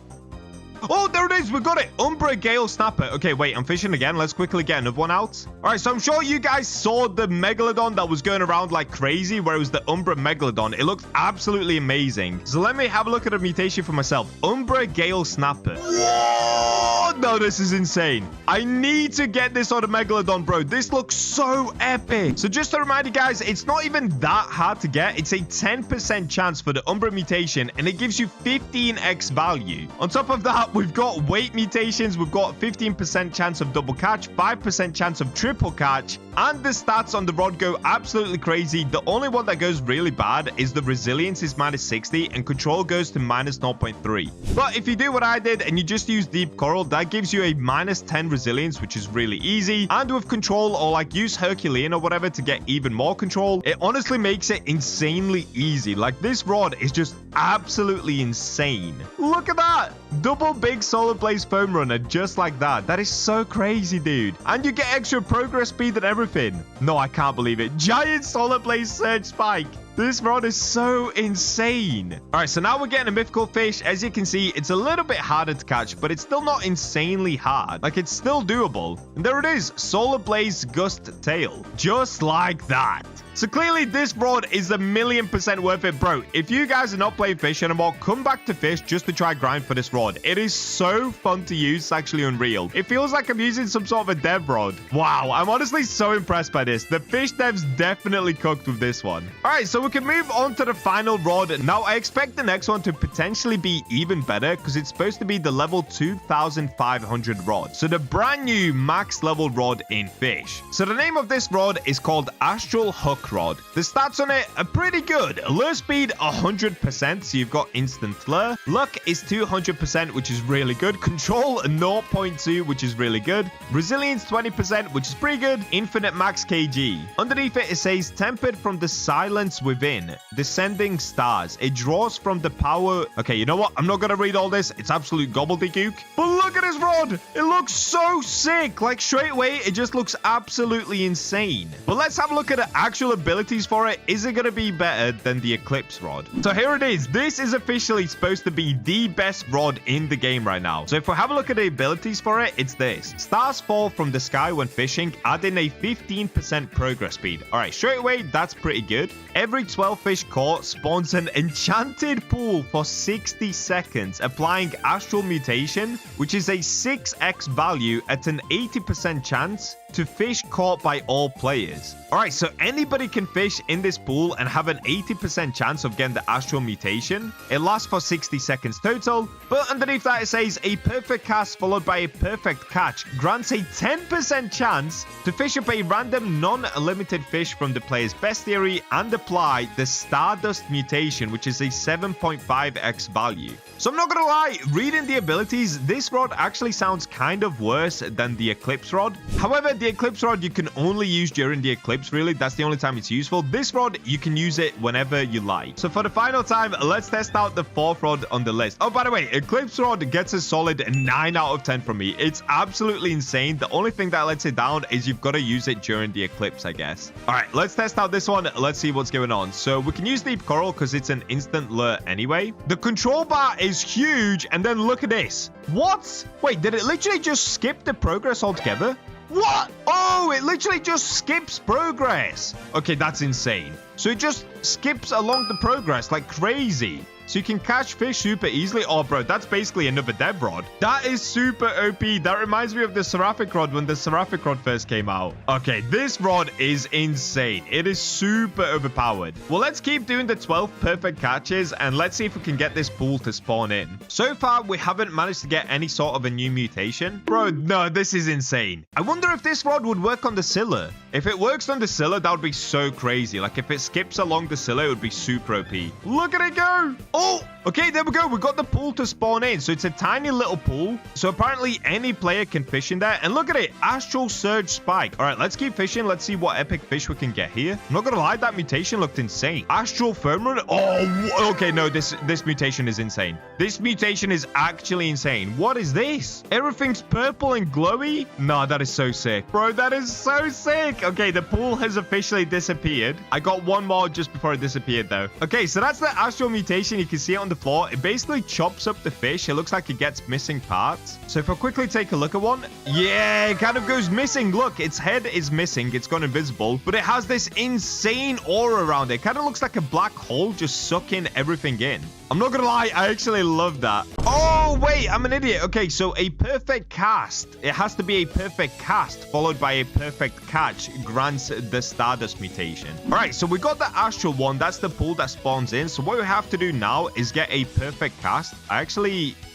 Oh, there it is. We got it. Umbra Gale Snapper. Okay, wait. I'm fishing again. Let's quickly get another one out. All right, so I'm sure you guys saw the Megalodon that was going around like crazy, where it was the Umbra Megalodon. It looked absolutely amazing. So let me have a look at the mutation for myself. Umbra Gale Snapper. Whoa! No, this is insane. I need to get this on a Megalodon, bro. This looks so epic. So just to remind you guys, it's not even that hard to get. It's a 10% chance for the Umbra mutation, and it gives you 15x value. On top of that, we've got weight mutations. We've got 15% chance of double catch, 5% chance of triple catch, and the stats on the rod go absolutely crazy. The only one that goes really bad is the resilience is minus 60 and control goes to minus 0.3. But if you do what I did and you just use deep coral, that gives you a minus 10 resilience, which is really easy. And with control, or like use Herculean or whatever to get even more control, it honestly makes it insanely easy. Like, this rod is just absolutely insane. Look at that. Double big solar blaze foam runner, just like that. That is so crazy, dude. And you get extra progress speed and everything. No, I can't believe it. Giant solar blaze surge spike. This rod is so insane. All right, so now we're getting a mythical fish. As you can see, it's a little bit harder to catch, but it's still not insanely hard. Like, it's still doable. And there it is, solar blaze gust tail. Just like that. So clearly this rod is 1,000,000% worth it, bro. If you guys are not playing Fish anymore, come back to Fish just to try grind for this rod. It is so fun to use. It's actually unreal. It feels like I'm using some sort of a dev rod. Wow, I'm honestly so impressed by this. The Fish devs definitely cooked with this one. All right, so we can move on to the final rod. Now, I expect the next one to potentially be even better because it's supposed to be the level 2500 rod. So the brand new max level rod in Fish. So the name of this rod is called Astral Hook Luck Rod. The stats on it are pretty good. Lure speed 100%, so you've got instant lure. Luck is 200%, which is really good. Control 0.2, which is really good. Resilience 20%, which is pretty good. Infinite max kg. Underneath it, it says tempered from the silence within. Descending stars. It draws from the power. Okay, you know what? I'm not gonna read all this. It's absolute gobbledygook. But look at this rod. It looks so sick. Like straight away, it just looks absolutely insane. But let's have a look at the actual abilities for it. Is it gonna be better than the Eclipse rod? So here it is. This is officially supposed to be the best rod in the game right now. So if we have a look at the abilities for it, it's this. Stars fall from the sky when fishing, adding a 15% progress speed. All right, straight away, that's pretty good. Every 12 fish caught spawns an enchanted pool for 60 seconds, applying astral mutation, which is a 6x value at an 80% chance to fish caught by all players. All right, so anybody can fish in this pool and have an 80% chance of getting the astral mutation. It lasts for 60 seconds total, but underneath that it says a perfect cast followed by a perfect catch grants a 10% chance to fish up a random non-limited fish from the player's bestiary and apply the Stardust mutation, which is a 7.5x value. So I'm not gonna lie, reading the abilities, this rod actually sounds kind of worse than the Eclipse rod. However, the Eclipse rod you can only use during the eclipse, really. That's the only time it's useful. This rod, you can use it whenever you like. So for the final time, let's test out the fourth rod on the list. Oh, by the way, Eclipse rod gets a solid 9 out of 10 from me. It's absolutely insane. The only thing that lets it down is you've got to use it during the eclipse, I guess. All right, let's test out this one. Let's see what's going on. So we can use Deep Coral because it's an instant lure anyway. The control bar is huge, and then look at this. What? Wait, did it literally just skip the progress altogether? What? Oh, it literally just skips progress. Okay, that's insane. So it just skips along the progress like crazy. So you can catch fish super easily. Oh, bro, that's basically another dev rod. That is super OP. That reminds me of the Seraphic rod when the Seraphic rod first came out. Okay, this rod is insane. It is super overpowered. Well, let's keep doing the 12 perfect catches and let's see if we can get this pool to spawn in. So far, we haven't managed to get any sort of a new mutation. Bro, no, this is insane. I wonder if this rod would work on the Scylla. If it works on the Scylla, that would be so crazy. Like, if it skips along the Scylla, it would be super OP. Look at it go. Oh, okay, there we go. We got the pool to spawn in. So it's a tiny little pool. So apparently any player can fish in there. And look at it. Astral Surge Spike. All right, let's keep fishing. Let's see what epic fish we can get here. I'm not going to lie. That mutation looked insane. Astral Firmament. Oh, okay. No, this mutation is insane. This mutation is actually insane. What is this? Everything's purple and glowy. No, that is so sick. Bro, that is so sick. Okay, the pool has officially disappeared. I got one more just before it disappeared, though. Okay, so that's the Astral mutation. You can see it on the floor. It basically chops up the fish. It looks like it gets missing parts. So if I quickly take a look at one, yeah, it kind of goes missing. Look, its head is missing. It's gone invisible, but it has this insane aura around it. Kind of looks like a black hole just sucking everything in. I'm not gonna lie, I actually love that. Oh, wait, I'm an idiot. Okay, so a perfect cast. It has to be a perfect cast followed by a perfect catch grants the Stardust mutation. All right, so we got the Astral one. That's the pool that spawns in. So what we have to do now is get a perfect cast.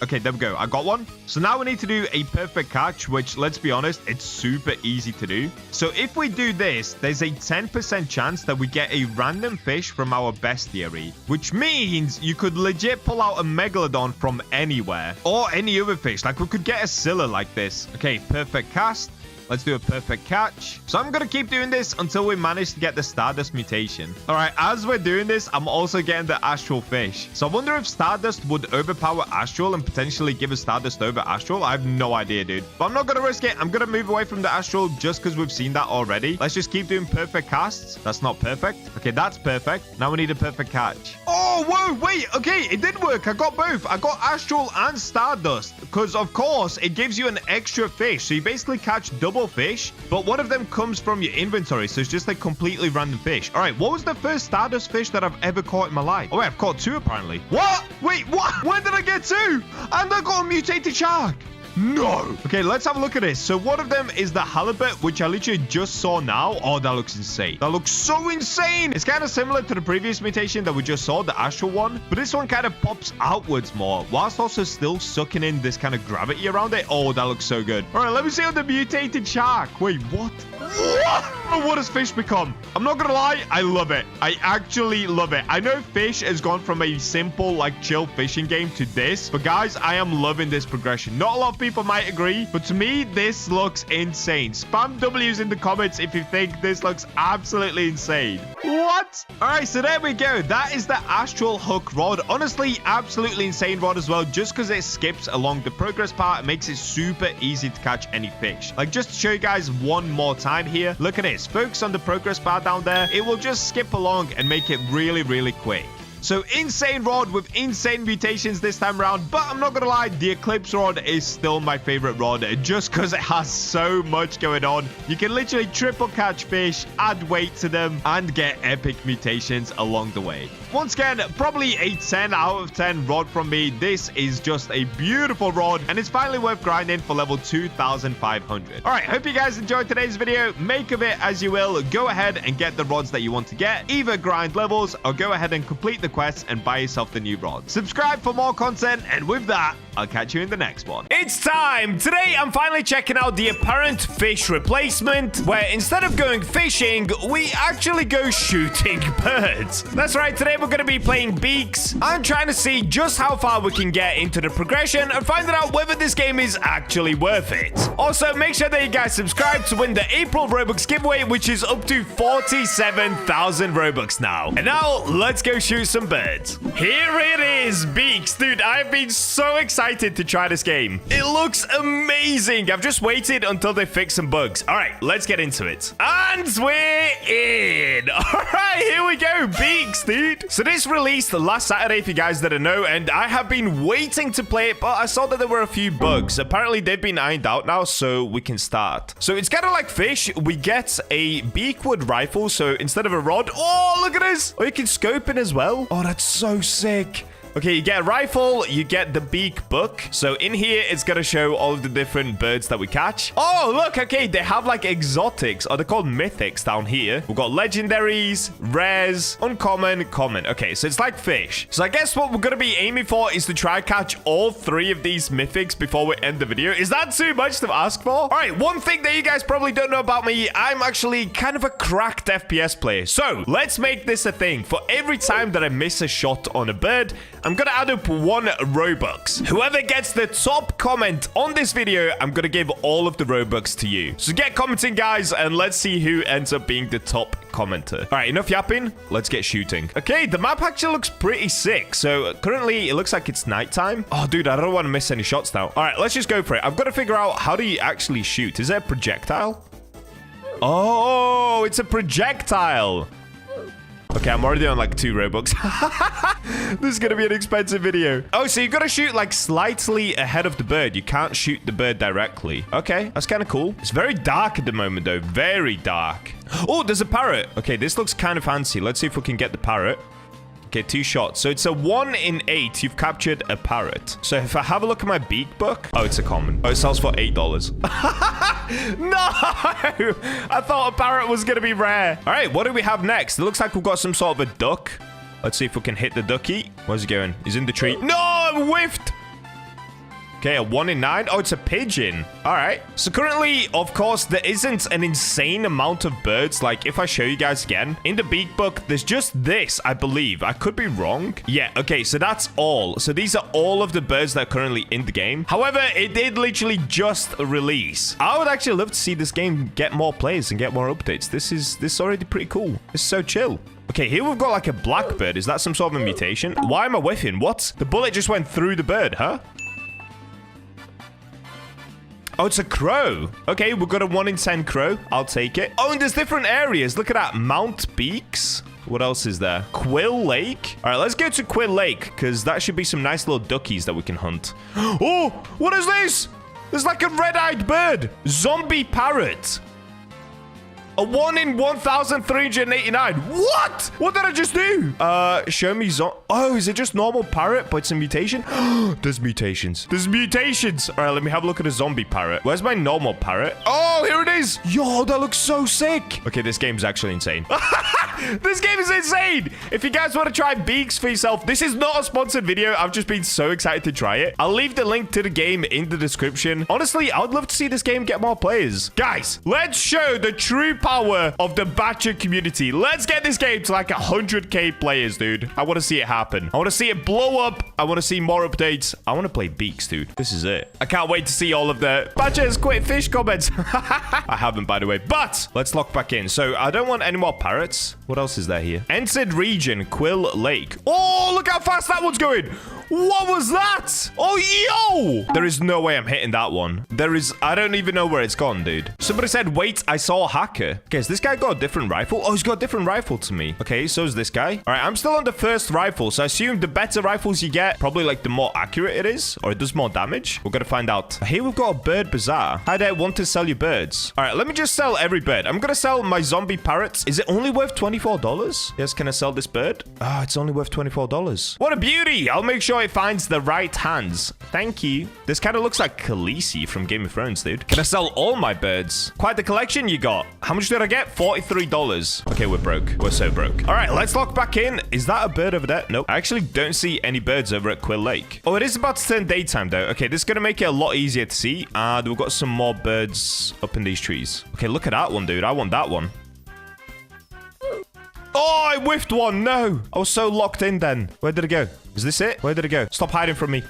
Okay, there we go. I got one. So now we need to do a perfect catch, which, let's be honest, it's super easy to do. So if we do this, there's a 10% chance that we get a random fish from our bestiary, which means you could legit pull out a Megalodon from anywhere or any other fish. Like, we could get a Scylla like this. Okay, perfect cast. Let's do a perfect catch. So I'm going to keep doing this until we manage to get the Stardust mutation. All right, as we're doing this, I'm also getting the Astral fish. So I wonder if Stardust would overpower Astral and potentially give us Stardust over Astral. I have no idea, dude. But I'm not going to risk it. I'm going to move away from the Astral just because we've seen that already. Let's just keep doing perfect casts. That's not perfect. Okay, that's perfect. Now we need a perfect catch. Oh, whoa, wait. Okay, it did work. I got both. I got Astral and Stardust because, of course, it gives you an extra fish. So you basically catch double fish, but one of them comes from your inventory, so it's just a completely random fish. All right, what was the first Stardust fish that I've ever caught in my life? Oh, wait, I've caught two apparently. What? Wait, what? When did I get two? And I got a mutated shark. No. Okay, let's have a look at this. So one of them is the halibut, which I literally just saw now. Oh, that looks insane. That looks so insane. It's kind of similar to the previous mutation that we just saw, the astral one. But this one kind of pops outwards more, whilst also still sucking in this kind of gravity around it. Oh, that looks so good. All right, let me see on the mutated shark. Wait, what? What has Fish become? I'm not gonna lie, I love it. I actually love it. I know Fish has gone from a simple, like, chill fishing game to this, but guys, I am loving this progression. Not a lot of people might agree, but to me, this looks insane. Spam W's in the comments if you think this looks absolutely insane. What? All right, so there we go. That is the astral hook rod. Honestly, absolutely insane rod as well, just because it skips along the progress part. It makes it super easy to catch any fish. Like, just to show you guys one more time here, look at this. Focus on the progress bar down there. It will just skip along and make it really, really quick. So insane rod with insane mutations this time around, but I'm not gonna lie, the Eclipse rod is still my favorite rod just because it has so much going on. You can literally triple catch fish, add weight to them, and get epic mutations along the way. Once again, probably a 10 out of 10 rod from me. This is just a beautiful rod, and it's finally worth grinding for level 2,500. All right, hope you guys enjoyed today's video. Make of it as you will. Go ahead and get the rods that you want to get. Either grind levels or go ahead and complete the quests and buy yourself the new rod. Subscribe for more content, and with that, I'll catch you in the next one. It's time! Today, I'm finally checking out the apparent fish replacement, where instead of going fishing, we actually go shooting birds. That's right, today we're going to be playing Beaks. I'm trying to see just how far we can get into the progression and find out whether this game is actually worth it. Also, make sure that you guys subscribe to win the April Robux giveaway, which is up to 47,000 Robux now. And now, let's go shoot some birds. Here it is, Beaks. Dude, I've been so excited to try this game. It looks amazing. I've just waited until they fix some bugs. All right, let's get into it. And we're in. All right, here we go, Beaks, dude. So this released last Saturday, if you guys didn't know, and I have been waiting to play it, but I saw that there were a few bugs. Apparently, they've been ironed out now, so we can start. So it's kind of like Fish. We get a beakwood rifle, so instead of a rod, oh, look at this. Oh, you can scope it as well. Oh, that's so sick. Okay, you get a rifle, you get the beak book. So in here, it's going to show all of the different birds that we catch. Oh, look, okay, they have like exotics, or they're called mythics down here. We've got legendaries, rares, uncommon, common. Okay, so it's like Fish. So I guess what we're going to be aiming for is to try catch all 3 of these mythics before we end the video. Is that too much to ask for? All right, one thing that you guys probably don't know about me, I'm actually kind of a cracked FPS player. So let's make this a thing. For every time that I miss a shot on a bird, I'm gonna add up 1 Robux. Whoever gets the top comment on this video, I'm gonna give all of the Robux to you. So get commenting, guys, and let's see who ends up being the top commenter. All right, enough yapping. Let's get shooting. Okay, the map actually looks pretty sick. So currently, it looks like it's nighttime. Oh, dude, I don't want to miss any shots now. All right, let's just go for it. I've got to figure out, how do you actually shoot? Is there a projectile? Oh, it's a projectile. Okay, I'm already on like 2 Robux. This is going to be an expensive video. Oh, so you got to shoot like slightly ahead of the bird. You can't shoot the bird directly. Okay, that's kind of cool. It's very dark at the moment, though. Very dark. Oh, there's a parrot. Okay, this looks kind of fancy. Let's see if we can get the parrot. Okay, 2 shots. So it's a 1 in 8. You've captured a parrot. So if I have a look at my beak book. Oh, it's a common. Oh, it sells for $8. No! I thought a parrot was going to be rare. All right, what do we have next? It looks like we've got some sort of a duck. Let's see if we can hit the ducky. Where's he going? He's in the tree. No, I whiffed. Okay, a 1 in 9. Oh, it's a pigeon. All right. So currently, of course, there isn't an insane amount of birds. Like, if I show you guys again, in the beak book, there's just this, I believe. I could be wrong. Yeah, okay, so that's all. So these are all of the birds that are currently in the game. However, it did literally just release. I would actually love to see this game get more players and get more updates. This is already pretty cool. It's so chill. Okay, here we've got like a blackbird. Is that some sort of a mutation? Why am I whiffing? What? The bullet just went through the bird, huh? Oh, it's a crow. Okay, we've got a 1 in 10 crow. I'll take it. Oh, and there's different areas. Look at that. Mount Beaks. What else is there? Quill Lake. All right, let's go to Quill Lake, because that should be some nice little duckies that we can hunt. Oh, what is this? There's like a red-eyed bird. Zombie parrot. A 1 in 1,389. What? What did I just do? Show me Oh, is it just normal parrot, but it's a mutation? There's mutations. There's mutations. All right, let me have a look at a zombie parrot. Where's my normal parrot? Oh, here it is. Yo, that looks so sick. Okay, this game's actually insane. This game is insane. If you guys want to try Beaks for yourself, this is not a sponsored video. I've just been so excited to try it. I'll leave the link to the game in the description. Honestly, I would love to see this game get more players. Guys, let's show the true power of the Bacha community. Let's get this game to like 100k players, dude. I want to see it happen. I want to see it blow up. I want to see more updates. I want to play Beaks, dude. This is it. I can't wait to see all of the Bacha has quit fish comments. I haven't, by the way. But let's lock back in. So I don't want any more parrots. What else is there here? Entered region, Quill Lake. Oh, look how fast that one's going. What was that? Oh, yo! There is no way I'm hitting that one. I don't even know where it's gone, dude. Somebody said, wait, I saw a hacker. Okay, has this guy got a different rifle? Oh, he's got a different rifle to me. Okay, so is this guy. All right, I'm still on the first rifle, so I assume the better rifles you get, probably like the more accurate it is, or it does more damage. We're gonna find out. Here we've got a bird bazaar. Hi there, want to sell your birds. All right, let me just sell every bird. I'm gonna sell my zombie parrots. Is it only worth $24? Yes, can I sell this bird? Oh, it's only worth $24. What a beauty. I'll make sure it finds the right hands. Thank you. This kind of looks like Khaleesi from Game of Thrones, dude. Can I sell all my birds? Quite the collection you got. How much did I get? $43. Okay, we're broke. We're so broke. All right, let's lock back in. Is that a bird over there? Nope. I actually don't see any birds over at Quill Lake. Oh, it is about to turn daytime, though. Okay, this is going to make it a lot easier to see. And we've got some more birds up in these trees. Okay, look at that one, dude. I want that one. Oh, I whiffed one. No. I was so locked in then. Where did it go? Is this it? Where did it go? Stop hiding from me.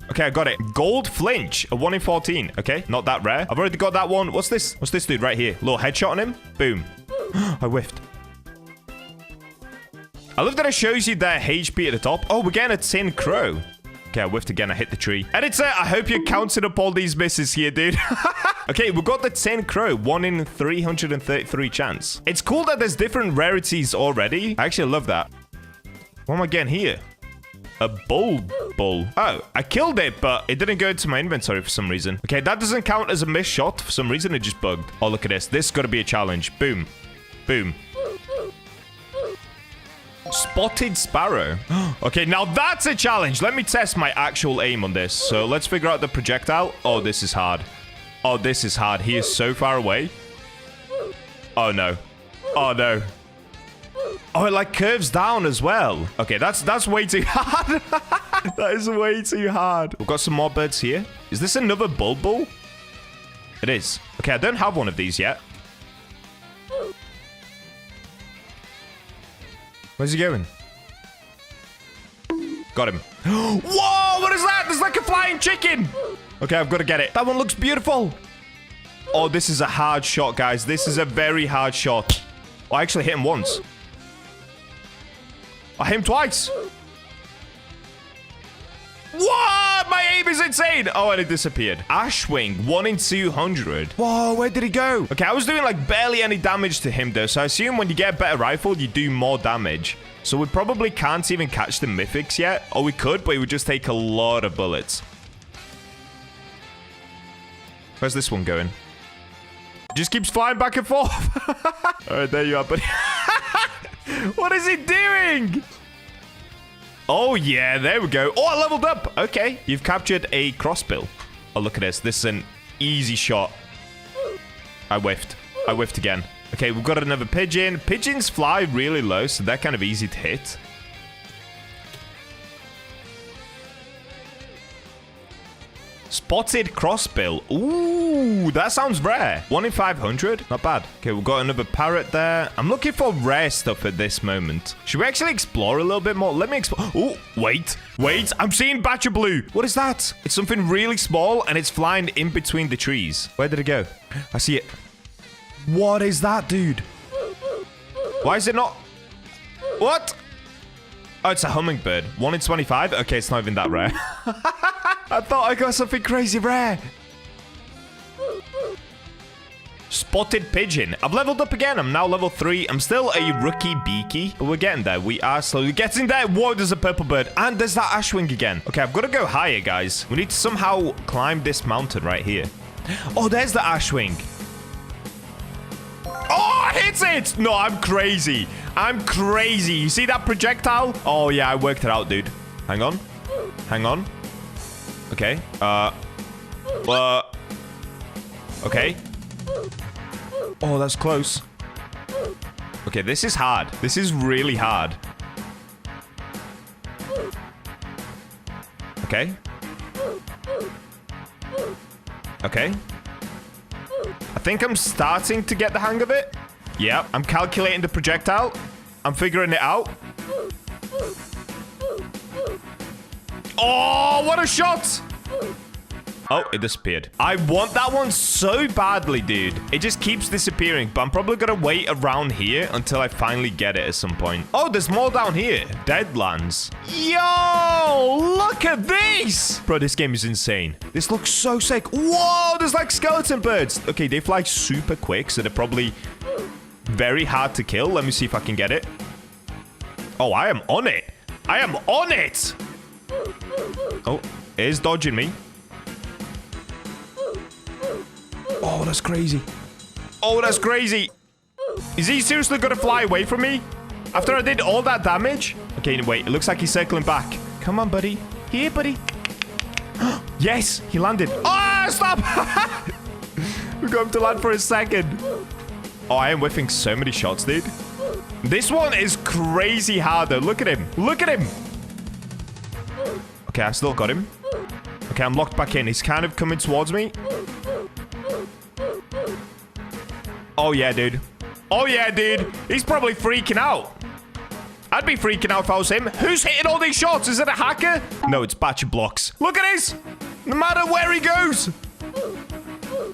Okay, I got it. Gold flinch. A 1 in 14. Okay, not that rare. I've already got that one. What's this? What's this dude right here? Little headshot on him. Boom. I whiffed. I love that it shows you their HP at the top. Oh, we're getting a tin crow. Okay, I whiffed again. I hit the tree. Editor, I hope you're counting up all these misses here, dude. Okay, we've got the tin crow. 1 in 333 chance. It's cool that there's different rarities already. I actually love that. What am I getting here? A bull. Oh, I killed it, but it didn't go into my inventory for some reason. Okay, that doesn't count as a missed shot. For some reason, it just bugged. Oh, look at this. This has got to be a challenge. Boom. Boom. Spotted sparrow. Okay, now that's a challenge. Let me test my actual aim on this. So let's figure out the projectile. Oh, this is hard. Oh, this is hard. He is so far away. Oh, no. Oh, no. Oh, it like curves down as well. Okay, that's way too hard. That is way too hard. We've got some more birds here. Is this another bulbul? It is. Okay, I don't have one of these yet. Where's he going? Got him. Whoa, what is that? There's like a flying chicken. Okay, I've got to get it. That one looks beautiful. Oh, this is a hard shot, guys. This is a very hard shot. Oh, I actually hit him once. I hit him twice. What? My aim is insane. Oh, and it disappeared. Ashwing, 1 in 200. Whoa, where did he go? Okay, I was doing like barely any damage to him though. So I assume when you get a better rifle, you do more damage. So we probably can't even catch the mythics yet. Or we could, but it would just take a lot of bullets. Where's this one going? Just keeps flying back and forth. All right, there you are, buddy. What is he doing? Oh, yeah, there we go. Oh, I leveled up. Okay, you've captured a crossbill. Oh, look at this. This is an easy shot. I whiffed. I whiffed again. Okay, we've got another pigeon. Pigeons fly really low, so they're kind of easy to hit. Spotted crossbill. Ooh, that sounds rare. 1 in 500. Not bad. Okay, we've got another parrot there. I'm looking for rare stuff at this moment. Should we actually explore a little bit more? Let me explore. Oh, wait. Wait, I'm seeing Bacha Blue. What is that? It's something really small, and it's flying in between the trees. Where did it go? I see it. What is that, dude? Why is it not? What? Oh, it's a hummingbird. 1 in 25? Okay, it's not even that rare. I thought I got something crazy rare. Spotted pigeon. I've leveled up again. I'm now level 3. I'm still a rookie beaky, but we're getting there. We are slowly getting there. Whoa, there's a purple bird. And there's that ashwing again. Okay, I've got to go higher, guys. We need to somehow climb this mountain right here. Oh, there's the ashwing. hits it. No, I'm crazy. I'm crazy. You see that projectile? Oh, yeah, I worked it out, dude. Hang on. Hang on. Okay. Okay. Oh, that's close. Okay, this is hard. This is really hard. Okay. Okay. I think I'm starting to get the hang of it. Yeah, I'm calculating the projectile. I'm figuring it out. Oh, what a shot! Oh, it disappeared. I want that one so badly, dude. It just keeps disappearing, but I'm probably gonna wait around here until I finally get it at some point. Oh, there's more down here. Deadlands. Yo, look at this! Bro, this game is insane. This looks so sick. Whoa, there's like skeleton birds. Okay, they fly super quick, so they're probably very hard to kill. Let me see if I can get it. Oh, I am on it. I am on it! Oh, it is dodging me. Oh, that's crazy. Oh, that's crazy. Is he seriously going to fly away from me? After I did all that damage? Okay, wait. It looks like he's circling back. Come on, buddy. Here, buddy. Yes, he landed. Oh, stop. We're going to land for a second. Oh, I am whiffing so many shots, dude. This one is crazy hard, though. Look at him. Look at him. Okay, I still got him. Okay, I'm locked back in. He's kind of coming towards me. Oh, yeah, dude. Oh, yeah, dude. He's probably freaking out. I'd be freaking out if I was him. Who's hitting all these shots? Is it a hacker? No, it's BachaBlox. Look at this. No matter where he goes.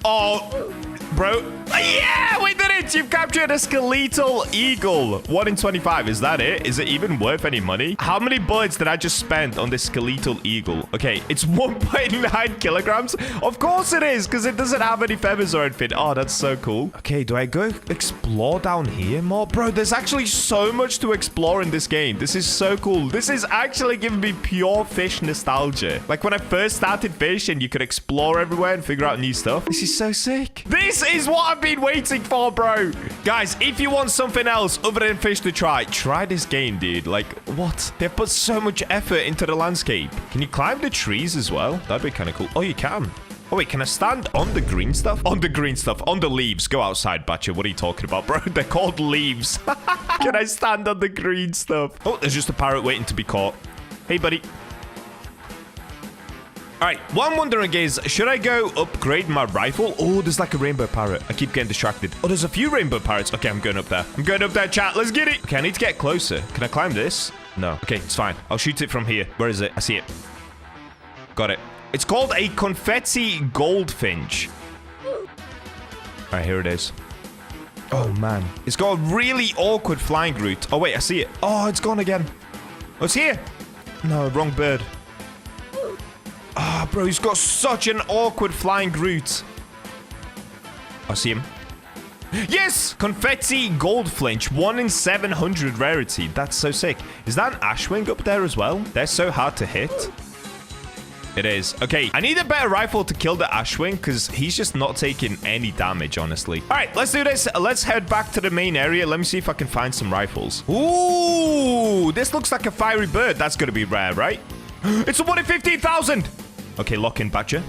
Oh, bro. Yeah, we did it. You've captured a skeletal eagle. 1 in 25. Is that it? Is it even worth any money? How many bullets did I just spend on this skeletal eagle? Okay, it's 1.9 kilograms. Of course it is, because it doesn't have any feathers or anything. Oh, that's so cool. Okay, do I go explore down here more? Bro, there's actually so much to explore in this game. This is so cool. This is actually giving me pure Fish nostalgia. Like when I first started Fish and you could explore everywhere and figure out new stuff. This is so sick. This is what I've been waiting for, bro. Guys, if you want something else other than Fish to try this game, dude. Like, what? They've put so much effort into the landscape. Can you climb the trees as well? That'd be kind of cool. Oh, you can. Oh, wait, can I stand on the green stuff? On the green stuff. On the leaves. Go outside, Bacha. What are you talking about, bro? They're called leaves. Can I stand on the green stuff? Oh, there's just a parrot waiting to be caught. Hey, buddy. All right, what I'm wondering is, should I go upgrade my rifle? Oh, there's like a rainbow parrot. I keep getting distracted. Oh, there's a few rainbow parrots. Okay, I'm going up there. I'm going up there, chat. Let's get it. Okay, I need to get closer. Can I climb this? No. Okay, it's fine. I'll shoot it from here. Where is it? I see it. Got it. It's called a confetti goldfinch. All right, here it is. Oh, man. It's got a really awkward flying route. Oh, wait, I see it. Oh, it's gone again. Oh, it's here. No, wrong bird. Ah, bro, he's got such an awkward flying route. I see him. Yes! Confetti goldfinch, 1 in 700 rarity. That's so sick. Is that an ashwing up there as well? They're so hard to hit. It is. Okay, I need a better rifle to kill the ashwing because he's just not taking any damage, honestly. All right, let's do this. Let's head back to the main area. Let me see if I can find some rifles. Ooh, this looks like a fiery bird. That's going to be rare, right? It's a 1 in 15,000. Okay, lock in, Bacha.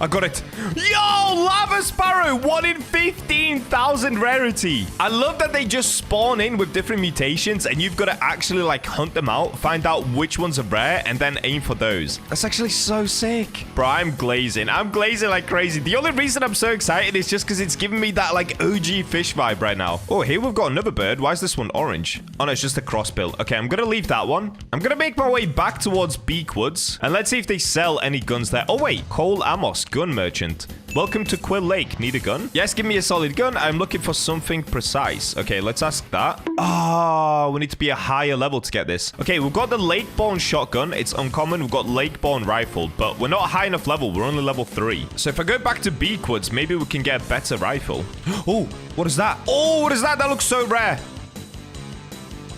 I got it. Yo, lava sparrow, 1 in 15,000 rarity. I love that they just spawn in with different mutations and you've got to actually like hunt them out, find out which ones are rare and then aim for those. That's actually so sick. Bro, I'm glazing. I'm glazing like crazy. The only reason I'm so excited is just because it's giving me that like OG Fish vibe right now. Oh, here we've got another bird. Why is this one orange? Oh, no, it's just a crossbill. Okay, I'm going to leave that one. I'm going to make my way back towards Beakwoods and let's see if they sell any guns there. Oh, wait. Cole Amos. Gun merchant. Welcome to Quill Lake. Need a gun? Yes, give me a solid gun. I'm looking for something precise. Okay, let's ask that. Oh, we need to be a higher level to get this. Okay, we've got the lake-born shotgun. It's uncommon. We've got lake-born rifle, but we're not high enough level. We're only level 3. So if I go back to Beakwoods, maybe we can get a better rifle. Oh, what is that? Oh, what is that? That looks so rare.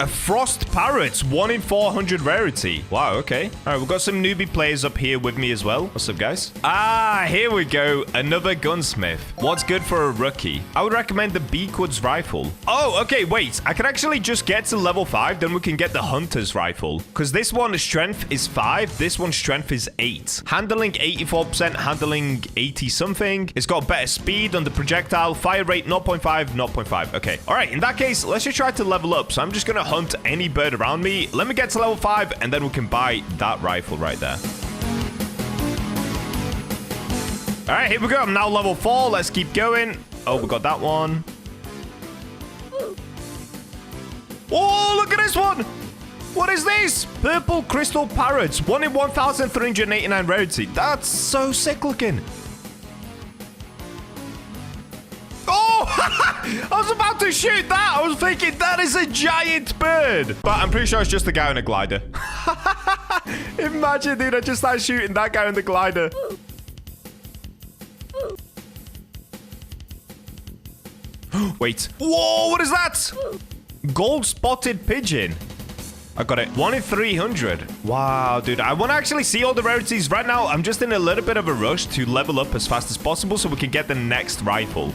A frost parrot, 1 in 400 rarity. Wow, okay. All right, we've got some newbie players up here with me as well. What's up, guys? Ah, here we go. Another gunsmith. What's good for a rookie? I would recommend the Beakwood's rifle. Oh, okay, wait. I can actually just get to level 5, then we can get the hunter's rifle. Because this one's strength is 5, this one's strength is 8. Handling 84%, handling 80 something. It's got better speed on the projectile, fire rate 0.5, 0.5. Okay. All right, in that case, let's just try to level up. So I'm just going to hunt any bird around me. Let me get to level 5, and then we can buy that rifle right there. All right, here we go. I'm now level 4. Let's keep going. Oh, we got that one. Oh, look at this one. What is this? Purple crystal parrots. 1 in 1,389 rarity. That's so sick looking. Oh, I was about to shoot that. I was thinking that is a giant bird. But I'm pretty sure it's just a guy on a glider. Imagine, dude, I just started shooting that guy on the glider. Wait. Whoa, what is that? Gold spotted pigeon. I got it. 1 in 300. Wow, dude. I want to actually see all the rarities right now. I'm just in a little bit of a rush to level up as fast as possible so we can get the next rifle.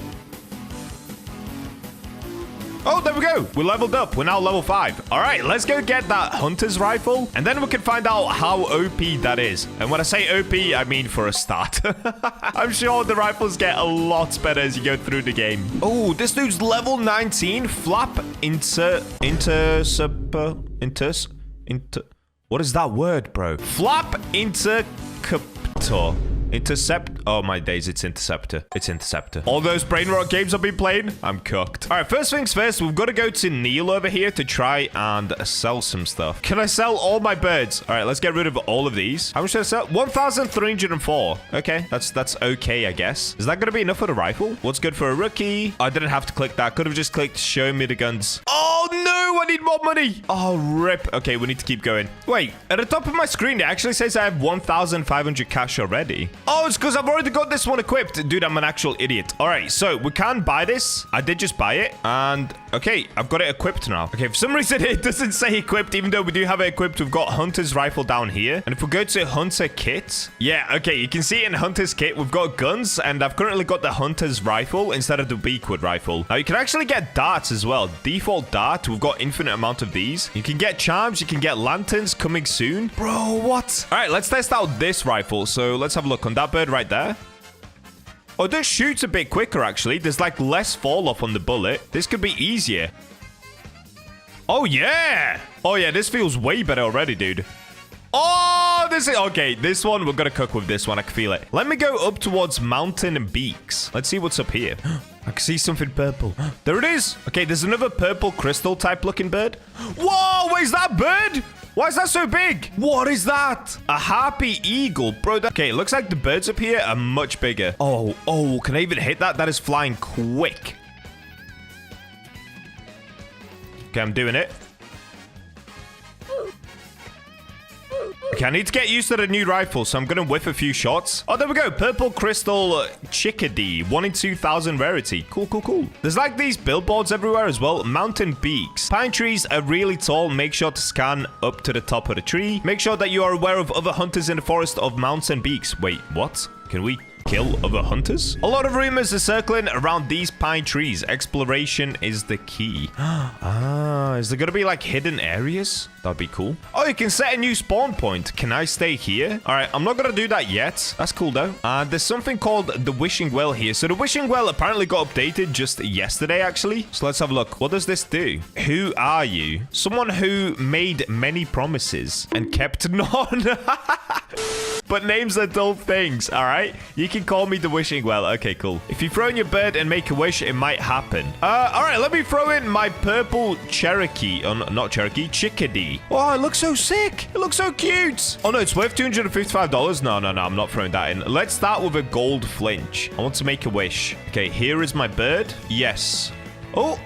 Oh, there we go. We leveled up. We're now level 5. All right, let's go get that hunter's rifle, and then we can find out how OP that is. And when I say OP, I mean for a start. I'm sure the rifles get a lot better as you go through the game. Oh, this dude's level 19. Flap what is that word, bro? Flap interceptor. Oh my days, it's interceptor. It's interceptor. All those brain rot games I've been playing, I'm cooked. All right, first things first, we've got to go to Neil over here to try and sell some stuff. Can I sell all my birds? All right, let's get rid of all of these. How much should I sell? 1,304. Okay, that's okay, I guess. Is that going to be enough for the rifle? What's good for a rookie? I didn't have to click that. Could have just clicked show me the guns. Oh no, I need more money. Oh, rip. Okay, we need to keep going. Wait, at the top of my screen, it actually says I have 1,500 cash already. Oh, it's because I've already got this one equipped. Dude, I'm an actual idiot. All right, so we can buy this. I did just buy it. And, okay, I've got it equipped now. Okay, for some reason, it doesn't say equipped, even though we do have it equipped. We've got Hunter's Rifle down here. And if we go to Hunter Kit, yeah, okay, you can see in Hunter's Kit, we've got guns. And I've currently got the Hunter's Rifle instead of the Beakwood Rifle. Now, you can actually get darts as well. Default dart, we've got infinite amount of these. You can get charms. You can get lanterns coming soon. Bro, what? All right, let's test out this rifle. So let's have a look on that bird right there. Oh, this shoots a bit quicker, actually. There's, like, less fall off on the bullet. This could be easier. Oh, yeah. Oh, yeah, this feels way better already, dude. Oh, this is... Okay, this one, we're gonna cook with this one. I can feel it. Let me go up towards Mountain and Beaks. Let's see what's up here. I can see something purple. There it is. Okay, there's another purple crystal type looking bird. Whoa, where's that bird? Why is that so big? What is that? A harpy eagle. Bro, okay, it looks like the birds up here are much bigger. Oh, can I even hit that? That is flying quick. Okay, I'm doing it. Okay, I need to get used to the new rifle, so I'm going to whiff a few shots. Oh, there we go. Purple crystal chickadee. 1 in 2,000 rarity. Cool, cool, cool. There's like these billboards everywhere as well. Mountain Beaks. Pine trees are really tall. Make sure to scan up to the top of the tree. Make sure that you are aware of other hunters in the forest of Mountain Beaks. Wait, what? Can we kill other hunters? A lot of rumors are circling around these pine trees. Exploration is the key. Is there gonna be like hidden areas? That'd be cool. Oh, you can set a new spawn point. Can I stay here? All right, I'm not gonna do that yet. That's cool though. There's something called the Wishing Well here. So the Wishing Well apparently got updated just yesterday, actually. So let's have a look. What does this do? Who are you? Someone who made many promises and kept none. But names are dull things, all right? You can call me the Wishing Well. Okay, cool. If you throw in your bird and make a wish, it might happen. All right, let me throw in my purple Cherokee. Not Cherokee, chickadee. Oh, it looks so sick. It looks so cute. Oh, no, it's worth $255. No, I'm not throwing that in. Let's start with a gold flinch. I want to make a wish. Okay, here is my bird. Yes. Oh,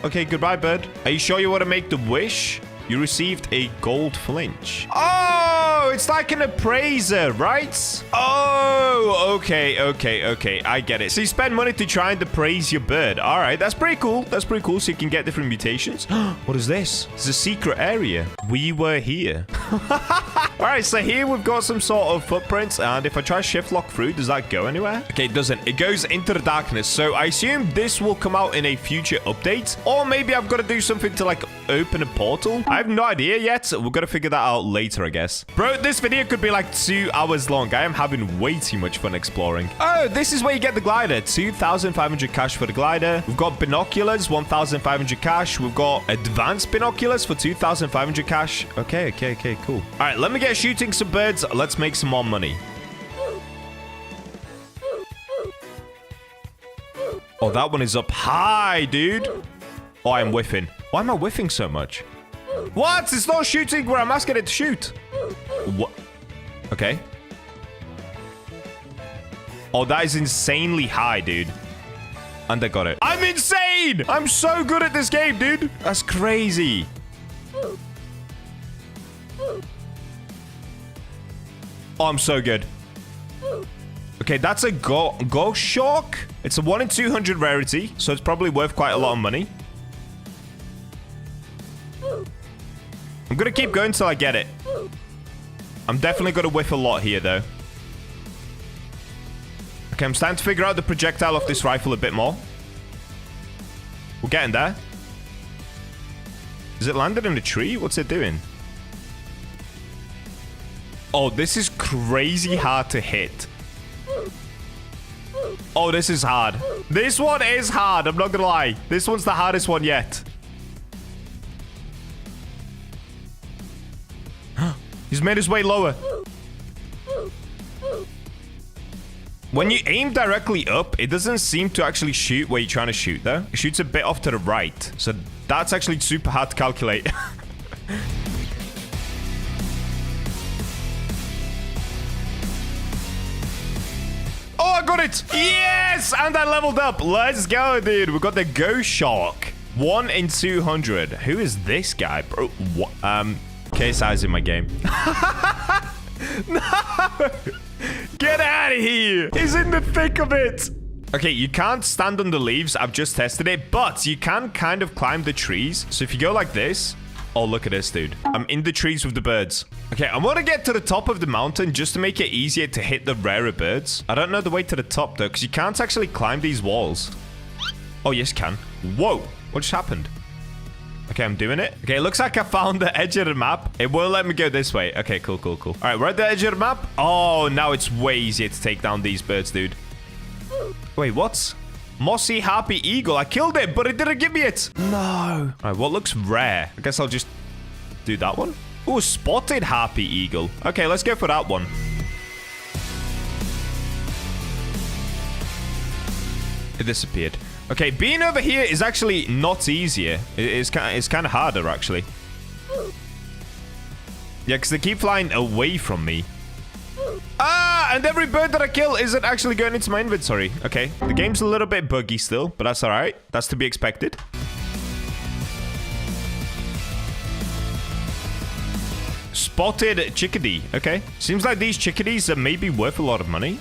okay, goodbye, bird. Are you sure you want to make the wish? You received a gold flinch. Oh, Oh, it's like an appraiser, right? Oh, okay. I get it. So you spend money to try and appraise your bird. All right, that's pretty cool. So you can get different mutations. What is this? It's a secret area. We were here. All right, so here we've got some sort of footprints. And if I try shift lock through, does that go anywhere? Okay, it doesn't. It goes into the darkness. So I assume this will come out in a future update. Or maybe I've got to do something to like open a portal. I have no idea yet. We're going to figure that out later, I guess. Bro, this video could be like 2 hours long. I am having way too much fun exploring. Oh, this is where you get the glider. 2,500 cash for the glider. We've got binoculars, 1,500 cash. We've got advanced binoculars for 2,500 cash. Okay, cool. All right, let me get shooting some birds. Let's make some more money. Oh, that one is up high, dude. Oh, I'm whiffing. Why am I whiffing so much? What? It's not shooting where I'm asking it to shoot. What? Okay. Oh, that is insanely high, dude. And I got it. I'm insane! I'm so good at this game, dude. That's crazy. Oh, I'm so good. Okay, that's a ghost shark. It's a 1 in 200 rarity, so it's probably worth quite a lot of money. I'm gonna keep going till I get it. I'm definitely gonna whiff a lot here, though. Okay, I'm starting to figure out the projectile of this rifle a bit more. We're getting there. Is it landed in a tree? What's it doing? Oh, this is crazy hard to hit. Oh, this is hard. This one is hard, I'm not gonna lie. This one's the hardest one yet. He's made his way lower. When you aim directly up, it doesn't seem to actually shoot where you're trying to shoot, though. It shoots a bit off to the right. So that's actually super hard to calculate. Oh, I got it! Yes! And I leveled up. Let's go, dude. We got the ghost shark. 1 in 200. Who is this guy, bro? What? KSI's in my game. No! Get out of here! He's in the thick of it! Okay, you can't stand on the leaves. I've just tested it, but you can kind of climb the trees. So if you go like this... Oh, look at this, dude. I'm in the trees with the birds. Okay, I want to get to the top of the mountain just to make it easier to hit the rarer birds. I don't know the way to the top, though, because you can't actually climb these walls. Oh, yes, you can. Whoa! What just happened? Okay, I'm doing it. Okay, it looks like I found the edge of the map. It won't let me go this way. Okay, cool. All right, we're at the edge of the map. Oh, now it's way easier to take down these birds, dude. Wait, what? Mossy Harpy Eagle. I killed it, but it didn't give me it. No. All right, what looks rare? I guess I'll just do that one. Oh, Spotted Harpy Eagle. Okay, let's go for that one. It disappeared. Okay, being over here is actually not easier. It's kind of harder, actually. Yeah, because they keep flying away from me. Ah, and every bird that I kill isn't actually going into my inventory. Okay, the game's a little bit buggy still, but that's all right. That's to be expected. Spotted chickadee. Okay, seems like these chickadees are maybe worth a lot of money.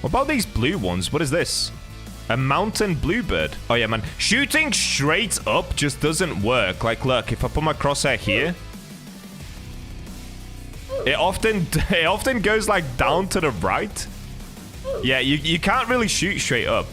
What about these blue ones? What is this? A mountain bluebird. Oh, yeah, man. Shooting straight up just doesn't work. Like, look, if I put my crosshair here, it often goes, like, down to the right. Yeah, you can't really shoot straight up.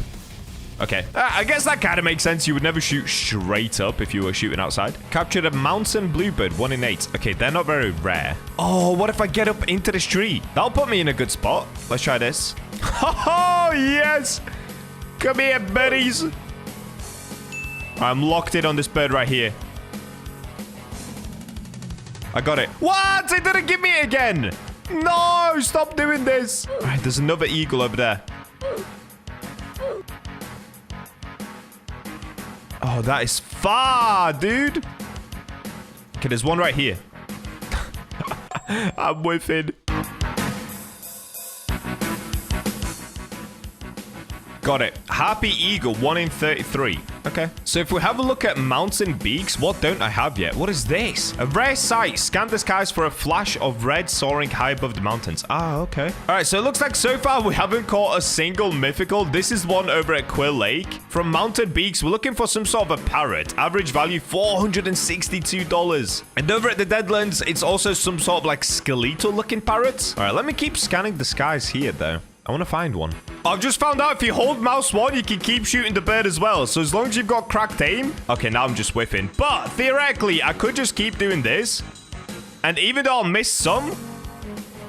Okay. I guess that kind of makes sense. You would never shoot straight up if you were shooting outside. Captured a mountain bluebird, 1 in 8. Okay, they're not very rare. Oh, what if I get up into this tree? That'll put me in a good spot. Let's try this. Oh, yes! Come here, buddies. I'm locked in on this bird right here. I got it. What? It didn't give me it again. No, stop doing this. All right, there's another eagle over there. Oh, that is far, dude. Okay, there's one right here. I'm whiffing. Got it. Happy Eagle, 1 in 33. Okay. So if we have a look at mountain beaks, what don't I have yet? What is this? A rare sight. Scan the skies for a flash of red soaring high above the mountains. Ah, okay. All right, so it looks like so far we haven't caught a single mythical. This is one over at Quill Lake. From mountain beaks, we're looking for some sort of a parrot. Average value, $462. And over at the Deadlands, it's also some sort of like skeletal looking parrot. All right, let me keep scanning the skies here though. I want to find one. I've just found out if you hold mouse 1, you can keep shooting the bird as well. So as long as you've got cracked aim. Okay, now I'm just whiffing. But theoretically, I could just keep doing this. And even though I'll miss some,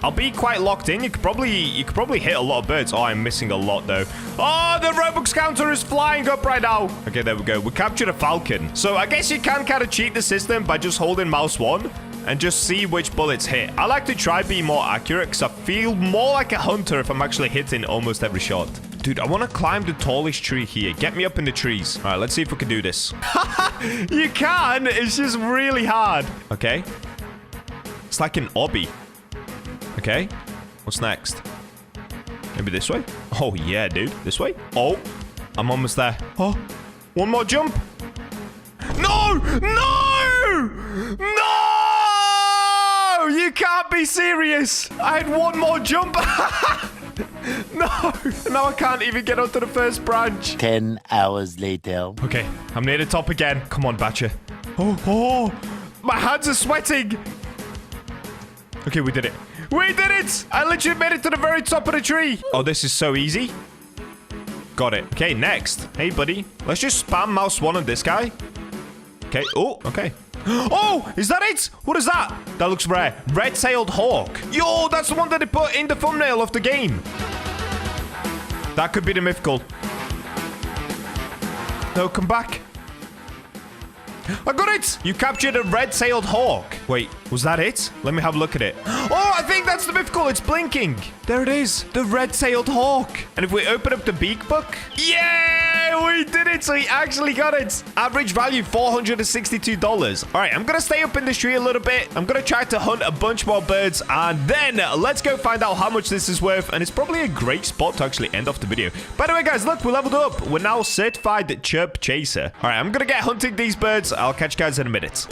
I'll be quite locked in. You could probably hit a lot of birds. Oh, I'm missing a lot though. Oh, the Robux counter is flying up right now. Okay, there we go. We captured a falcon. So I guess you can kind of cheat the system by just holding mouse 1. And just see which bullets hit. I like to try being more accurate because I feel more like a hunter if I'm actually hitting almost every shot. Dude, I want to climb the tallest tree here. Get me up in the trees. All right, let's see if we can do this. You can. It's just really hard. Okay. It's like an obby. Okay. What's next? Maybe this way? Oh, yeah, dude. This way? Oh, I'm almost there. Oh, one more jump. No! No! No! You can't be serious. I had one more jump. No. Now I can't even get onto the first branch. 10 hours later. Okay, I'm near the top again. Come on, Bacha. Oh, my hands are sweating. Okay, we did it. We did it. I literally made it to the very top of the tree. Oh, this is so easy. Got it. Okay, next. Hey, buddy. Let's just spam mouse 1 on this guy. Okay. Oh, okay. Oh, is that it? What is that? That looks rare. Red-tailed hawk. Yo, that's the one that they put in the thumbnail of the game. That could be the mythical. No, come back. I got it! You captured a red-tailed hawk. Wait, was that it? Let me have a look at it. Oh, I think that's the mythical. It's blinking. There it is. The red-tailed hawk. And if we open up the beak book... Yeah, we did it. So he actually got it. Average value, $462. All right, I'm going to stay up in this tree a little bit. I'm going to try to hunt a bunch more birds. And then let's go find out how much this is worth. And it's probably a great spot to actually end off the video. By the way, guys, look, we leveled up. We're now certified chirp chaser. All right, I'm going to get hunting these birds. I'll catch you guys in a minute.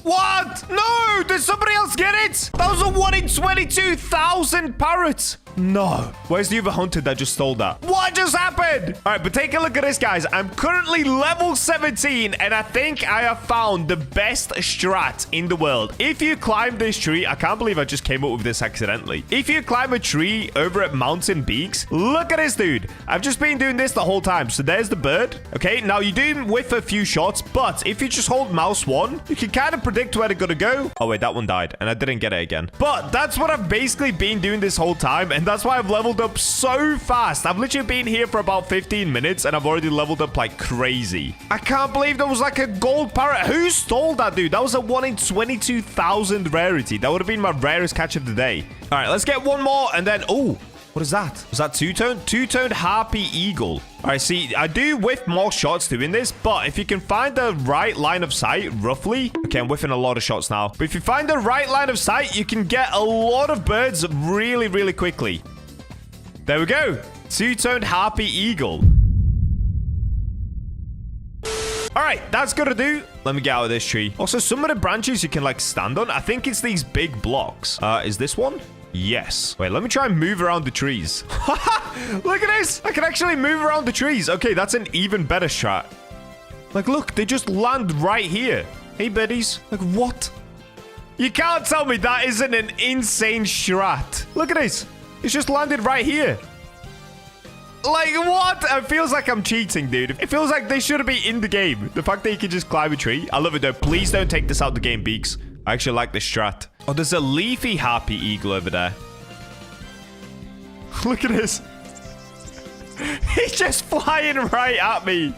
What? No! Did somebody else get it? That was a 1 in 22,000 parrot. No. Where's the other hunter that just stole that? What just happened? All right, but take a look at this, guys. I'm currently level 17, and I think I have found the best strat in the world. If you climb this tree, I can't believe I just came up with this accidentally. If you climb a tree over at Mountain Beaks, look at this, dude. I've just been doing this the whole time. So there's the bird. Okay, now you do whiff a few shots, but if you just hold mouse 1, you can kind of predict where they're gonna go. Oh, wait, that one died, and I didn't get it again. But that's what I've basically been doing this whole time, and that's why I've leveled up so fast. I've literally been here for about 15 minutes, and I've already leveled up like crazy. I can't believe there was like a gold parrot. Who stole that, dude? That was a 1 in 22,000 rarity. That would have been my rarest catch of the day. All right, let's get one more, and then... Oh, what is that? Was that two-toned? Two-toned harpy eagle. All right, see, I do whiff more shots doing this, but if you can find the right line of sight, roughly... Okay, I'm whiffing a lot of shots now. But if you find the right line of sight, you can get a lot of birds really, really quickly. There we go. Two-toned harpy eagle. All right, that's gonna do. Let me get out of this tree. Also, some of the branches you can, like, stand on. I think it's these big blocks. Is this one? Yes. Wait, let me try and move around the trees. Look at this. I can actually move around the trees. Okay, that's an even better strat. Like, look, they just land right here. Hey, buddies. Like, what? You can't tell me that isn't an insane strat. Look at this. It's just landed right here. Like, what? It feels like I'm cheating, dude. It feels like they shouldn't be in the game. The fact that you can just climb a tree. I love it, though. Please don't take this out the game, Beaks. I actually like this strat. Oh, there's a leafy harpy eagle over there. Look at this. He's just flying right at me.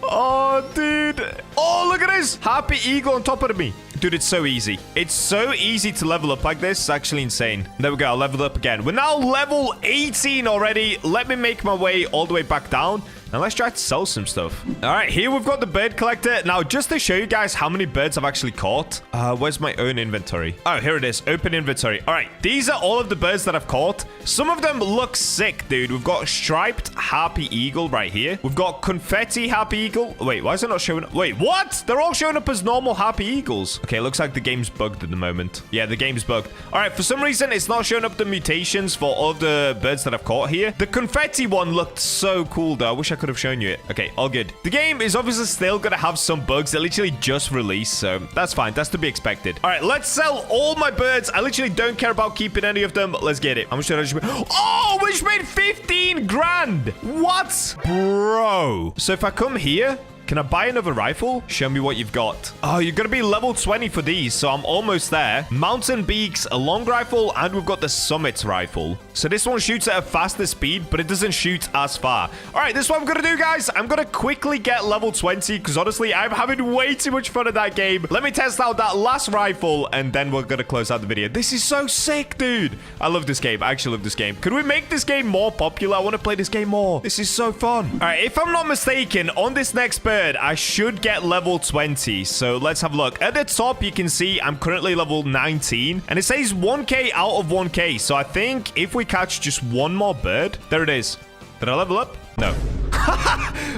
Oh, dude. Oh, look at this. Harpy eagle on top of me. Dude, it's so easy. It's so easy to level up like this. It's actually insane. There we go. I'll level up again. We're now level 18 already. Let me make my way all the way back down. And let's try to sell some stuff. All right, here we've got the bird collector. Now, just to show you guys how many birds I've actually caught. Where's my own inventory? Oh, here it is. Open inventory. All right, these are all of the birds that I've caught. Some of them look sick, dude. We've got striped happy eagle right here. We've got confetti happy eagle. Wait, why is it not showing up? Wait, what? They're all showing up as normal happy eagles. Okay, looks like the game's bugged at the moment. Yeah, the game's bugged. All right, for some reason, it's not showing up the mutations for all the birds that I've caught here. The confetti one looked so cool, though. I wish I could have shown you it. Okay, all good. The game is obviously still going to have some bugs. They literally just released, so that's fine. That's to be expected. All right, let's sell all my birds. I literally don't care about keeping any of them. Let's get it. How much did I just make? Oh, we just made 15 grand. What? Bro. So if I come here... Can I buy another rifle? Show me what you've got. Oh, you're going to be level 20 for these, so I'm almost there. Mountain Beaks, a long rifle, and we've got the Summit rifle. So this one shoots at a faster speed, but it doesn't shoot as far. All right, this is what I'm going to do, guys. I'm going to quickly get level 20, because honestly, I'm having way too much fun at that game. Let me test out that last rifle, and then we're going to close out the video. This is so sick, dude. I love this game. I actually love this game. Could we make this game more popular? I want to play this game more. This is so fun. All right, if I'm not mistaken, on this next bird, I should get level 20. So let's have a look. At the top, you can see I'm currently level 19. And it says 1k out of 1k. So I think if we catch just one more bird... There it is. Did I level up? No.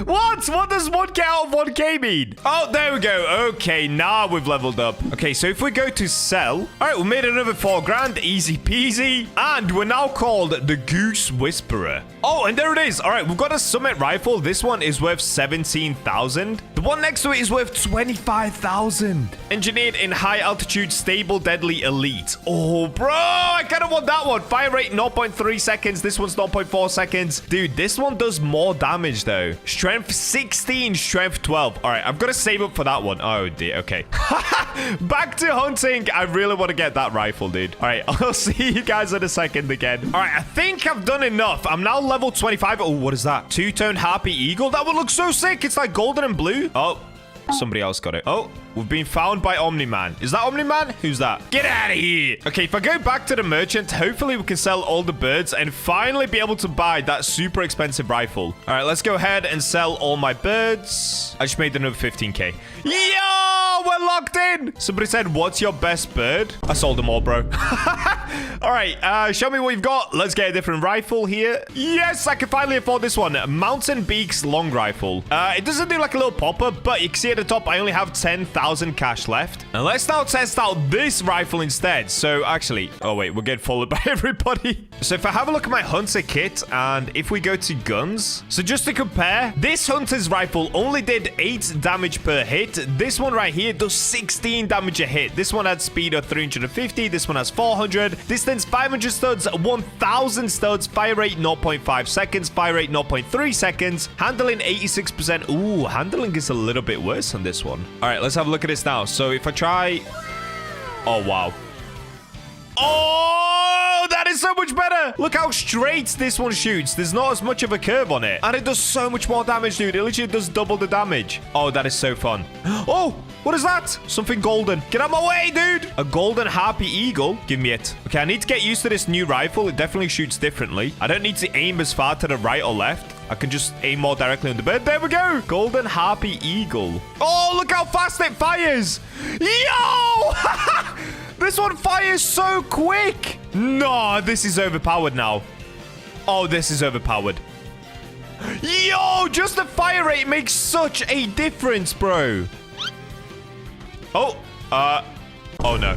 What? What does 1k out of 1k mean? Oh, there we go. Okay, now we've leveled up. Okay, so if we go to sell... All right, we made another 4 grand. Easy peasy. And we're now called the Goose Whisperer. Oh, and there it is. All right, we've got a Summit rifle. This one is worth 17,000. The one next to it is worth 25,000. Engineered in high altitude, stable, deadly, elite. Oh, bro, I kind of want that one. Fire rate 0.3 seconds. This one's 0.4 seconds. Dude, this one does more damage, though. Strength 16, strength 12. All right, I've got to save up for that one. Oh, dear. Okay. Back to hunting. I really want to get that rifle, dude. All right, I'll see you guys in a second again. All right, I think I've done enough. I'm now level 25. Oh, what is that? Two-tone happy eagle? That one looks so sick. It's like golden and blue. Oh, somebody else got it. Oh, we've been found by Omni-Man. Is that Omni-Man? Who's that? Get out of here. Okay, if I go back to the merchant, hopefully we can sell all the birds and finally be able to buy that super expensive rifle. All right, let's go ahead and sell all my birds. I just made another 15k. Yo, we're locked in. Somebody said, what's your best bird? I sold them all, bro. All right, show me what you've got. Let's get a different rifle here. Yes, I can finally afford this one. Mountain Beaks long rifle. It doesn't do like a little pop-up, but you can see at the top, I only have 10,000 cash left. And let's now test out this rifle instead. So actually, oh wait, we're getting followed by everybody. So if I have a look at my hunter kit and if we go to guns. So just to compare, this hunter's rifle only did 8 damage per hit. This one right here does 16 damage a hit. This one has speed of 350. This one has 400. Distance 500 studs, 1000 studs. Fire rate 0.5 seconds. Fire rate 0.3 seconds. Handling 86%. Ooh, handling is a little bit worse on this one. All right, let's have a look at this now. So if I try... Oh, wow. Oh, that is so much better. Look how straight this one shoots. There's not as much of a curve on it. And it does so much more damage, dude. It literally does double the damage. Oh, that is so fun. Oh, what is that? Something golden. Get out of my way, dude. A golden harpy eagle. Give me it. Okay, I need to get used to this new rifle. It definitely shoots differently. I don't need to aim as far to the right or left. I can just aim more directly on the bird. There we go. Golden harpy eagle. Oh, look how fast it fires. Yo! This one fires so quick. No, this is overpowered now. Oh, this is overpowered. Yo, just the fire rate makes such a difference, bro. Oh, oh no.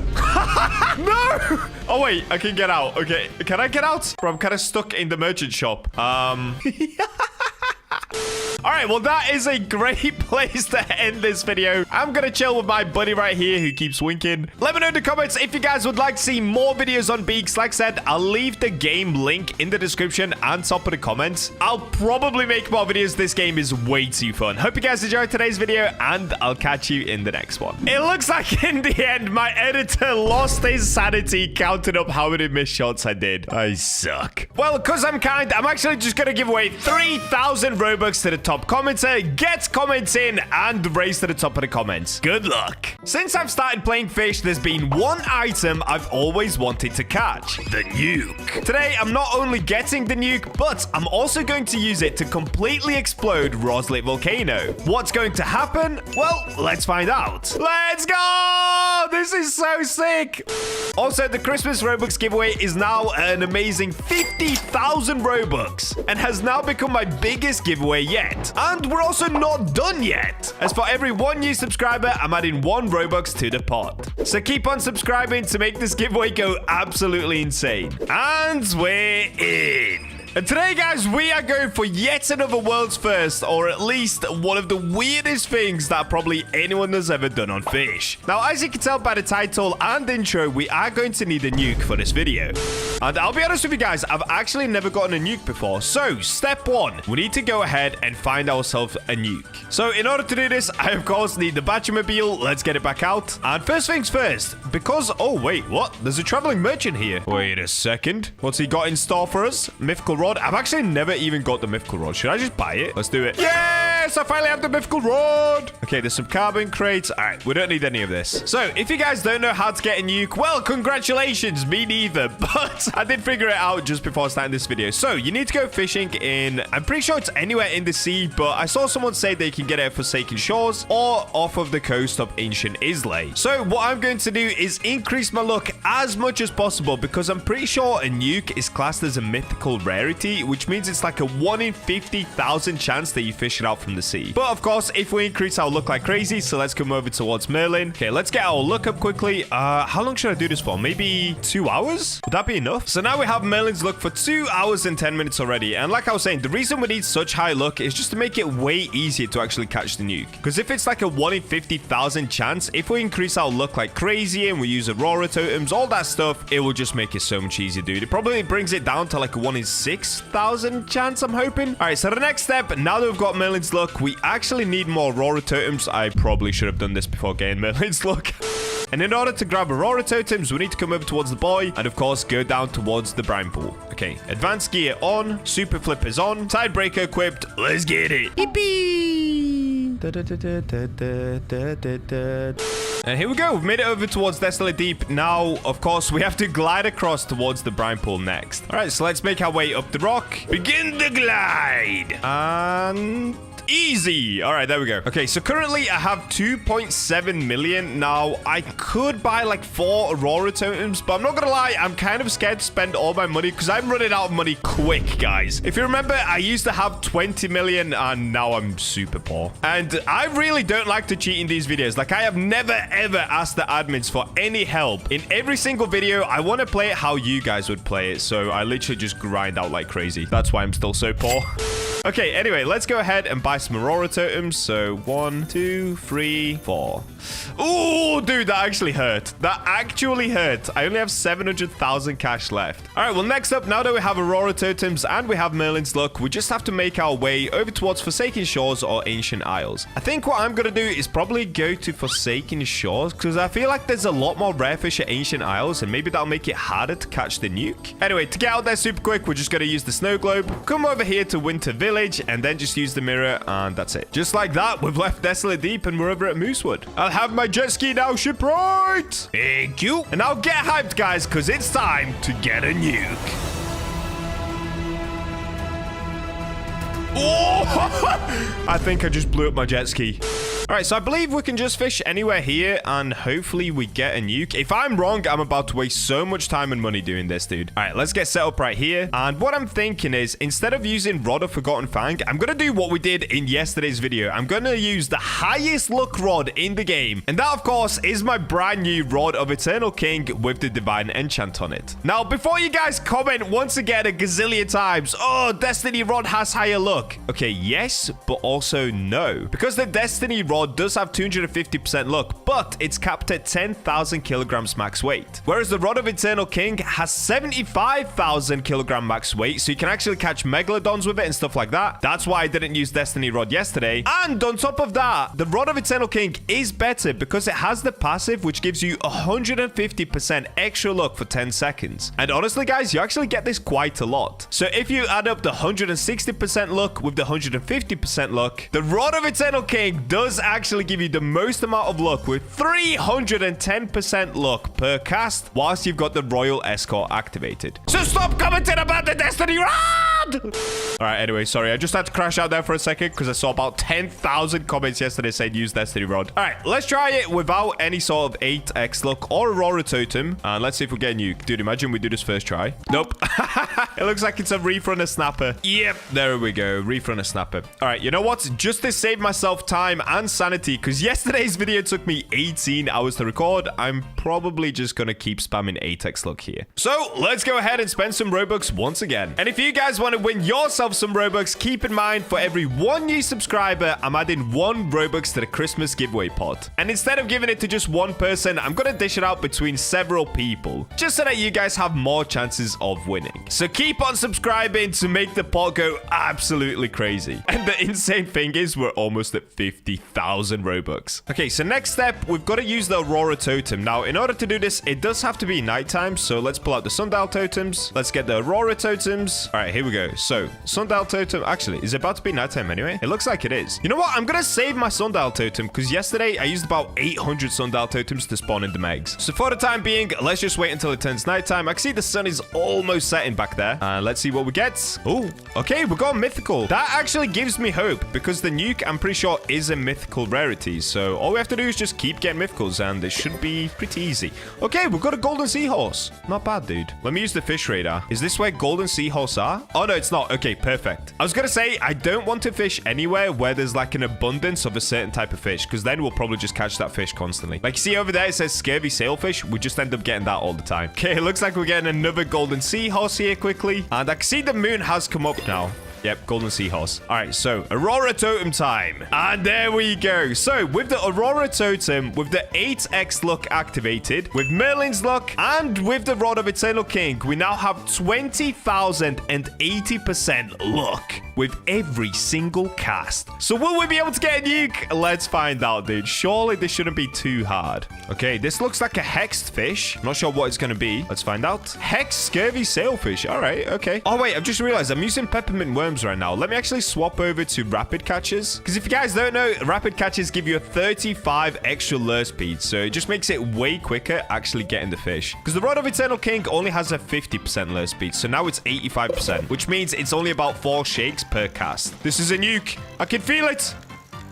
No! Oh wait, I can get out. Okay, can I get out? Bro, I'm kind of stuck in the merchant shop. All right, well, that is a great place to end this video. I'm going to chill with my buddy right here who keeps winking. Let me know in the comments if you guys would like to see more videos on Beaks. Like I said, I'll leave the game link in the description and top of the comments. I'll probably make more videos. This game is way too fun. Hope you guys enjoyed today's video, and I'll catch you in the next one. It looks like in the end, my editor lost his sanity counting up how many missed shots I did. I suck. Well, because I'm kind, I'm actually just going to give away 3,000 Robux to the top top commenter gets comments in and raised to the top of the comments. Good luck. Since I've started playing Fish, there's been one item I've always wanted to catch: the nuke. Today, I'm not only getting the nuke, but I'm also going to use it to completely explode Roslit Volcano. What's going to happen? Well, let's find out. Let's go! This is so sick. Also, the Christmas Robux giveaway is now an amazing 50,000 Robux and has now become my biggest giveaway yet. And we're also not done yet, as for every one new subscriber, I'm adding 1 Robux to the pot. So keep on subscribing to make this giveaway go absolutely insane. And we're in. And today, guys, we are going for yet another world's first, or at least one of the weirdest things that probably anyone has ever done on Fish. Now, as you can tell by the title and intro, we are going to need a nuke for this video. And I'll be honest with you guys, I've actually never gotten a nuke before. So, step 1, we need to go ahead and find ourselves a nuke. So, in order to do this, I, of course, need the BachaMobile. Let's get it back out. And first things first, because... Oh, wait, what? There's a traveling merchant here. Wait a second. What's he got in store for us? Mythical rod. I've actually never even got the mythical rod. Should I just buy it? Let's do it. Yes, I finally have the mythical rod. Okay, there's some carbon crates. All right, we don't need any of this. So if you guys don't know how to get a nuke, well, congratulations. Me neither. But I did figure it out just before starting this video. So you need to go fishing in, I'm pretty sure it's anywhere in the sea, but I saw someone say they can get it at Forsaken Shores or off of the coast of Ancient Islay. So what I'm going to do is increase my luck as much as possible, because I'm pretty sure a nuke is classed as a mythical rarity, which means it's like a 1 in 50,000 chance that you fish it out from the sea. But of course, if we increase our luck like crazy, so let's come over towards Merlin. Okay, let's get our luck up quickly. How long should I do this for? Maybe 2 hours? Would that be enough? So now we have Merlin's luck for 2 hours and 10 minutes already. And like I was saying, the reason we need such high luck is just to make it way easier to actually catch the nuke. Because if it's like a 1 in 50,000 chance, if we increase our luck like crazy and we use Aurora totems, all that stuff, it will just make it so much easier, dude. It probably brings it down to like a 1 in 6,000 chance, I'm hoping. All right, so the next step, now that we've got Merlin's luck, we actually need more Aurora totems. I probably should have done this before getting Merlin's luck. And in order to grab Aurora totems, we need to come over towards the boy and, of course, go down towards the brine pool. Okay, advanced gear on, super flippers on, tidebreaker equipped. Let's get it. Yippee! And here we go. We've made it over towards Desolate Deep. Now, of course, we have to glide across towards the brine pool next. All right, so let's make our way up the rock. Begin the glide. And... easy. All right, there we go. Okay, so currently I have 2.7 million. Now, I could buy like 4 Aurora totems, but I'm not gonna lie, I'm kind of scared to spend all my money because I'm running out of money quick, guys. If you remember, I used to have 20 million and now I'm super poor. And I really don't like to cheat in these videos. Like, I have never, ever asked the admins for any help. In every single video, I want to play it how you guys would play it. So I literally just grind out like crazy. That's why I'm still so poor. Okay, anyway, let's go ahead and buy some Aurora totems. So 1, 2, 3, 4. Oh, dude, that actually hurt. That actually hurt. I only have 700,000 cash left. All right, well, next up, now that we have Aurora totems and we have Merlin's luck, we just have to make our way over towards Forsaken Shores or Ancient Isles. I think what I'm going to do is probably go to Forsaken Shores because I feel like there's a lot more rare fish at Ancient Isles and maybe that'll make it harder to catch the nuke. Anyway, to get out there super quick, we're just going to use the snow globe, come over here to Winter Village, and then just use the mirror, and that's it. Just like that, we've left Desolate Deep and we're over at Moosewood. I'll have my jet ski now, shipwright. Thank you. And now get hyped, guys, because it's time to get a nuke. Oh! I think I just blew up my jet ski. All right, so I believe we can just fish anywhere here, and hopefully we get a nuke. If I'm wrong, I'm about to waste so much time and money doing this, dude. All right, let's get set up right here. And what I'm thinking is, instead of using Rod of Forgotten Fang, I'm going to do what we did in yesterday's video. I'm going to use the highest luck rod in the game. And that, of course, is my brand new Rod of Eternal King with the Divine Enchant on it. Now, before you guys comment once again a gazillion times, oh, Destiny Rod has higher luck. Okay, yes, but also no. Because the Destiny Destiny Rod does have 250% luck, but it's capped at 10,000 kilograms max weight. Whereas the Rod of Eternal King has 75,000 kilogram max weight, so you can actually catch megalodons with it and stuff like that. That's why I didn't use Destiny Rod yesterday. And on top of that, the Rod of Eternal King is better because it has the passive, which gives you 150% extra luck for 10 seconds. And honestly, guys, you actually get this quite a lot. So if you add up the 160% luck with the 150% luck, the Rod of Eternal King does actually give you the most amount of luck with 310% luck per cast whilst you've got the Royal Escort activated. So stop commenting about the Destiny Rod! All right, anyway, sorry. I just had to crash out there for a second because I saw about 10,000 comments yesterday saying use Destiny Rod. All right, let's try it without any sort of 8x luck or Aurora Totem. And let's see if we get a nuke. Dude, imagine we do this first try. Nope. It looks like it's a reef runner snapper. Yep, there we go. Reef runner snapper. All right, you know what? Just to save myself time and sanity, because yesterday's video took me 18 hours to record, I'm probably just going to keep spamming 8x luck here. So let's go ahead and spend some Robux once again. And if you guys want to win yourself some Robux, keep in mind for every one new subscriber, I'm adding 1 Robux to the Christmas giveaway pot. And instead of giving it to just one person, I'm going to dish it out between several people, just so that you guys have more chances of winning. So keep on subscribing to make the pot go absolutely crazy. And the insane thing is we're almost at 50,000 Robux. Okay, so next step, we've got to use the Aurora Totem. Now, in order to do this, it does have to be nighttime. So let's pull out the Sundial Totems. Let's get the Aurora Totems. All right, here we go. So Sundial Totem, actually, is it about to be nighttime anyway? It looks like it is. You know what? I'm going to save my Sundial Totem because yesterday I used about 800 Sundial Totems to spawn in the megs. So for the time being, let's just wait until it turns nighttime. I can see the sun is almost setting back there. Let's see what we get. Oh, okay, we got mythical. That actually gives me hope because the nuke, I'm pretty sure, is a mythical rarity. So all we have to do is just keep getting mythicals and it should be pretty easy. Okay, we've got a golden seahorse. Not bad, dude. Let me use the fish radar. Is this where golden seahorse are? Oh, no, it's not. Okay, perfect. I was going to say, I don't want to fish anywhere where there's like an abundance of a certain type of fish because then we'll probably just catch that fish constantly. Like you see over there, it says scurvy sailfish. We just end up getting that all the time. Okay, it looks like we're getting another golden seahorse here quickly. And I can see the moon has come up now. Yep, golden seahorse. All right, so Aurora Totem time. And there we go. So with the Aurora Totem, with the 8x luck activated, with Merlin's luck, and with the Rod of Eternal King, we now have 20,080% luck with every single cast. So will we be able to get a nuke? Let's find out, dude. Surely this shouldn't be too hard. Okay, this looks like a hexed fish. I'm not sure what it's going to be. Let's find out. Hexed scurvy sailfish. All right, okay. Oh, wait, I've just realized I'm using peppermint worms right now. Let me actually swap over to rapid catches. Because if you guys don't know, rapid catches give you a 35 extra lure speed. So it just makes it way quicker actually getting the fish. Because the Rod of Eternal King only has a 50% lure speed. So now it's 85%, which means it's only about 4 shakes per cast. This is a nuke. I can feel it.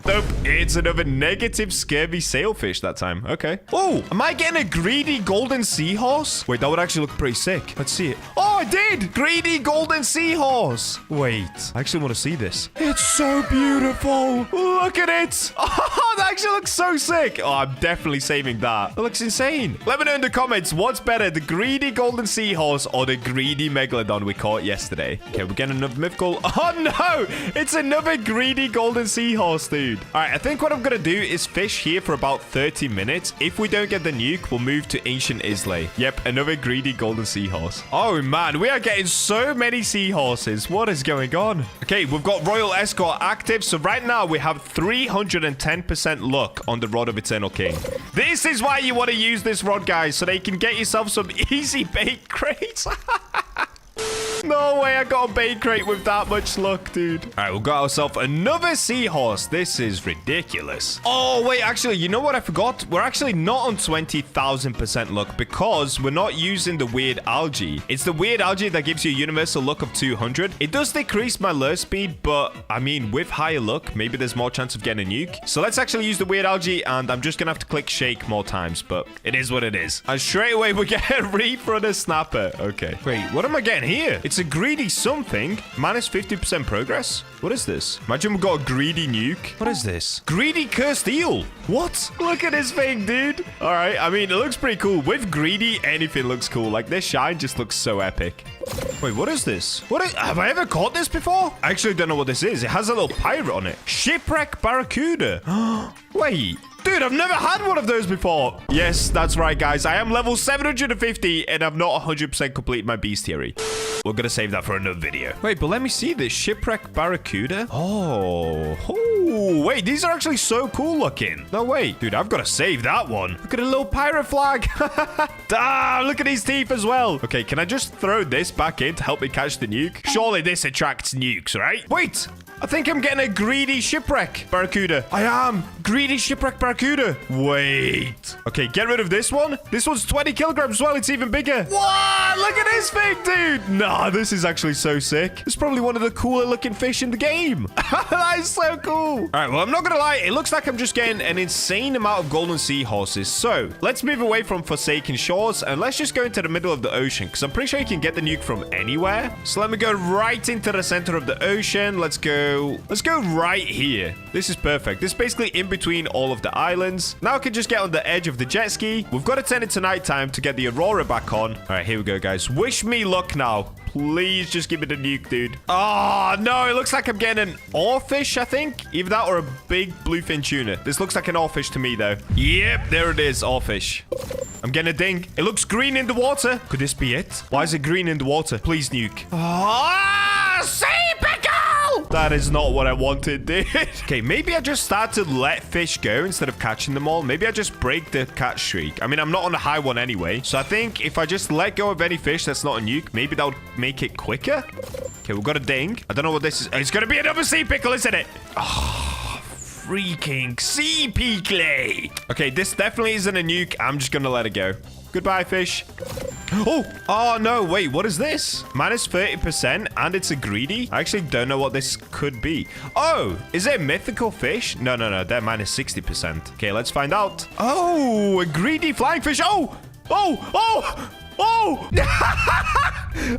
Nope, it's another negative scurvy sailfish that time. Okay. Oh, am I getting a greedy golden seahorse? Wait, that would actually look pretty sick. Let's see it. Oh, I did! Greedy golden seahorse. Wait, I actually want to see this. It's so beautiful. Look at it. Oh, that actually looks so sick. Oh, I'm definitely saving that. That looks insane. Let me know in the comments what's better, the greedy golden seahorse or the greedy megalodon we caught yesterday. Okay, we're getting another mythical. Oh, no! It's another greedy golden seahorse, dude. All right, I think what I'm going to do is fish here for about 30 minutes. If we don't get the nuke, we'll move to Ancient Islay. Yep, another greedy golden seahorse. Oh, man, we are getting so many seahorses. What is going on? Okay, we've got Royal Escort active. So right now, we have 310% luck on the Rod of Eternal King. This is why you want to use this rod, guys, so that you can get yourself some easy bait crates. No way I got a bait crate with that much luck, dude. All right, we've got ourselves another seahorse. This is ridiculous. Oh, wait, actually, you know what I forgot? We're actually not on 20,000% luck because we're not using the weird algae. It's the weird algae that gives you a universal luck of 200. It does decrease my lure speed, but I mean, with higher luck, maybe there's more chance of getting a nuke. So let's actually use the weird algae, and I'm just going to have to click shake more times, but it is what it is. And straight away, we get a reef runner snapper. Okay. Wait, what am I getting here? It's a green greedy something. Minus 50% progress. What is this? Imagine we got a greedy nuke. What is this? Greedy cursed eel. What? Look at this thing, dude. All right. I mean, it looks pretty cool. With greedy, anything looks cool. Like, this shine just looks so epic. Wait, what is this? Have I ever caught this before? I actually don't know what this is. It has a little pirate on it. Shipwreck barracuda. Wait. Dude, I've never had one of those before. Yes, that's right, guys. I am level 750 and I've not 100% completed my bestiary. We're going to save that for another video. Wait, but let me see this. Shipwreck barracuda. Oh, wait, these are actually so cool looking. No, wait. Dude, I've got to save that one. Look at a little pirate flag. Damn, look at his teeth as well. Okay, can I just throw this back in to help me catch the nuke? Surely this attracts nukes, right? Wait. I think I'm getting a greedy shipwreck barracuda. I am. Greedy shipwreck barracuda. Wait. Okay, get rid of this one. This one's 20 kilograms as well. It's even bigger. What? Look at this thing, dude. Nah, this is actually so sick. It's probably one of the cooler looking fish in the game. That is so cool. All right, well, I'm not going to lie. It looks like I'm just getting an insane amount of golden seahorses. So let's move away from Forsaken Shores and let's just go into the middle of the ocean because I'm pretty sure you can get the nuke from anywhere. So let me go right into the center of the ocean. Let's go right here. This is perfect. This is basically in between all of the islands. Now I can just get on the edge of the jet ski. We've got to turn it to nighttime to get the aurora back on. All right, here we go, guys. Wish me luck now. Please just give me the nuke, dude. Oh, no. It looks like I'm getting an oarfish, I think. Either that or a big bluefin tuna. This looks like an oarfish to me, though. Yep, there it is. Oarfish. I'm getting a ding. It looks green in the water. Could this be it? Why is it green in the water? Please nuke. Oh, sea pickle! That is not what I wanted, dude. Okay, maybe I just start to let fish go instead of catching them all. Maybe I just break the catch streak. I mean, I'm not on a high one anyway. So I think if I just let go of any fish that's not a nuke, maybe that would make it quicker. Okay, we've got a ding. I don't know what this is. It's going to be another sea pickle, isn't it? Oh, freaking sea pickle. Okay, this definitely isn't a nuke. I'm just going to let it go. Goodbye, fish. Oh, no. Wait, what is this? Minus 30% and it's a greedy? I actually don't know what this could be. Oh, is it a mythical fish? No. They're minus 60%. Okay, let's find out. Oh, a greedy flying fish. Oh.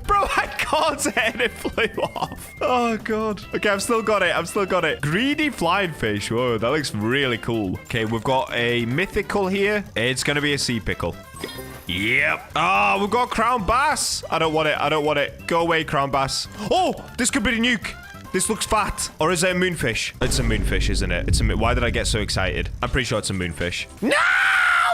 Bro, I caught it and it flew off. Oh, God. Okay, I've still got it. Greedy flying fish. Whoa, that looks really cool. Okay, we've got a mythical here. It's going to be a sea pickle. Yep. Oh, we've got crown bass. I don't want it. Go away, crown bass. Oh, this could be the nuke. This looks fat. Or is it a moonfish? It's a moonfish, isn't it? Why did I get so excited? I'm pretty sure it's a moonfish. No!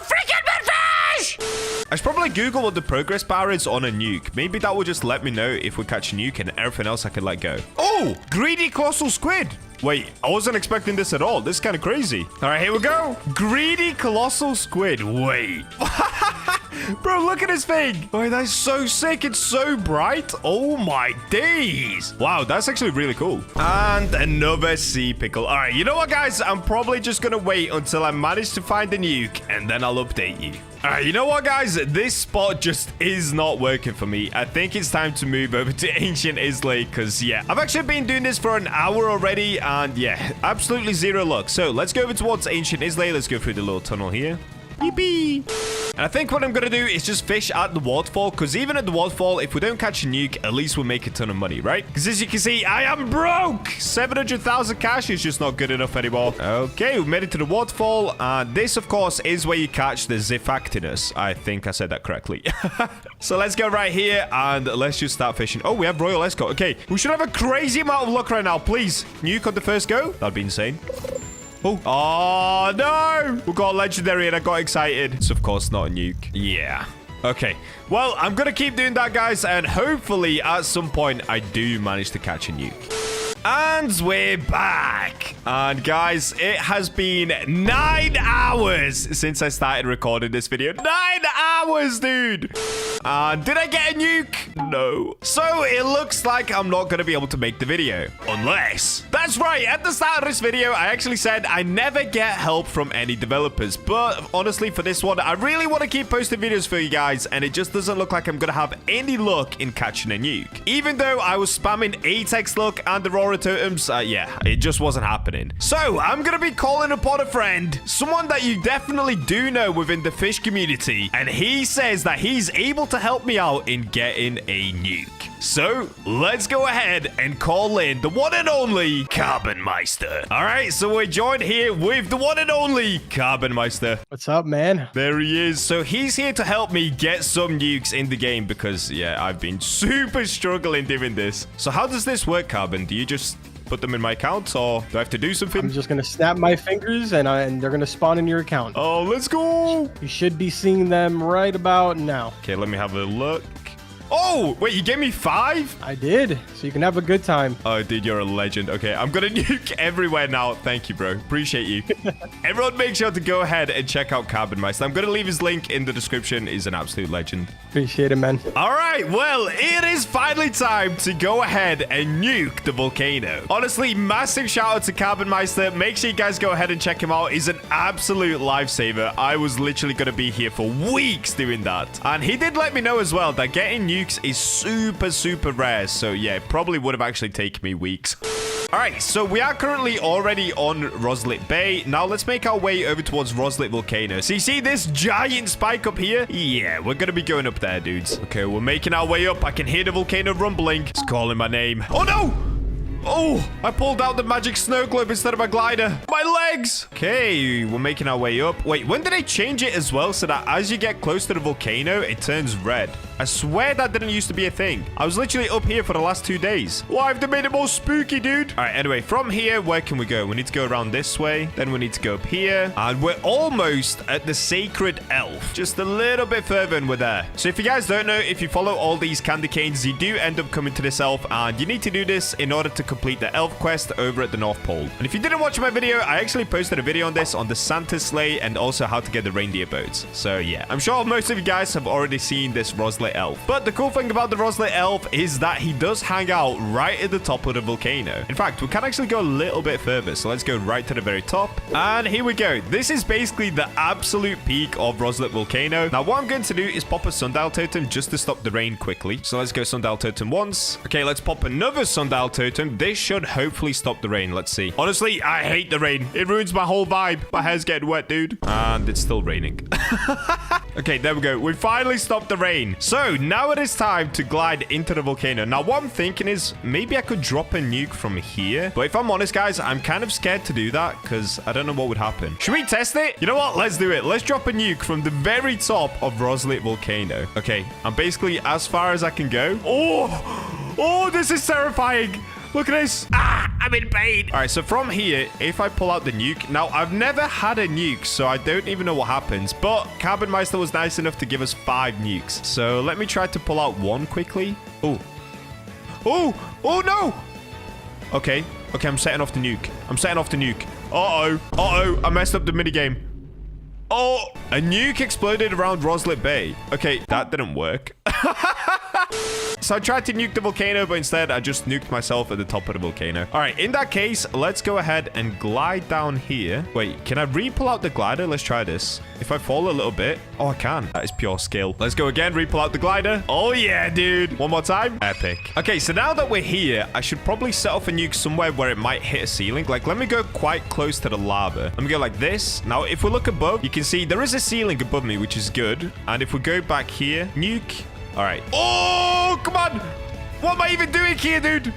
Freaking moonfish! I should probably Google what the progress bar is on a nuke. Maybe that will just let me know if we catch a nuke and everything else I can let go. Oh, greedy colossal squid. Wait, I wasn't expecting this at all. This is kind of crazy. All right, here we go. Greedy colossal squid. Wait. Bro, look at this thing. Oh, that's so sick. It's so bright. Oh, my days. Wow, that's actually really cool. And another sea pickle. All right, you know what, guys? I'm probably just going to wait until I manage to find a nuke, and then I'll update you. All right, you know what, guys? This spot just is not working for me. I think it's time to move over to Ancient Islay because, yeah, I've actually been doing this for an hour already, and, yeah, absolutely zero luck. So let's go over towards Ancient Islay. Let's go through the little tunnel here. Yippee! And I think what I'm going to do is just fish at the waterfall, because even at the waterfall, if we don't catch a nuke, at least we'll make a ton of money, right? Because as you can see, I am broke! 700,000 cash is just not good enough anymore. Okay, we made it to the waterfall, and this, of course, is where you catch the Zifactinus. I think I said that correctly. So let's go right here, and let's just start fishing. Oh, we have Royal Escort. Okay, we should have a crazy amount of luck right now. Please, nuke on the first go. That'd be insane. Oh, no! We got a legendary and I got excited. It's, of course, not a nuke. Yeah. Okay. Well, I'm going to keep doing that, guys. And hopefully, at some point, I do manage to catch a nuke. And we're back. And guys, it has been 9 hours since I started recording this video. 9 hours, dude. And did I get a nuke? No. So it looks like I'm not going to be able to make the video. Unless. That's right. At the start of this video, I actually said I never get help from any developers. But honestly, for this one, I really want to keep posting videos for you guys. And it just doesn't look like I'm going to have any luck in catching a nuke. Even though I was spamming 8x luck and Aurora totems, yeah, it just wasn't happening. So I'm going to be calling upon a friend, someone that you definitely do know within the fish community. And he says that he's able to help me out in getting a nuke. So let's go ahead and call in the one and only Carbon Meister. All right, so we're joined here with the one and only Carbon Meister. What's up, man? There he is. So he's here to help me get some nukes in the game because, yeah, I've been super struggling doing this. So how does this work, Carbon? Do you just put them in my account, or do I have to do something? I'm just gonna snap my fingers and they're gonna spawn in your account. Oh, let's go. You should be seeing them right about now. Okay, let me have a look. Oh, wait, you gave me 5? I did, so you can have a good time. Oh, dude, you're a legend. Okay, I'm gonna nuke everywhere now. Thank you, bro. Appreciate you. Everyone make sure to go ahead and check out Carbon Meister. I'm gonna leave his link in the description. He's an absolute legend. Appreciate it, man. All right, well, it is finally time to go ahead and nuke the volcano. Honestly, massive shout out to Carbon Meister. Make sure you guys go ahead and check him out. He's an absolute lifesaver. I was literally gonna be here for weeks doing that. And he did let me know as well that getting nukes is super rare. So yeah, it probably would have actually taken me weeks. All right, so we are currently already on Roslit Bay. Now let's make our way over towards Roslit Volcano. So you see this giant spike up here? Yeah, we're gonna be going up there, dudes. Okay, we're making our way up. I can hear the volcano rumbling. It's calling my name. Oh no! Oh, I pulled out the magic snow globe instead of my glider. My legs. Okay, we're making our way up. Wait, when did they change it as well so that as you get close to the volcano, it turns red? I swear that didn't used to be a thing. I was literally up here for the last 2 days. Why have they made it more spooky, dude? All right, anyway, from here, where can we go? We need to go around this way. Then we need to go up here. And we're almost at the Sacred Elf. Just a little bit further and we're there. So if you guys don't know, if you follow all these candy canes, you do end up coming to this elf. And you need to do this in order to complete the elf quest over at the North Pole. And if you didn't watch my video, I actually posted a video on this on the Santa sleigh and also how to get the reindeer boats. So yeah, I'm sure most of you guys have already seen this Roslit elf. But the cool thing about the Roslit elf is that he does hang out right at the top of the volcano. In fact, we can actually go a little bit further. So let's go right to the very top. And here we go. This is basically the absolute peak of Roslit Volcano. Now what I'm going to do is pop a sundial totem just to stop the rain quickly. So let's go sundial totem once. Okay, let's pop another sundial totem. This should hopefully stop the rain. Let's see. Honestly, I hate the rain. It ruins my whole vibe. My hair's getting wet, dude. And it's still raining. Okay, there we go. We finally stopped the rain. So now it is time to glide into the volcano. Now what I'm thinking is maybe I could drop a nuke from here. But if I'm honest, guys, I'm kind of scared to do that because I don't know what would happen. Should we test it? You know what? Let's do it. Let's drop a nuke from the very top of Roslit Volcano. Okay, I'm basically as far as I can go. Oh, this is terrifying. Look at this. Ah, I'm in pain. All right, so from here, if I pull out the nuke... Now, I've never had a nuke, so I don't even know what happens. But Carbon Meister was nice enough to give us 5 nukes. So let me try to pull out one quickly. Oh, no. Okay, I'm setting off the nuke. Uh-oh, I messed up the minigame. Oh, a nuke exploded around Roslit Bay. Okay, that didn't work. So I tried to nuke the volcano, but instead I just nuked myself at the top of the volcano. All right, in that case, let's go ahead and glide down here. Wait, can I re-pull out the glider? Let's try this. If I fall a little bit... Oh, I can. That is pure skill. Let's go again, re-pull out the glider. Oh, yeah, dude. One more time. Epic. Okay, so now that we're here, I should probably set off a nuke somewhere where it might hit a ceiling. Like, let me go quite close to the lava. Let me go like this. Now, if we look above, you can see there is a ceiling above me, which is good. And if we go back here, nuke... All right. Oh, come on. What am I even doing here, dude?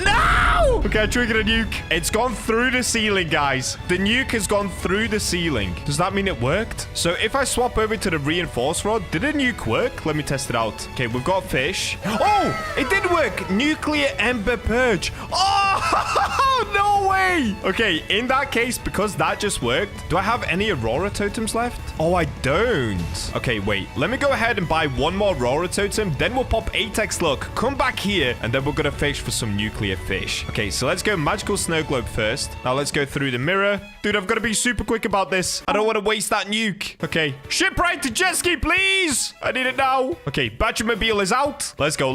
No! Okay, I triggered a nuke. It's gone through the ceiling, guys. The nuke has gone through the ceiling. Does that mean it worked? So if I swap over to the reinforced rod, did the nuke work? Let me test it out. Okay, we've got fish. Oh, it did work. Nuclear ember purge. Oh, no way. Okay, in that case, because that just worked, do I have any Aurora totems left? Oh, I don't. Okay, wait. Let me go ahead and buy one more Aurora totem. Then we'll pop 8x luck, come back here, and then we're going to fish for some nuclear fish. Okay, so let's go magical snow globe first. Now let's go through the mirror. Dude, I've got to be super quick about this. I don't want to waste that nuke. Okay, ship right to jet ski, please. I need it now. Okay, BachaMobile is out. Let's go.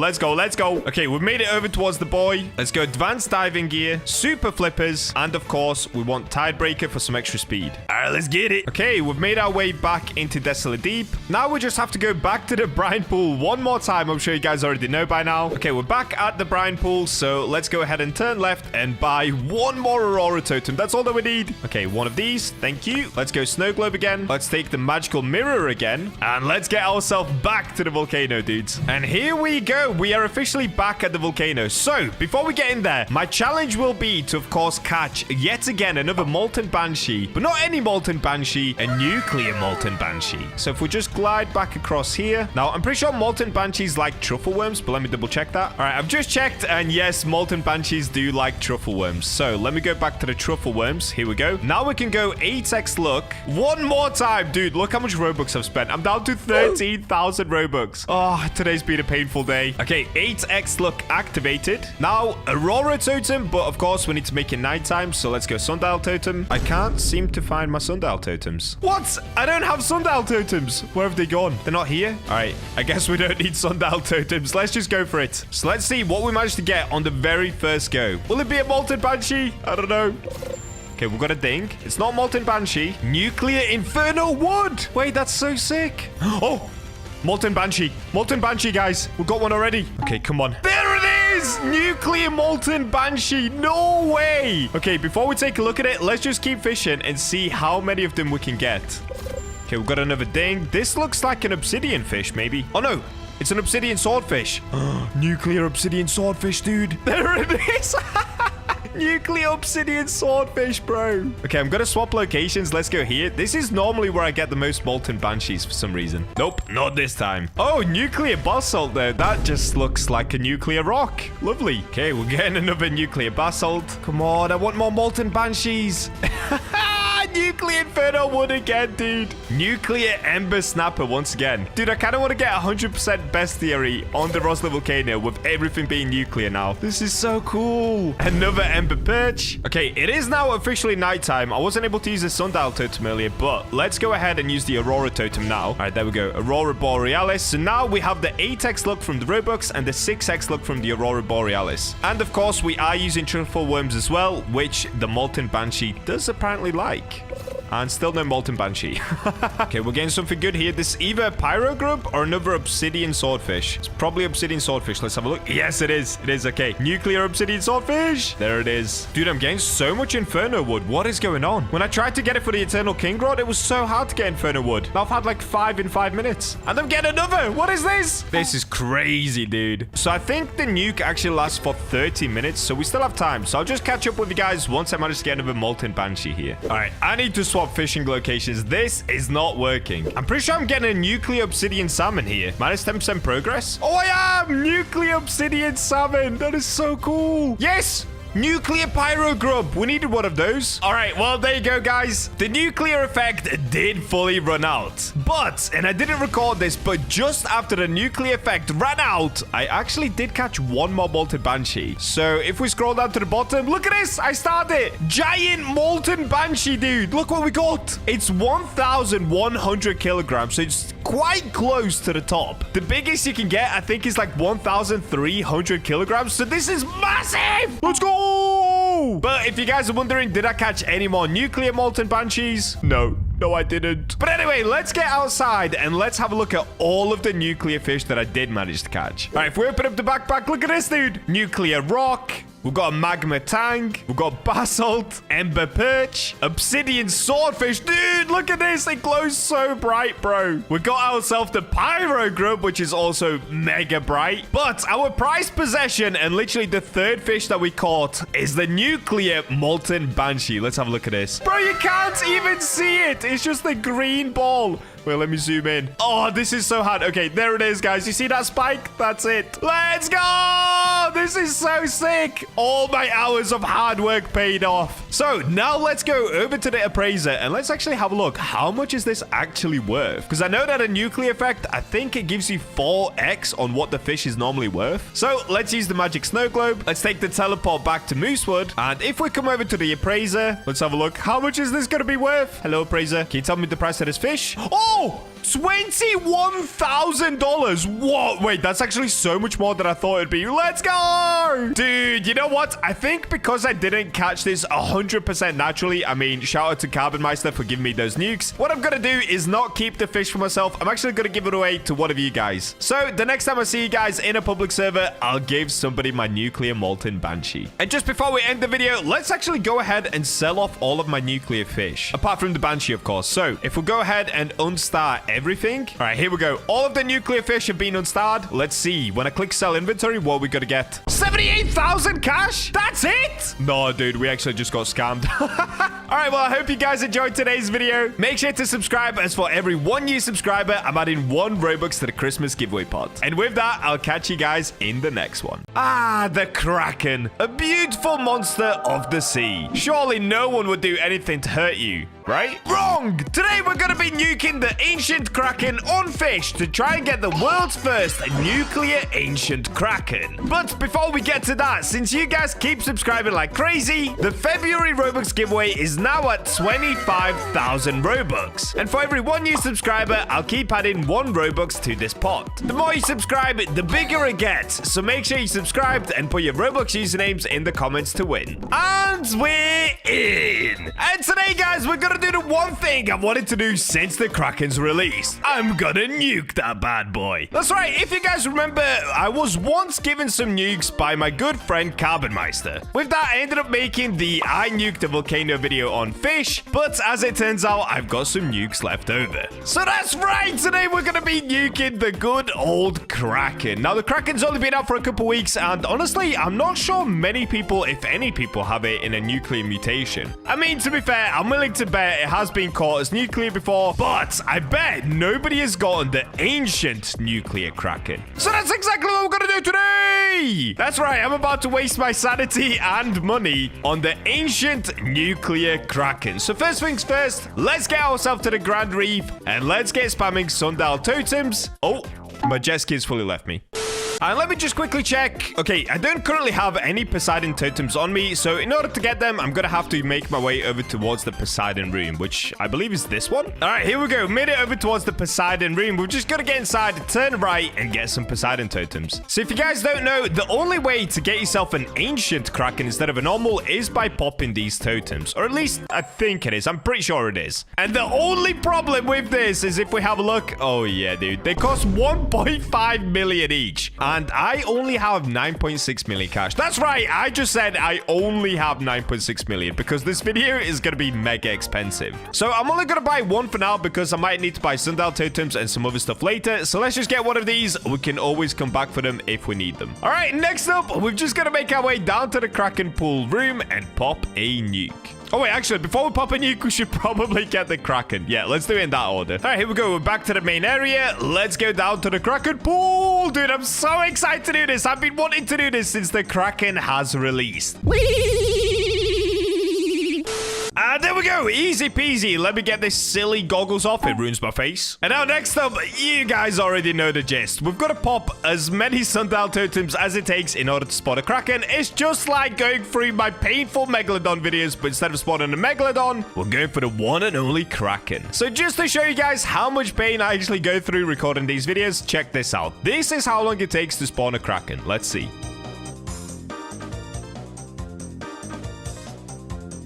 Okay, we've made it over towards the buoy. Let's go advanced diving gear, super flippers, and of course, we want Tidebreaker for some extra speed. All right, let's get it. Okay, we've made our way back into Desolate Deep. Now we just have to go back to the brine pool one more time. I'm sure you guys already know by now. Okay, we're back at the brine pool, so let's go ahead and turn left and buy one more Aurora totem. That's all that we need. Okay, one of these. Thank you. Let's go snow globe again. Let's take the magical mirror again, and let's get ourselves back to the volcano, dudes. And here we go. We are officially back at the volcano. So, before we get in there, my challenge will be to, of course, catch yet again another molten banshee, but not any molten banshee, a nuclear molten banshee. So if we just glide back across here. Now, I'm pretty sure molten banshees like truffle worms, but let me double check that. All right, I've just checked, and yes, molten banshees do like truffle worms. So let me go back to the truffle worms. Here we go. Now we can go 8x luck one more time. Dude, look how much Robux I've spent. I'm down to 13,000 Robux. Oh, today's been a painful day. Okay, 8x luck activated. Now, Aurora totem, but of course, we need to make it nighttime. So let's go sundial totem. I can't seem to find my sundial totems. What? I don't have sundial totems. Where have they gone? They're not here? All right, I guess we don't need sundial totems. Let's just go for it. So let's see what we managed to get on the very first go. Will it be a molten banshee? I don't know. Okay, we've got a ding. It's not molten banshee. Nuclear inferno wood. Wait, that's so sick. Oh, molten banshee. Molten banshee, guys. We've got one already. Okay, come on. There it is. Nuclear molten banshee. No way. Okay, before we take a look at it, let's just keep fishing and see how many of them we can get. Okay, we've got another ding. This looks like an obsidian fish, maybe. Oh, no. It's an obsidian swordfish. Nuclear obsidian swordfish, dude. There it is. Nuclear obsidian swordfish, bro. Okay, I'm gonna swap locations. Let's go here. This is normally where I get the most molten banshees for some reason. Nope, not this time. Oh, nuclear basalt though. That just looks like a nuclear rock. Lovely. Okay, we're getting another nuclear basalt. Come on, I want more molten banshees. Nuclear inferno wood again, dude. Nuclear ember snapper once again. Dude, I kind of want to get 100% bestiary on the Rosler volcano with everything being nuclear now. This is so cool. Another ember perch. Okay, it is now officially nighttime. I wasn't able to use the sundial totem earlier, but let's go ahead and use the Aurora totem now. All right, there we go. Aurora borealis. So now we have the 8x luck from the Robux and the 6x luck from the Aurora borealis. And of course, we are using truffle worms as well, which the molten banshee does apparently like. And still no molten banshee. Okay, we're getting something good here. This is either a pyro grub or another obsidian swordfish. It's probably obsidian swordfish. Let's have a look. Yes, it is. It is. Okay. Nuclear obsidian swordfish. There it is. Dude, I'm getting so much inferno wood. What is going on? When I tried to get it for the eternal king rod, it was so hard to get inferno wood. Now I've had like 5 in 5 minutes. And I'm getting another. What is this? This is crazy, dude. So I think the nuke actually lasts for 30 minutes. So we still have time. So I'll just catch up with you guys once I manage to get another molten banshee here. All right. I need to swap fishing locations. This is not working. I'm pretty sure I'm getting a nuclear obsidian salmon here. Minus 10% progress. Oh, I am! Nuclear obsidian salmon. That is so cool. Yes! Nuclear pyro grub. We needed one of those. All right, well, there you go, guys. The nuclear effect did fully run out. But, and I didn't record this, but just after the nuclear effect ran out, I actually did catch one more molten banshee. So if we scroll down to the bottom, look at this. I started it. Giant molten banshee, dude. Look what we got. It's 1,100 kilograms. So it's quite close to the top. The biggest you can get, I think, is like 1,300 kilograms. So this is massive. Let's go. But if you guys are wondering, did I catch any more nuclear molten banshees? No, I didn't. But anyway, let's get outside and let's have a look at all of the nuclear fish that I did manage to catch. All right, if we open up the backpack, look at this, dude. Nuclear rock. We've got a magma tang. We've got basalt, ember perch, obsidian swordfish. Dude, look at this. It glows so bright, bro. We got ourselves the pyro grub, which is also mega bright. But our prized possession and literally the third fish that we caught is the nuclear molten banshee. Let's have a look at this. Bro, you can't even see it. It's just a green ball. Wait, let me zoom in. Oh, this is so hard. Okay, there it is, guys. You see that spike? That's it. Let's go! This is so sick. All my hours of hard work paid off. So now let's go over to the appraiser and let's actually have a look. How much is this actually worth? Because I know that a nuclear effect, I think it gives you 4x on what the fish is normally worth. So let's use the magic snow globe. Let's take the teleport back to Moosewood. And if we come over to the appraiser, let's have a look. How much is this going to be worth? Hello, appraiser. Can you tell me the price of this fish? Oh! $21,000. What? Wait, that's actually so much more than I thought it'd be. Let's go. Dude, you know what? I think because I didn't catch this 100% naturally, I mean, shout out to Cavernmeister for giving me those nukes. What I'm going to do is not keep the fish for myself. I'm actually going to give it away to one of you guys. So the next time I see you guys in a public server, I'll give somebody my nuclear molten banshee. And just before we end the video, let's actually go ahead and sell off all of my nuclear fish. Apart from the banshee, of course. So if we go ahead and unstar everything. All right, here we go. All of the nuclear fish have been unstarred. Let's see. When I click sell inventory, what are we going to get? 78,000 cash? That's it? No, dude, we actually just got scammed. All right, well, I hope you guys enjoyed today's video. Make sure to subscribe, as for every one new subscriber, I'm adding 1 Robux to the Christmas giveaway pot. And with that, I'll catch you guys in the next one. Ah, the Kraken. A beautiful monster of the sea. Surely no one would do anything to hurt you, right? Wrong! Today we're going to be nuking the ancient Kraken on Fisch to try and get the world's first nuclear ancient Kraken. But before we get to that, since you guys keep subscribing like crazy, the February Robux giveaway is now at 25,000 Robux. And for every one new subscriber, I'll keep adding 1 Robux to this pot. The more you subscribe, the bigger it gets. So make sure you subscribed and put your Robux usernames in the comments to win. And we're in! And today, guys, we're gonna do the one thing I've wanted to do since the Kraken's release. I'm gonna nuke that bad boy. That's right, if you guys remember, I was once given some nukes by my good friend Cavernmeister. With that, I ended up making the I nuked the volcano video on Fisch, but as it turns out, I've got some nukes left over. So that's right, today we're gonna be nuking the good old Kraken. Now, the Kraken's only been out for a couple weeks, and honestly, I'm not sure many people, if any people, have it in a nuclear mutation. I mean, to be fair, I'm willing to bet it has been caught as nuclear before, but I bet nobody has gotten the ancient nuclear Kraken. So that's exactly what we're gonna do today! That's right, I'm about to waste my sanity and money on the ancient nuclear Kraken. So first things first, let's get ourselves to the Grand Reef, and let's get spamming sundial totems. Oh, my jet ski's fully left me. And let me just quickly check. Okay, I don't currently have any Poseidon totems on me, so in order to get them, I'm gonna have to make my way over towards the Poseidon room, which I believe is this one. All right, here we go. Made it over towards the Poseidon room. We're just gonna get inside, turn right, and get some Poseidon totems. So if you guys don't know, the only way to get yourself an ancient Kraken instead of a normal is by popping these totems, or at least I think it is. I'm pretty sure it is. And the only problem with this is if we have a look. Oh yeah, dude, they cost 1.5 million each. And I only have 9.6 million cash. That's right. I just said I only have 9.6 million because this video is going to be mega expensive. So I'm only going to buy 1 for now because I might need to buy sundial totems and some other stuff later. So let's just get one of these. We can always come back for them if we need them. All right, next up, we're just going to make our way down to the Kraken pool room and pop a nuke. Oh, wait, actually, before we pop a nuke, we should probably get the Kraken. Yeah, let's do it in that order. All right, here we go. We're back to the main area. Let's go down to the Kraken pool. Dude, I'm so excited to do this. I've been wanting to do this since the Kraken has released. And there we go. Easy peasy. Let me get this silly goggles off. It ruins my face. And now next up, you guys already know the gist. We've got to pop as many sundial totems as it takes in order to spawn a Kraken. It's just like going through my painful Megalodon videos, but instead of spawning a Megalodon, we're going for the one and only Kraken. So just to show you guys how much pain I actually go through recording these videos, check this out. This is how long it takes to spawn a Kraken. Let's see.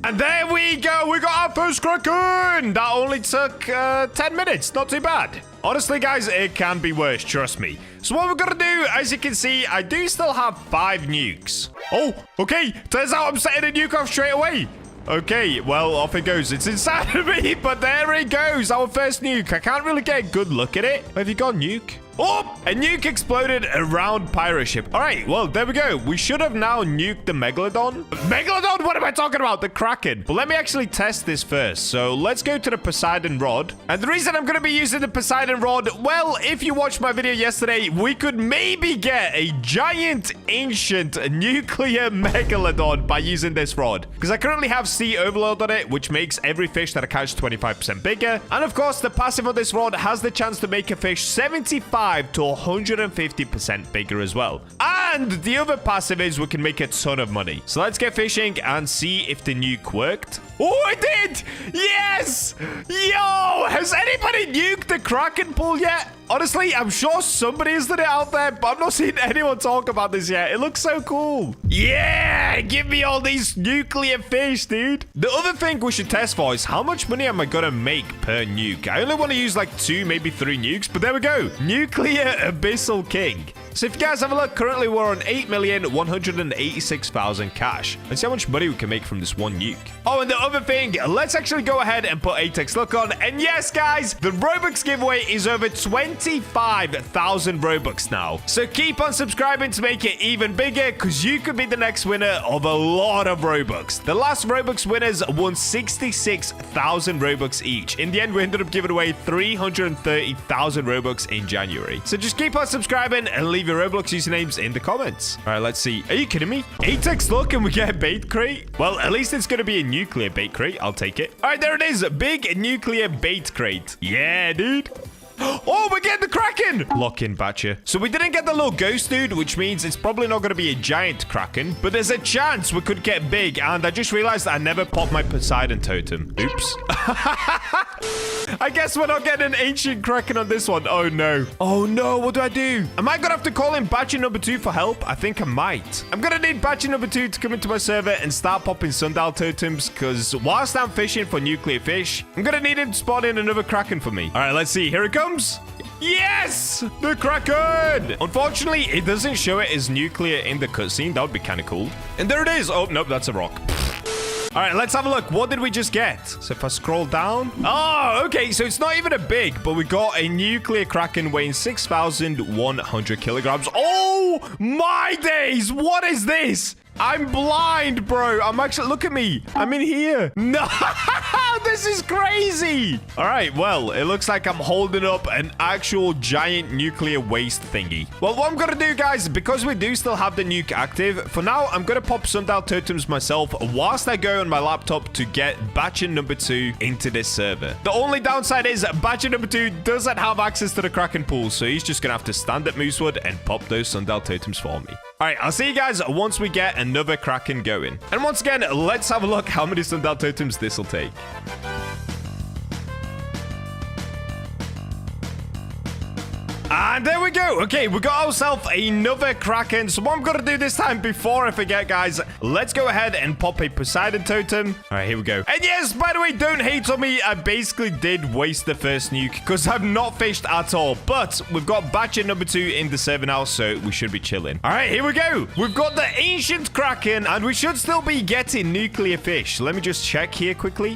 And there we go. We got our first Kraken. That only took 10 minutes. Not too bad. Honestly, guys, it can be worse. Trust me. So what we're going to do, as you can see, I do still have 5 nukes. Oh, okay. Turns out I'm setting a nuke off straight away. Okay, well, off it goes. It's inside of me, but there it goes. Our first nuke. I can't really get a good look at it. Have you got nuke? Oh, a nuke exploded around pirate ship. All right, well, there we go. We should have now nuked the Megalodon. Megalodon? What am I talking about? The Kraken. But let me actually test this first. So let's go to the Poseidon rod. And the reason I'm going to be using the Poseidon rod, well, if you watched my video yesterday, we could maybe get a giant ancient nuclear Megalodon by using this rod. Because I currently have sea overload on it, which makes every fish that I catch 25% bigger. And of course, the passive on this rod has the chance to make a fish 75 to 150% bigger as well. And the other passive is we can make a ton of money. So let's get fishing and see if the nuke worked. Oh, it did! Yes! Yo! Has anybody nuked the Kraken pool yet? Honestly, I'm sure somebody has done it out there, but I've not seen anyone talk about this yet. It looks so cool. Yeah! Give me all these nuclear fish, dude. The other thing we should test for is how much money am I gonna make per nuke? I only want to use like 2, maybe 3 nukes, but there we go. Nuclear Abyssal King. So if you guys have a look, currently we're on 8,186,000 cash. Let's see how much money we can make from this one nuke. Oh, and the other thing, let's actually go ahead and put Atex Look on. And yes, guys, the Robux giveaway is over 25,000 Robux now. So keep on subscribing to make it even bigger, because you could be the next winner of a lot of Robux. The last Robux winners won 66,000 Robux each. In the end, we ended up giving away 330,000 Robux in January. So just keep on subscribing and leave your Roblox usernames in the comments. All right, let's see. Are you kidding me? Atex Look and we get a bait crate? Well, at least it's going to be a nuclear bait crate. I'll take it. All right, there it is. Big nuclear bait crate. Yeah, dude. Oh, we're getting the Kraken! Lock in, Bacha. So we didn't get the little ghost dude, which means it's probably not going to be a giant Kraken, but there's a chance we could get big, and I just realized I never popped my Poseidon totem. Oops. I guess we're not getting an ancient Kraken on this one. Oh, no. Oh, no. What do I do? Am I going to have to call in Bacha number 2 for help? I think I might. I'm going to need Bacha number 2 to come into my server and start popping sundial totems, because whilst I'm fishing for nuclear fish, I'm going to need him to spawn in another Kraken for me. All right, let's see. Here it comes. Yes! The Kraken! Unfortunately, it doesn't show it as nuclear in the cutscene. That would be kind of cool. And there it is. Oh, nope, that's a rock. All right, let's have a look. What did we just get? So if I scroll down. Oh, okay. So it's not even a big, but we got a nuclear Kraken weighing 6,100 kilograms. Oh, my days. What is this? I'm blind, bro. I'm actually... Look at me. I'm in here. No, this is crazy. All right, well, it looks like I'm holding up an actual giant nuclear waste thingy. Well, what I'm going to do, guys, because we do still have the nuke active, for now, I'm going to pop sundial totems myself whilst I go on my laptop to get Bacha number 2 into this server. The only downside is Bacha number 2 doesn't have access to the Kraken pool, so he's just going to have to stand at Moosewood and pop those sundial totems for me. All right, I'll see you guys once we get another Kraken going. And once again, let's have a look how many sundial totems this will take. And there we go. Okay, we got ourselves another Kraken. So what I'm going to do this time, before I forget, guys, let's go ahead and pop a Poseidon totem. All right, here we go. And yes, by the way, don't hate on me. I basically did waste the first nuke because I've not fished at all. But we've got Bacha number 2 in the server now, so we should be chilling. All right, here we go. We've got the ancient Kraken, and we should still be getting nuclear fish. Let me just check here quickly.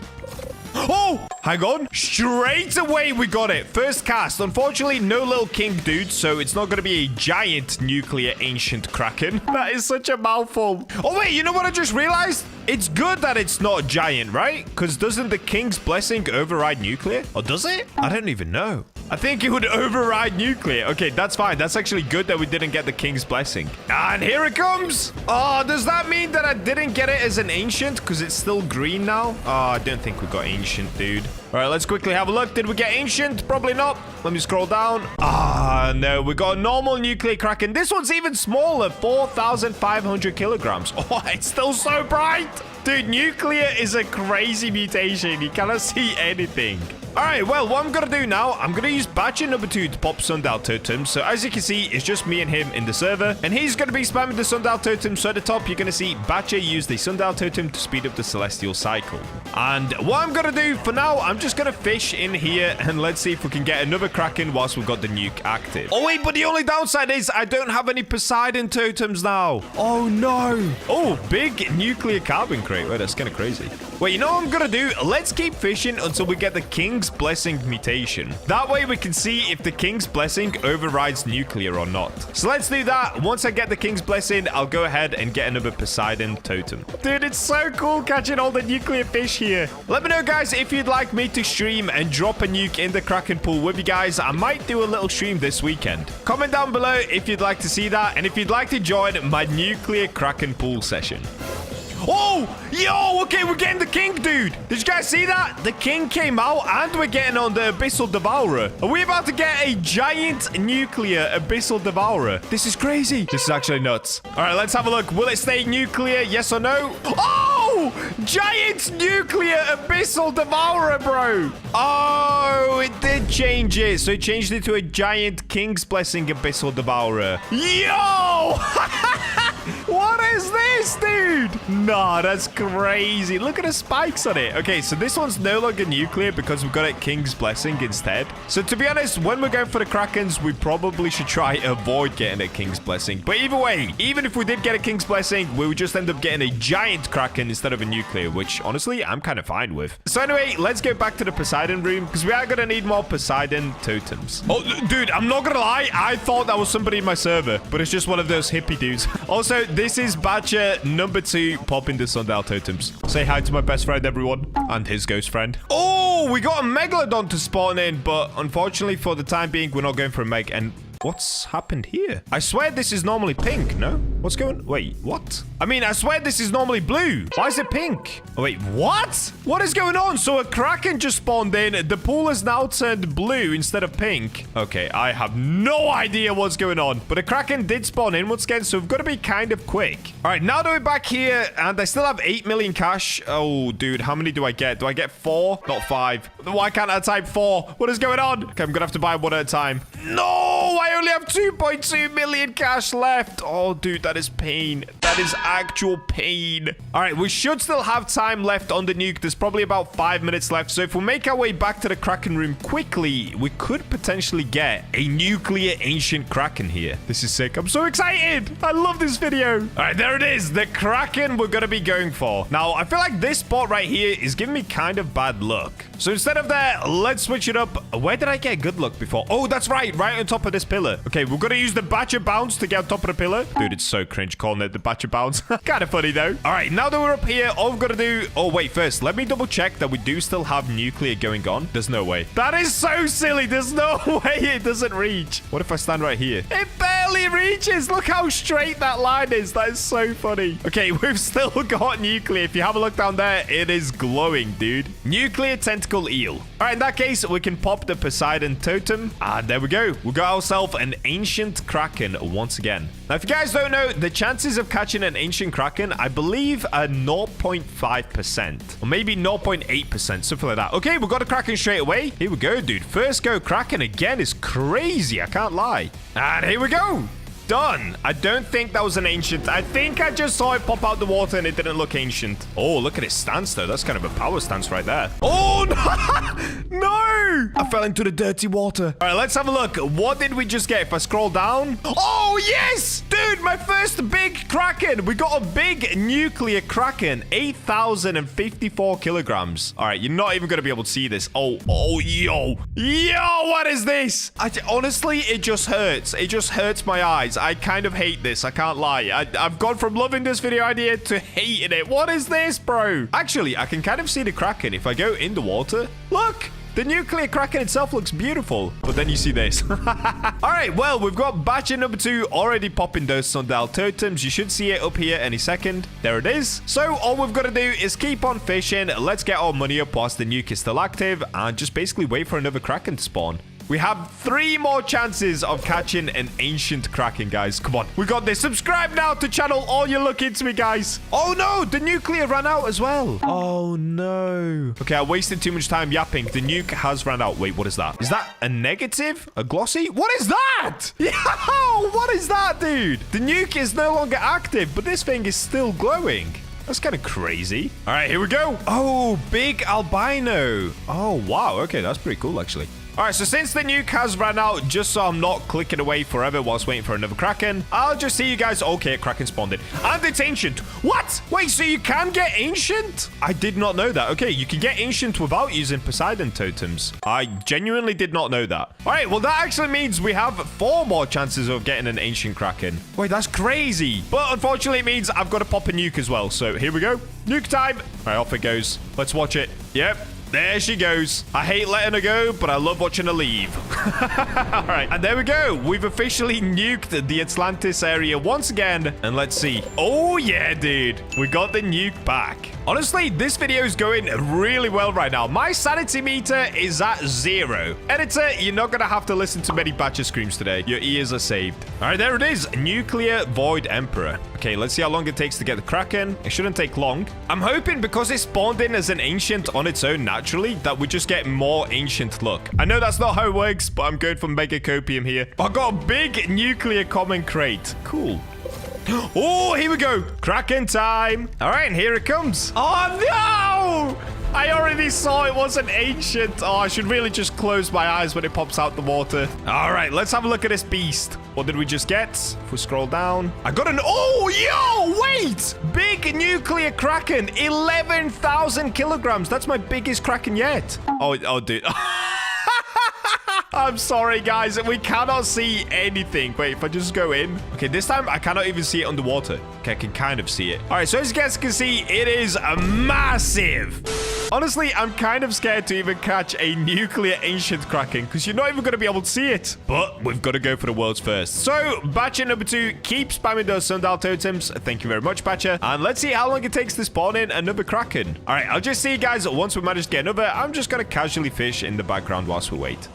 Oh, hang on. Straight away, we got it. First cast. Unfortunately, no little king dude, so it's not going to be a giant nuclear ancient Kraken. That is such a mouthful. Oh, wait, you know what I just realized? It's good that it's not giant, right? Because doesn't the king's blessing override nuclear? Or does it? I don't even know. I think it would override nuclear. Okay, that's fine. That's actually good that we didn't get the king's blessing. And here it comes. Oh, does that mean that I didn't get it as an ancient? Because it's still green now? Oh, I don't think we got ancient, dude. All right, let's quickly have a look. Did we get ancient? Probably not. Let me scroll down. Ah, no. We got a normal nuclear Kraken. This one's even smaller. 4,500 kilograms. Oh, it's still so bright. Dude, nuclear is a crazy mutation. You cannot see anything. All right, well, what I'm going to do now, I'm going to use Bacha number 2 to pop sundial totems. So as you can see, it's just me and him in the server. And he's going to be spamming the sundial totem. So at the top, you're going to see Bacha use the sundial totem to speed up the celestial cycle. And what I'm going to do for now, I'm just going to fish in here. And let's see if we can get another Kraken whilst we've got the nuke active. Oh, wait, but the only downside is I don't have any Poseidon totems now. Oh, no. Oh, big nuclear carbon crate. Wait, that's kind of crazy. Wait, you know what I'm going to do? Let's keep fishing until we get the King's Blessing mutation. That way we can see if the King's Blessing overrides nuclear or not. So let's do that. Once I get the King's Blessing, I'll go ahead and get another Poseidon totem. Dude, it's so cool catching all the nuclear fish here. Let me know, guys, if you'd like me to stream and drop a nuke in the Kraken pool with you guys. I might do a little stream this weekend. Comment down below if you'd like to see that and if you'd like to join my nuclear Kraken pool session. Oh, yo, okay, we're getting the king, dude. Did you guys see that? The king came out and we're getting on the abyssal devourer. Are we about to get a giant nuclear abyssal devourer? This is crazy. This is actually nuts. All right, let's have a look. Will it stay nuclear? Yes or no? Oh, giant nuclear abyssal devourer, bro. Oh, it did change it. So it changed it to a giant king's blessing abyssal devourer. Yo! What is this, dude? Nah, that's crazy. Look at the spikes on it. Okay, so this one's no longer nuclear because we've got it King's Blessing instead. So to be honest, when we're going for the Krakens, we probably should try avoid getting a King's Blessing. But either way, even if we did get a King's Blessing, we would just end up getting a giant Kraken instead of a nuclear, which honestly, I'm kind of fine with. So anyway, let's go back to the Poseidon room because we are going to need more Poseidon totems. Oh, dude, I'm not going to lie. I thought that was somebody in my server, but it's just one of those hippie dudes. Also, this is Bacha number 2 popping the sundial totems. Say hi to my best friend, everyone, and his ghost friend. Oh, we got a megalodon to spawn in, but unfortunately for the time being, we're not going for a meg. And what's happened here? I swear this is normally pink, no? What's going... Wait, what? I mean, I swear this is normally blue. Why is it pink? Oh, wait, what? What is going on? So a Kraken just spawned in. The pool has now turned blue instead of pink. Okay, I have no idea what's going on. But a Kraken did spawn in once again, so we've got to be kind of quick. All right, now that we're back here, and I still have 8 million cash. Oh, dude, how many do I get? Do I get 4? Not 5. Why can't I type 4? What is going on? Okay, I'm going to have to buy one at a time. No, I only have 2.2 million cash left. Oh, dude, that is pain. That is actual pain. All right, we should still have time left on the nuke. There's probably about 5 minutes left. So if we make our way back to the Kraken room quickly, we could potentially get a nuclear ancient Kraken here. This is sick. I'm so excited. I love this video. All right, there it is. The Kraken we're going to be going for. Now, I feel like this spot right here is giving me kind of bad luck. So instead of that, let's switch it up. Where did I get good luck before? Oh, that's right. Right on top of this pillar. Okay, we're going to use the Bacha bounce to get on top of the pillar. Dude, it's so cringe calling it the Bacha bounce. Kind of funny, though. All right, now that we're up here, all we've got to do... Oh, wait, first, let me double check that we do still have nuclear going on. There's no way. That is so silly. There's no way it doesn't reach. What if I stand right here? It barely reaches. Look how straight that line is. That is so funny. Okay, we've still got nuclear. If you have a look down there, it is glowing, dude. Nuclear tentacle eel. All right, in that case, we can pop the Poseidon totem. And there we go. We got ourselves an ancient Kraken once again. Now, if you guys don't know, the chances of catching an ancient Kraken, I believe, are 0.5%. Or maybe 0.8%, something like that. Okay, we got a Kraken straight away. Here we go, dude. First go Kraken again is crazy. I can't lie. And here we go. Done. I don't think that was an ancient. I think I just saw it pop out the water and it didn't look ancient. Oh, look at its stance, though. That's kind of a power stance right there. Oh, no. No. I fell into the dirty water. All right, let's have a look. What did we just get? If I scroll down. Oh, yes. Dude, my first big Kraken. We got a big nuclear Kraken. 8,054 kilograms. All right, you're not even going to be able to see this. Oh, yo. Yo, what is this? Honestly, it just hurts. It just hurts my eyes. I kind of hate this. I can't lie. I've gone from loving this video idea to hating it. What is this, bro? Actually, I can kind of see the Kraken if I go in the water. Look. The nuclear Kraken itself looks beautiful, but then you see this. All right, well, we've got Bacha number 2 already popping those sundial totems. You should see it up here any second. There it is. So all we've got to do is keep on fishing. Let's get our money up whilst the nuke is still active and just basically wait for another Kraken to spawn. We have 3 more chances of catching an ancient Kraken, guys. Come on. We got this. Subscribe now to channel all you look into me, guys. Oh, no. The nuclear ran out as well. Oh, no. Okay, I wasted too much time yapping. The nuke has ran out. Wait, what is that? Is that a negative? A glossy? What is that? Yo, what is that, dude? The nuke is no longer active, but this thing is still glowing. That's kind of crazy. All right, here we go. Oh, big albino. Oh, wow. Okay, that's pretty cool, actually. All right, so since the nuke has ran out, just so I'm not clicking away forever whilst waiting for another Kraken, I'll just see you guys. Okay, Kraken spawned in. And it's ancient. What? Wait, so you can get ancient? I did not know that. Okay, you can get ancient without using Poseidon totems. I genuinely did not know that. All right, well, that actually means we have 4 more chances of getting an ancient Kraken. Wait, that's crazy. But unfortunately, it means I've got to pop a nuke as well. So here we go. Nuke time. All right, off it goes. Let's watch it. Yep. there she goes. I hate letting her go, but I love watching her leave. All right, and there we go. We've officially nuked the Atlantis area once again. And let's see. Oh, yeah, dude. We got the nuke back. Honestly, this video is going really well right now. My sanity meter is at 0. Editor, you're not going to have to listen to many Bacha screams today. Your ears are saved. All right, there it is. Nuclear Void Emperor. Okay, let's see how long it takes to get the Kraken. It shouldn't take long. I'm hoping because it spawned in as an ancient on its own naturally, that we just get more ancient luck. I know that's not how it works, but I'm going for Mega Copium here. I got a big nuclear common crate. Cool. Oh, here we go. Kraken time. All right, and here it comes. Oh, no! I already saw it wasn't ancient. Oh, I should really just close my eyes when it pops out the water. All right, let's have a look at this beast. What did we just get? If we scroll down, I got an... Oh, yo, wait! Big nuclear Kraken, 11,000 kilograms. That's my biggest Kraken yet. Oh, dude. I'm sorry, guys. We cannot see anything. Wait, if I just go in. Okay, this time I cannot even see it underwater. Okay, I can kind of see it. All right, so as you guys can see, it is massive. Honestly, I'm kind of scared to even catch a nuclear ancient Kraken because you're not even going to be able to see it. But we've got to go for the world's first. So, Bacha number 2, keep spamming those sundial totems. Thank you very much, Bacha. And let's see how long it takes to spawn in another Kraken. All right, I'll just see you guys once we manage to get another. I'm just going to casually fish in the background whilst we wait.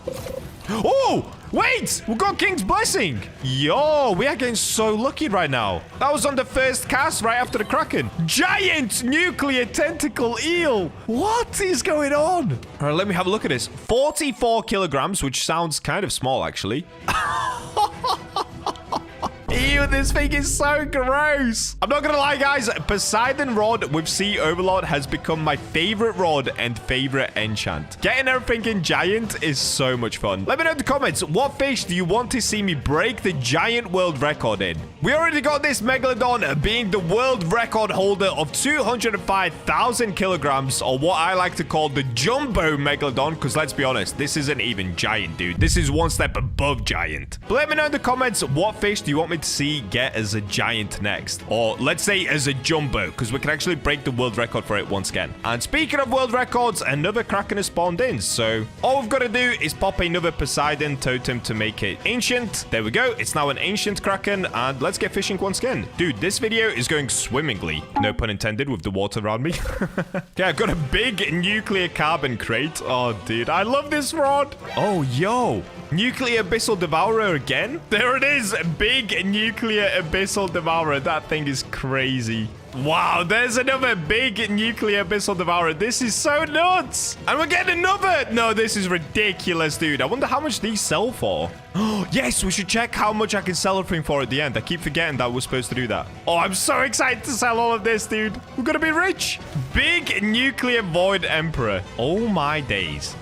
Oh, wait! We got King's Blessing. Yo, we are getting so lucky right now. That was on the first cast right after the Kraken. Giant nuclear tentacle eel. What is going on? All right, let me have a look at this. 44 kilograms, which sounds kind of small, actually. Ew, this thing is so gross. I'm not gonna lie, guys. Poseidon Rod with Sea Overlord has become my favorite rod and favorite enchant. Getting everything in giant is so much fun. Let me know in the comments, what fish do you want to see me break the giant world record in? We already got this Megalodon being the world record holder of 205,000 kilograms, or what I like to call the Jumbo Megalodon, because let's be honest, this isn't even giant, dude. This is one step above giant. But let me know in the comments, what fish do you want me to see get as a giant next? Or let's say as a jumbo, because we can actually break the world record for it once again. And speaking of world records, another Kraken has spawned in. So all we've got to do is pop another Poseidon totem to make it ancient. There we go. It's now an ancient Kraken. And let's get fishing once again. Dude, this video is going swimmingly. No pun intended with the water around me. Okay, I've got a big nuclear carbon crate. Oh, dude, I love this rod. Oh, yo. Nuclear Abyssal Devourer again? There it is. Big nuclear Abyssal Devourer. That thing is crazy. Wow, there's another big nuclear Abyssal Devourer. This is so nuts. And we're getting another. No, this is ridiculous, dude. I wonder how much these sell for. Oh, yes, we should check how much I can sell everything for at the end. I keep forgetting that we're supposed to do that. Oh, I'm so excited to sell all of this, dude. We're going to be rich. Big nuclear void emperor. Oh, my days.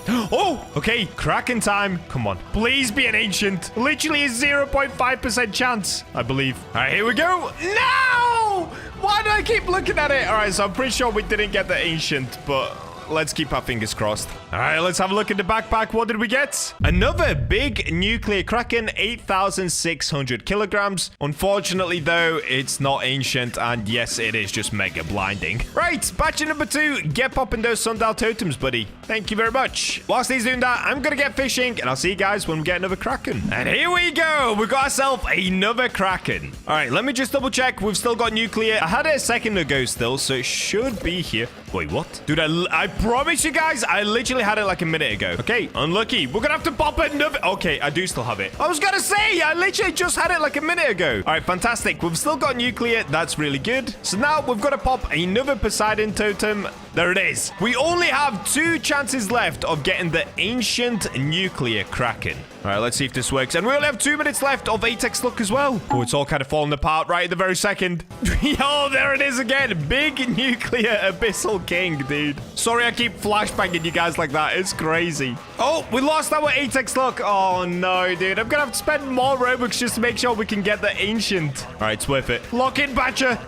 Oh, okay, Kraken time. Come on, please be an ancient. Literally a 0.5% chance, I believe. All right, here we go. No! Why do I keep looking at it? All right, so I'm pretty sure we didn't get the ancient, but let's keep our fingers crossed. All right, let's have a look at the backpack. What did we get? Another big nuclear Kraken, 8,600 kilograms. Unfortunately, though, it's not ancient. And yes, it is just mega blinding. Right, batch number 2. Get popping those sundial totems, buddy. Thank you very much. Whilst he's doing that, I'm going to get fishing. And I'll see you guys when we get another Kraken. And here we go. We got ourselves another Kraken. All right, let me just double check. We've still got nuclear. I had it a second ago still, so it should be here. Wait, what? Dude, I promise you guys, I literally had it like a minute ago. Okay, unlucky. We're gonna have to pop another. Okay, I do still have it. I was gonna say, I literally just had it like a minute ago. All right, fantastic. We've still got nuclear. That's really good. So now we've got to pop another Poseidon totem. There it is. We only have 2 chances left of getting the ancient nuclear Kraken. All right, let's see if this works. And we only have 2 minutes left of 8x luck as well. Oh, it's all kind of falling apart right at the very second. Yo, there it is again. Big nuclear abyssal king, dude. Sorry, I keep flashbanging you guys like that. It's crazy. Oh, we lost our 8x luck. Oh, no, dude. I'm going to have to spend more Robux just to make sure we can get the ancient. All right, it's worth it. Lock in, Bacha.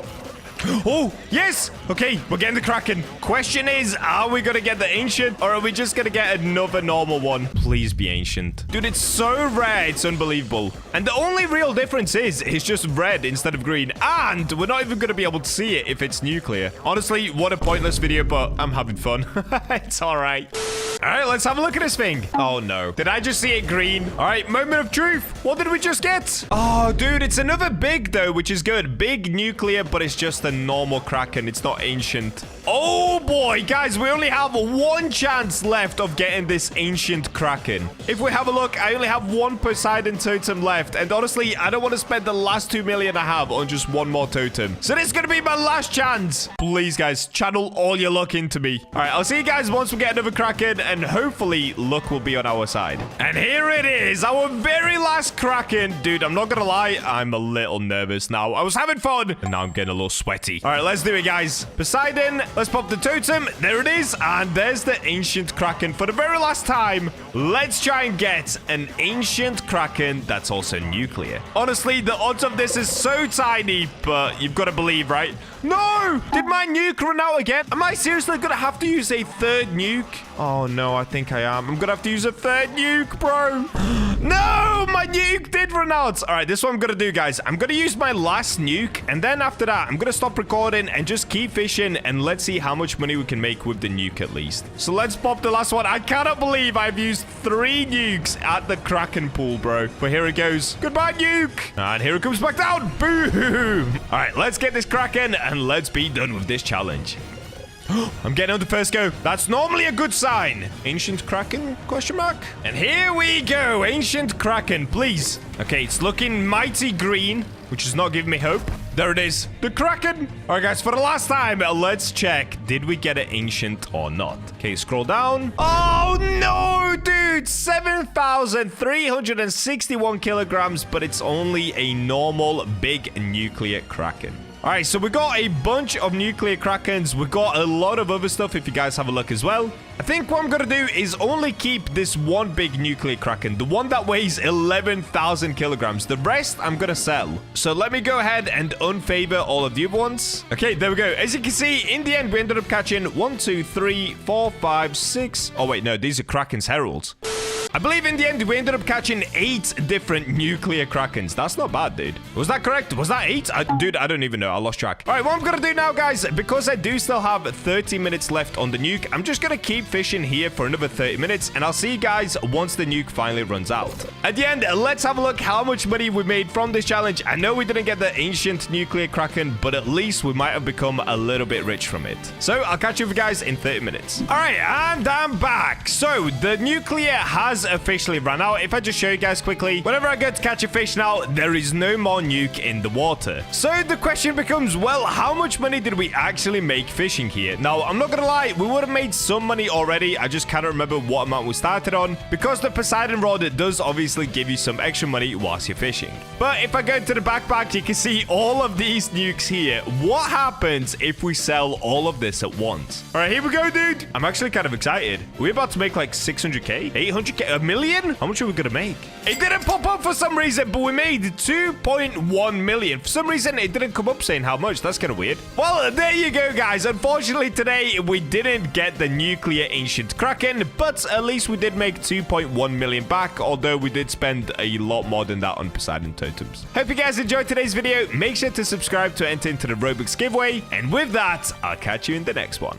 Oh, yes. Okay, we're getting the Kraken. Question is, are we going to get the ancient or are we just going to get another normal one? Please be ancient. Dude, it's so rare. It's unbelievable. And the only real difference is it's just red instead of green. And we're not even going to be able to see it if it's nuclear. Honestly, what a pointless video, but I'm having fun. It's all right. All right, let's have a look at this thing. Oh, no. Did I just see it green? All right, moment of truth. What did we just get? Oh, dude, it's another big, though, which is good. Big nuclear, but it's just a normal Kraken. It's not ancient. Oh, boy. Guys, we only have one chance left of getting this ancient Kraken. If we have a look, I only have one Poseidon totem left. And honestly, I don't want to spend the last 2 million I have on just one more totem. So this is going to be my last chance. Please, guys, channel all your luck into me. All right, I'll see you guys once we get another Kraken. And hopefully luck will be on our side. And here it is, our very last Kraken. Dude, I'm not gonna lie, I'm a little nervous now. I was having fun, and now I'm getting a little sweaty. All right, let's do it, guys. Poseidon, let's pop the totem. There it is, and there's the ancient Kraken for the very last time. Let's try and get an ancient Kraken that's also nuclear. Honestly, the odds of this is so tiny, but you've got to believe, right? No! Did my nuke run out again? Am I seriously gonna have to use a third nuke? Oh, no, I think I am. I'm gonna have to use a third nuke, bro. No! My nuke did run out. All right, this is what I'm gonna do, guys. I'm gonna use my last nuke, and then after that, I'm gonna stop recording and just keep fishing, and let's see how much money we can make with the nuke at least. So let's pop the last one. I cannot believe I've used 3 nukes at the Kraken pool, bro. But here it goes. Goodbye, nuke. And here it comes back down. Boom. All right, let's get this Kraken, and let's be done with this challenge. I'm getting on the first go. That's normally a good sign. Ancient Kraken? Question mark. And here we go. Ancient Kraken, please. Okay, it's looking mighty green, which is not giving me hope. There it is. The Kraken. All right, guys, for the last time, let's check. Did we get an ancient or not? Okay, scroll down. Oh, no, dude. 7,361 kilograms, but it's only a normal big nuclear Kraken. All right, so we got a bunch of nuclear Krakens. We got a lot of other stuff if you guys have a look as well. I think what I'm going to do is only keep this one big nuclear Kraken, the one that weighs 11,000 kilograms. The rest I'm going to sell. So let me go ahead and unfavor all of the other ones. Okay, there we go. As you can see, in the end, we ended up catching 1, 2, 3, 4, 5, 6. Oh, wait, no, these are Kraken's heralds. I believe in the end, we ended up catching 8 different nuclear Krakens. That's not bad, dude. Was that correct? Was that 8? Dude, I don't even know. I lost track. All right, what I'm going to do now, guys, because I do still have 30 minutes left on the nuke, I'm just going to keep fishing here for another 30 minutes, and I'll see you guys once the nuke finally runs out. At the end, let's have a look how much money we made from this challenge. I know we didn't get the ancient nuclear Kraken, but at least we might have become a little bit rich from it. So I'll catch you guys in 30 minutes. All right, and I'm back. So the nuclear has officially run out. If I just show you guys quickly, whenever I go to catch a fish now, there is no more nuke in the water. So the question becomes, well, how much money did we actually make fishing here? Now, I'm not gonna lie, we would have made some money already. I just can't remember what amount we started on, because the Poseidon rod does obviously give you some extra money whilst you're fishing. But if I go to the backpack, you can see all of these nukes here. What happens if we sell all of this at once? All right, here we go, dude. I'm actually kind of excited. We're about to make like 600k, 800k, a million. How much are we gonna make? It didn't pop up for some reason, but we made 2.1 million. For some reason, it didn't come up saying how much. That's kind of weird. Well, there you go, guys. Unfortunately, today, we didn't get the nuclear ancient Kraken, but at least we did make 2.1 million back, although we did spend a lot more than that on Poseidon totems. Hope you guys enjoyed today's video. Make sure to subscribe to enter into the Roblox giveaway. And with that, I'll catch you in the next one.